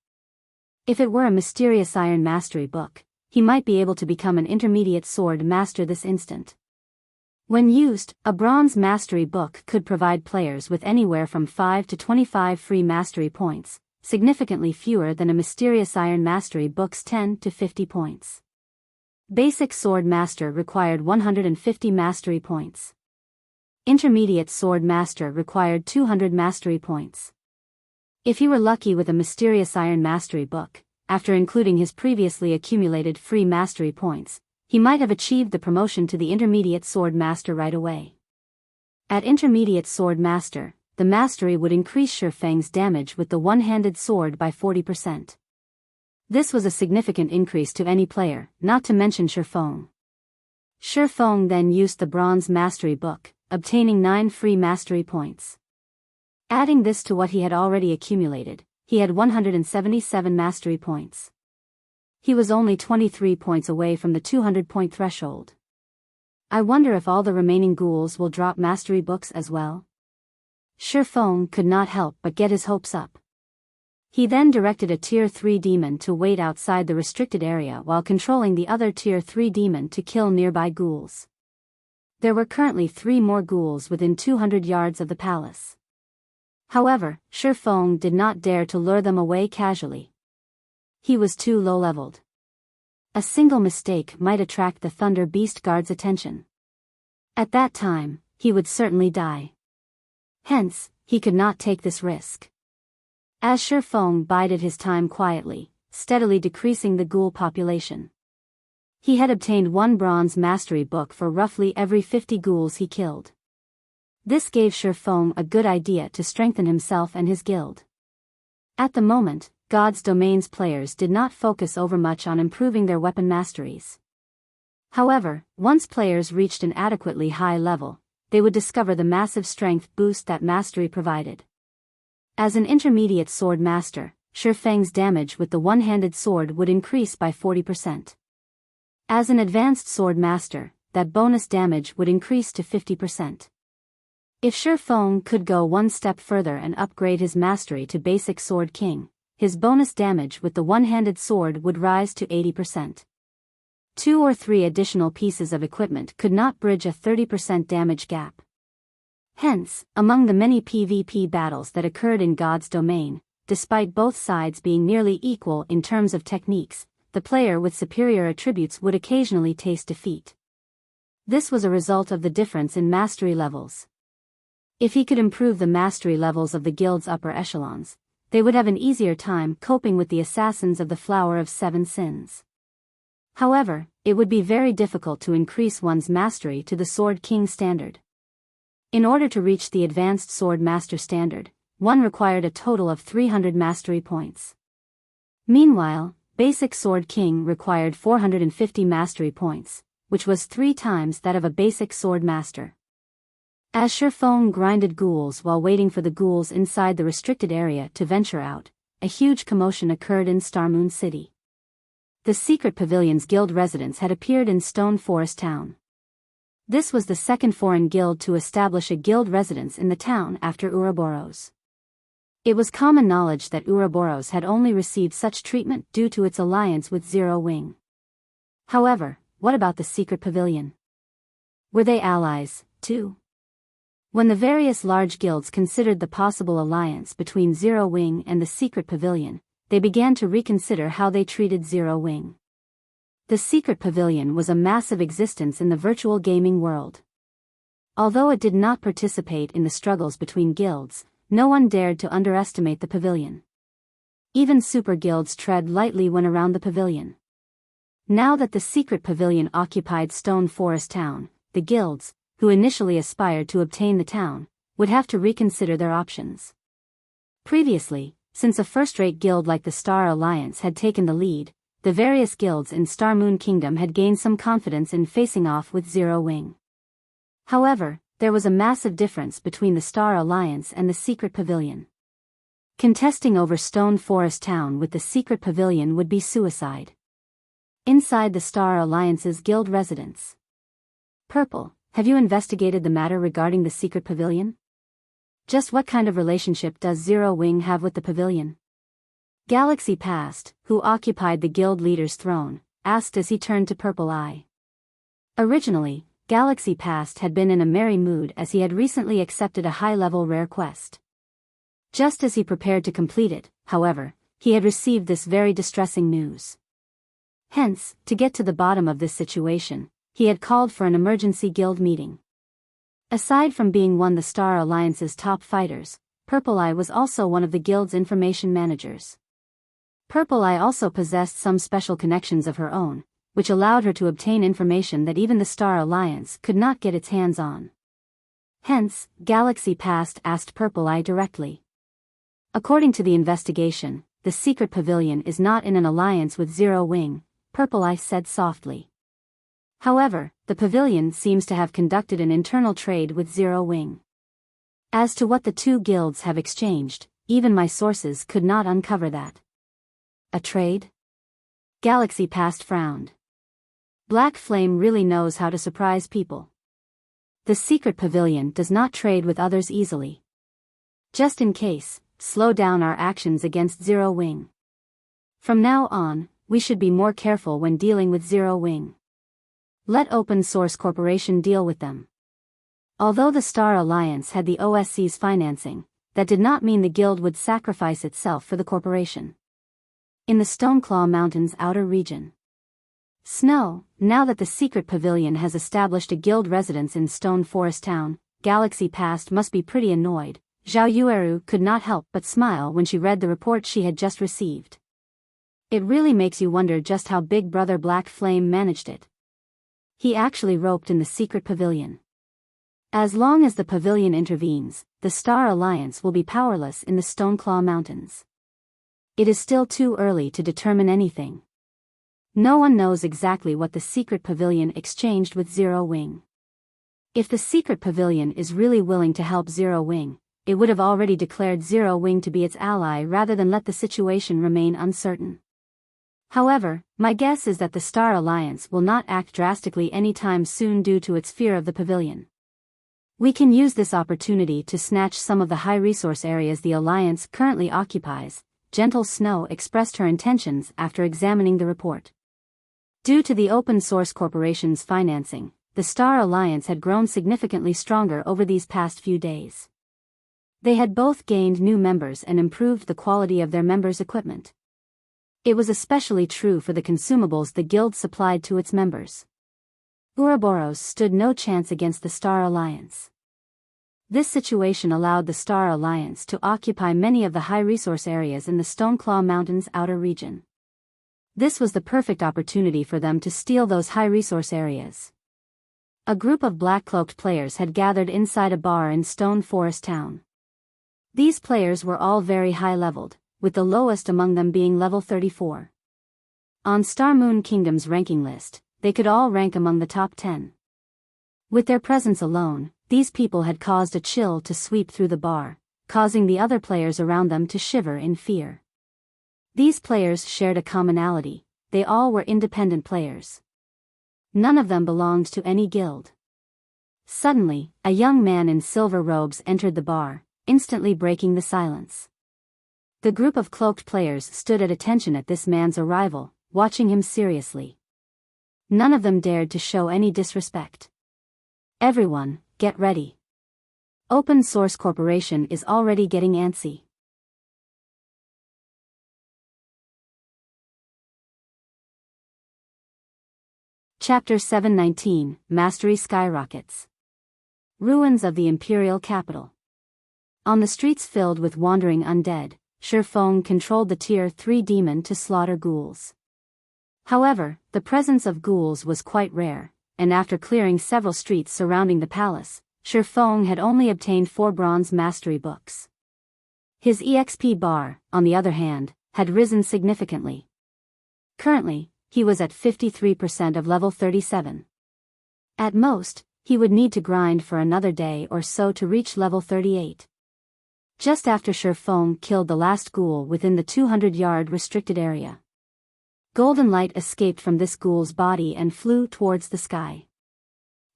If it were a mysterious iron mastery book, he might be able to become an intermediate sword master this instant. When used, a bronze mastery book could provide players with anywhere from 5 to 25 free mastery points, significantly fewer than a mysterious iron mastery book's 10 to 50 points. Basic sword master required 150 mastery points. Intermediate sword master required 200 mastery points. If he were lucky with a mysterious Iron Mastery book, after including his previously accumulated free mastery points, he might have achieved the promotion to the Intermediate Swordmaster right away. At Intermediate Swordmaster, the mastery would increase Feng's damage with the one-handed sword by 40%. This was a significant increase to any player, not to mention Feng. Feng then used the Bronze Mastery book, obtaining 9 free mastery points. Adding this to what he had already accumulated, he had 177 mastery points. He was only 23 points away from the 200-point threshold. I wonder if all the remaining ghouls will drop mastery books as well? Feng could not help but get his hopes up. He then directed a Tier 3 demon to wait outside the restricted area while controlling the other Tier 3 demon to kill nearby ghouls. There were currently 3 more ghouls within 200 yards of the palace. However, Feng did not dare to lure them away casually. He was too low-leveled. A single mistake might attract the Thunder Beast Guard's attention. At that time, he would certainly die. Hence, he could not take this risk. As Feng bided his time quietly, steadily decreasing the ghoul population. He had obtained 1 bronze mastery book for roughly every 50 ghouls he killed. This gave Feng a good idea to strengthen himself and his guild. At the moment, God's Domains players did not focus overmuch on improving their weapon masteries. However, once players reached an adequately high level, they would discover the massive strength boost that mastery provided. As an intermediate sword master, Feng's damage with the one-handed sword would increase by 40%. As an advanced sword master, that bonus damage would increase to 50%. If Feng could go one step further and upgrade his mastery to Basic Sword King, his bonus damage with the one-handed sword would rise to 80%. 2 or 3 additional pieces of equipment could not bridge a 30% damage gap. Hence, among the many PvP battles that occurred in God's Domain, despite both sides being nearly equal in terms of techniques, the player with superior attributes would occasionally taste defeat. This was a result of the difference in mastery levels. If he could improve the mastery levels of the guild's upper echelons, they would have an easier time coping with the assassins of the Flower of 7 Sins. However, it would be very difficult to increase one's mastery to the Sword King standard. In order to reach the Advanced Sword Master standard, one required a total of 300 mastery points. Meanwhile, Basic Sword King required 450 mastery points, which was 3 times that of a Basic Sword Master. As Feng grinded ghouls while waiting for the ghouls inside the restricted area to venture out, a huge commotion occurred in Starmoon City. The Secret Pavilion's guild residents had appeared in Stone Forest Town. This was the second foreign guild to establish a guild residence in the town after Ouroboros. It was common knowledge that Ouroboros had only received such treatment due to its alliance with Zero Wing. However, what about the Secret Pavilion? Were they allies, too? When the various large guilds considered the possible alliance between Zero Wing and the Secret Pavilion, they began to reconsider how they treated Zero Wing. The Secret Pavilion was a massive existence in the virtual gaming world. Although it did not participate in the struggles between guilds, no one dared to underestimate the pavilion. Even super guilds tread lightly when around the pavilion. Now that the Secret Pavilion occupied Stone Forest Town, the guilds, who initially aspired to obtain the town, would have to reconsider their options. Previously, since a first-rate guild like the Star Alliance had taken the lead, the various guilds in Starmoon Kingdom had gained some confidence in facing off with Zero Wing. However, there was a massive difference between the Star Alliance and the Secret Pavilion. Contesting over Stone Forest Town with the Secret Pavilion would be suicide. Inside the Star Alliance's guild residence. Purple, have you investigated the matter regarding the Secret Pavilion? Just what kind of relationship does Zero Wing have with the pavilion? Galaxy Past, who occupied the guild leader's throne, asked as he turned to Purple Eye. Originally, Galaxy Past had been in a merry mood as he had recently accepted a high-level rare quest. Just as he prepared to complete it, however, he had received this very distressing news. Hence, to get to the bottom of this situation, he had called for an emergency guild meeting. Aside from being one of the Star Alliance's top fighters, Purple Eye was also one of the guild's information managers. Purple Eye also possessed some special connections of her own, which allowed her to obtain information that even the Star Alliance could not get its hands on. Hence, Galaxy Past asked Purple Eye directly. According to the investigation, the secret pavilion is not in an alliance with Zero Wing, Purple Eye said softly. However, the pavilion seems to have conducted an internal trade with Zero Wing. As to what the two guilds have exchanged, even my sources could not uncover that. A trade? Galaxy Past frowned. Black Flame really knows how to surprise people. The secret pavilion does not trade with others easily. Just in case, slow down our actions against Zero Wing. From now on, we should be more careful when dealing with Zero Wing. Let Open Source Corporation deal with them. Although the Star Alliance had the OSC's financing, that did not mean the guild would sacrifice itself for the corporation. In the Stoneclaw Mountains outer region. Snow, now that the secret pavilion has established a guild residence in Stone Forest Town, Galaxy Past must be pretty annoyed. Zhao Yueru could not help but smile when she read the report she had just received. It really makes you wonder just how Big Brother Black Flame managed it. He actually roped in the secret pavilion. As long as the pavilion intervenes, the Star Alliance will be powerless in the Stoneclaw Mountains. It is still too early to determine anything. No one knows exactly what the secret pavilion exchanged with Zero Wing. If the secret pavilion is really willing to help Zero Wing, it would have already declared Zero Wing to be its ally rather than let the situation remain uncertain. However, my guess is that the Star Alliance will not act drastically anytime soon due to its fear of the pavilion. We can use this opportunity to snatch some of the high-resource areas the Alliance currently occupies, Gentle Snow expressed her intentions after examining the report. Due to the Open Source Corporation's financing, the Star Alliance had grown significantly stronger over these past few days. They had both gained new members and improved the quality of their members' equipment. It was especially true for the consumables the guild supplied to its members. Ouroboros stood no chance against the Star Alliance. This situation allowed the Star Alliance to occupy many of the high-resource areas in the Stoneclaw Mountains outer region. This was the perfect opportunity for them to steal those high-resource areas. A group of black-cloaked players had gathered inside a bar in Stone Forest Town. These players were all very high-leveled, with the lowest among them being level 34. On Star Moon Kingdom's ranking list, they could all rank among the top 10. With their presence alone, these people had caused a chill to sweep through the bar, causing the other players around them to shiver in fear. These players shared a commonality: they all were independent players. None of them belonged to any guild. Suddenly, a young man in silver robes entered the bar, instantly breaking the silence. The group of cloaked players stood at attention at this man's arrival, watching him seriously. None of them dared to show any disrespect. Everyone, get ready. Open Source Corporation is already getting antsy. Chapter 719, Mastery Skyrockets. Ruins of the Imperial Capital. On the streets filled with wandering undead, Feng controlled the Tier 3 demon to slaughter ghouls. However, the presence of ghouls was quite rare, and after clearing several streets surrounding the palace, Feng had only obtained 4 bronze mastery books. His EXP bar, on the other hand, had risen significantly. Currently, he was at 53% of level 37. At most, he would need to grind for another day or so to reach level 38. Just after Feng killed the last ghoul within the 200-yard restricted area. Golden light escaped from this ghoul's body and flew towards the sky.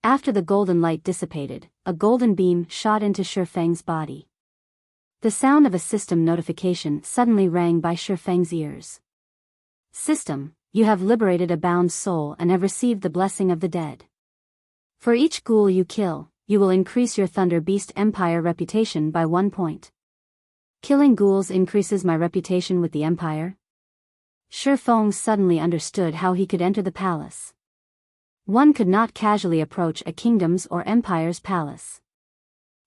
After the golden light dissipated, a golden beam shot into Feng's body. The sound of a system notification suddenly rang by Feng's ears. System, you have liberated a bound soul and have received the blessing of the dead. For each ghoul you kill, you will increase your Thunder Beast Empire reputation by 1 point. Killing ghouls increases my reputation with the Empire? Feng suddenly understood how he could enter the palace. One could not casually approach a kingdom's or empire's palace.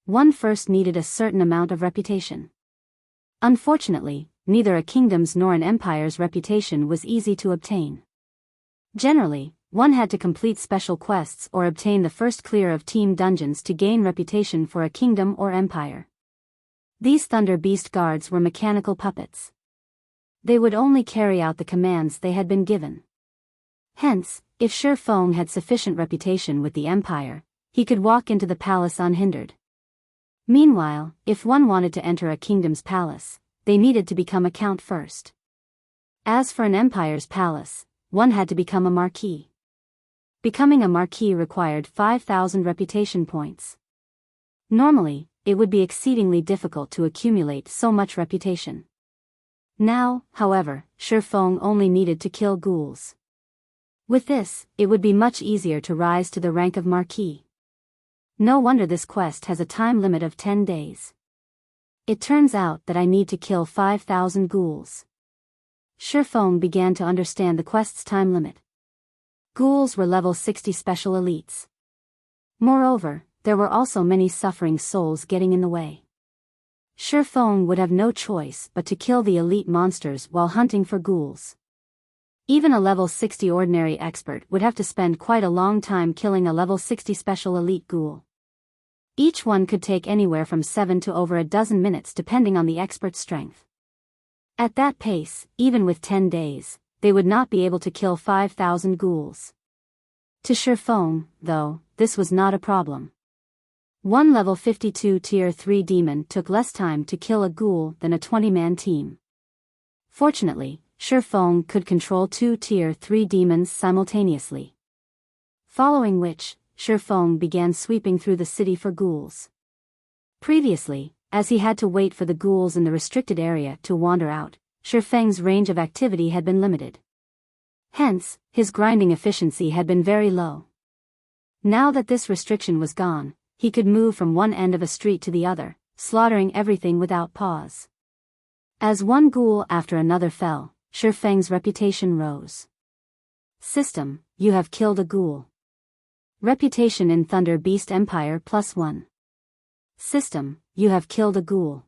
one first needed a certain amount of reputation. Unfortunately, neither a kingdom's nor an empire's reputation was easy to obtain. Generally, one had to complete special quests or obtain the first clear of team dungeons to gain reputation for a kingdom or empire. These Thunder Beast guards were mechanical puppets. They would only carry out the commands they had been given. Hence, if Feng had sufficient reputation with the empire, he could walk into the palace unhindered. Meanwhile, if one wanted to enter a kingdom's palace, they needed to become a count first. As for an empire's palace, one had to become a marquis. Becoming a marquis required 5,000 reputation points. Normally, it would be exceedingly difficult to accumulate so much reputation. Now, however, Feng only needed to kill ghouls. With this, it would be much easier to rise to the rank of marquis. No wonder this quest has a time limit of 10 days. It turns out that I need to kill 5,000 ghouls. Feng began to understand the quest's time limit. Ghouls were level 60 special elites. Moreover, there were also many suffering souls getting in the way. Feng would have no choice but to kill the elite monsters while hunting for ghouls. Even a level 60 ordinary expert would have to spend quite a long time killing a level 60 special elite ghoul. Each one could take anywhere from 7 to over a dozen minutes depending on the expert's strength. At that pace, even with 10 days, they would not be able to kill 5,000 ghouls. To Feng, though, this was not a problem. One level 52 tier 3 demon took less time to kill a ghoul than a 20-man team. Fortunately, Feng could control 2 tier 3 demons simultaneously. Following which, Feng began sweeping through the city for ghouls. Previously, as he had to wait for the ghouls in the restricted area to wander out, Feng's range of activity had been limited. Hence, his grinding efficiency had been very low. Now that this restriction was gone, he could move from one end of a street to the other, slaughtering everything without pause. As one ghoul after another fell, Feng's reputation rose. System: you have killed a ghoul. Reputation in Thunder Beast Empire +1. System: you have killed a ghoul.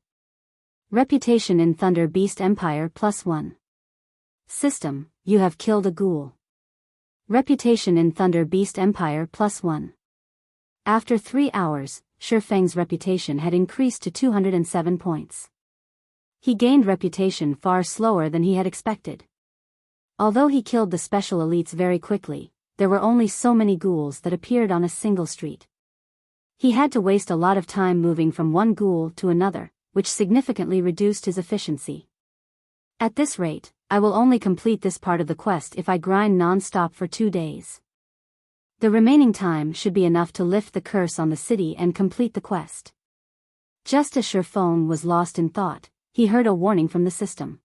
Reputation in Thunder Beast Empire +1. System: you have killed a ghoul. Reputation in Thunder Beast Empire +1. After 3 hours, Feng's reputation had increased to 207 points. He gained reputation far slower than he had expected. Although he killed the special elites very quickly, there were only so many ghouls that appeared on a single street. He had to waste a lot of time moving from one ghoul to another, which significantly reduced his efficiency. At this rate, I will only complete this part of the quest if I grind non-stop for 2 days. The remaining time should be enough to lift the curse on the city and complete the quest. Just as Feng was lost in thought, he heard a warning from the system.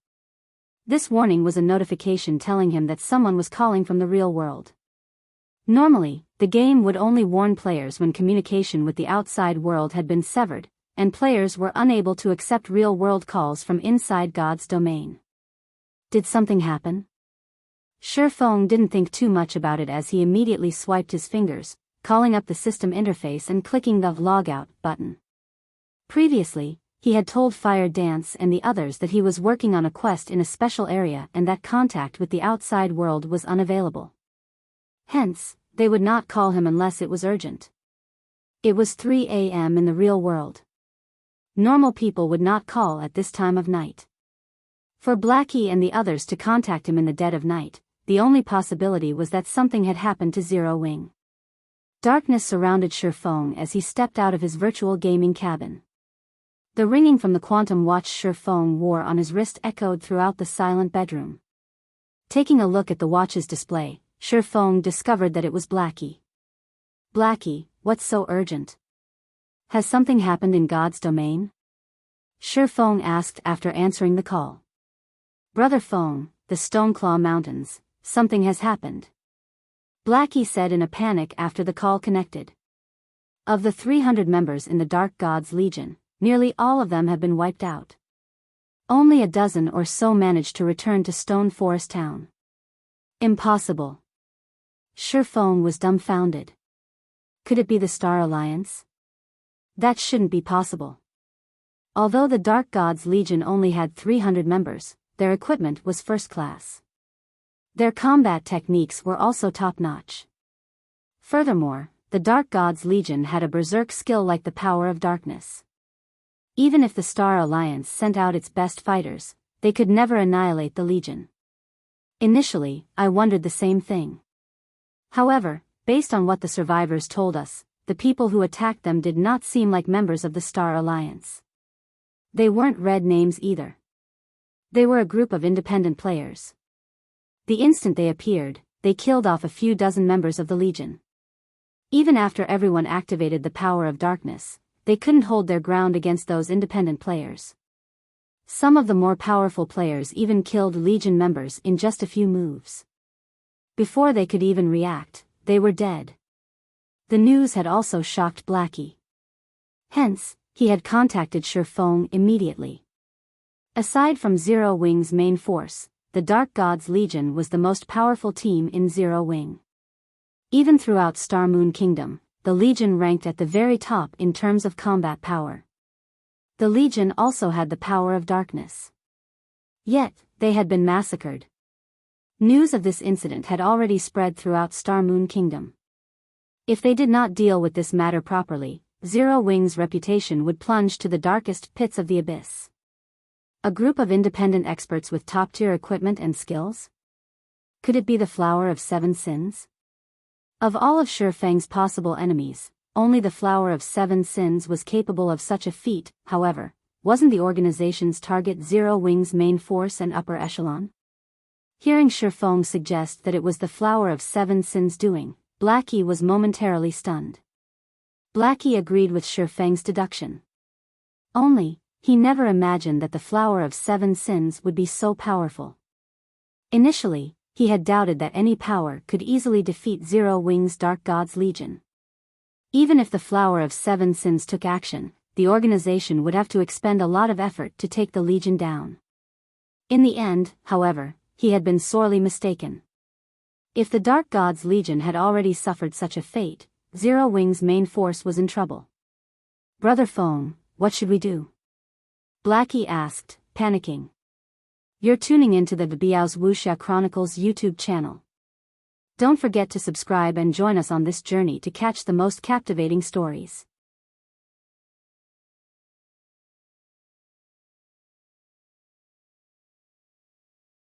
This warning was a notification telling him that someone was calling from the real world. Normally, the game would only warn players when communication with the outside world had been severed, and players were unable to accept real-world calls from inside God's domain. Did something happen? Feng didn't think too much about it as he immediately swiped his fingers, calling up the system interface and clicking the Logout button. Previously, he had told Fire Dance and the others that he was working on a quest in a special area and that contact with the outside world was unavailable. Hence, they would not call him unless it was urgent. It was 3 a.m. in the real world. Normal people would not call at this time of night. For Blackie and the others to contact him in the dead of night, the only possibility was that something had happened to Zero Wing. Darkness surrounded Feng as he stepped out of his virtual gaming cabin. The ringing from the quantum watch Feng wore on his wrist echoed throughout the silent bedroom. Taking a look at the watch's display, Feng discovered that it was Blackie. Blackie, what's so urgent? Has something happened in God's domain? Feng asked after answering the call. Brother Feng, the Stoneclaw Mountains, something has happened. Blackie said in a panic after the call connected. Of the 300 members in the Dark Gods Legion, nearly all of them have been wiped out. Only a dozen or so managed to return to Stone Forest Town. Impossible. Feng was dumbfounded. Could it be the Star Alliance? That shouldn't be possible. Although the Dark Gods Legion only had 300 members, their equipment was first class. Their combat techniques were also top-notch. Furthermore, the Dark Gods Legion had a berserk skill like the power of darkness. Even if the Star Alliance sent out its best fighters, they could never annihilate the Legion. Initially, I wondered the same thing. However, based on what the survivors told us, the people who attacked them did not seem like members of the Star Alliance. They weren't red names either. They were a group of independent players. The instant they appeared, they killed off a few dozen members of the Legion. Even after everyone activated the power of darkness, they couldn't hold their ground against those independent players. Some of the more powerful players even killed Legion members in just a few moves. Before they could even react, they were dead. The news had also shocked Blackie. Hence, he had contacted Feng immediately. Aside from Zero Wing's main force, the Dark Gods Legion was the most powerful team in Zero Wing. Even throughout Star Moon Kingdom, the Legion ranked at the very top in terms of combat power. The Legion also had the power of darkness. Yet, they had been massacred. News of this incident had already spread throughout Star Moon Kingdom. If they did not deal with this matter properly, Zero Wing's reputation would plunge to the darkest pits of the abyss. A group of independent experts with top-tier equipment and skills? Could it be the Flower of Seven Sins? Of all of Feng's possible enemies, only the Flower of Seven Sins was capable of such a feat. However, wasn't the organization's target Zero Wing's main force and upper echelon? Hearing Feng suggest that it was the Flower of Seven Sins doing, Blackie was momentarily stunned. Blackie agreed with Feng's deduction. Only, he never imagined that the Flower of Seven Sins would be so powerful. Initially, he had doubted that any power could easily defeat Zero Wing's Dark Gods Legion. Even if the Flower of Seven Sins took action, the organization would have to expend a lot of effort to take the Legion down. In the end, however, he had been sorely mistaken. If the Dark Gods Legion had already suffered such a fate, Zero Wing's main force was in trouble. "Brother Feng, what should we do?" Blackie asked, panicking. You're tuning into the Biyao's Wuxia Chronicles YouTube channel. Don't forget to subscribe and join us on this journey to catch the most captivating stories.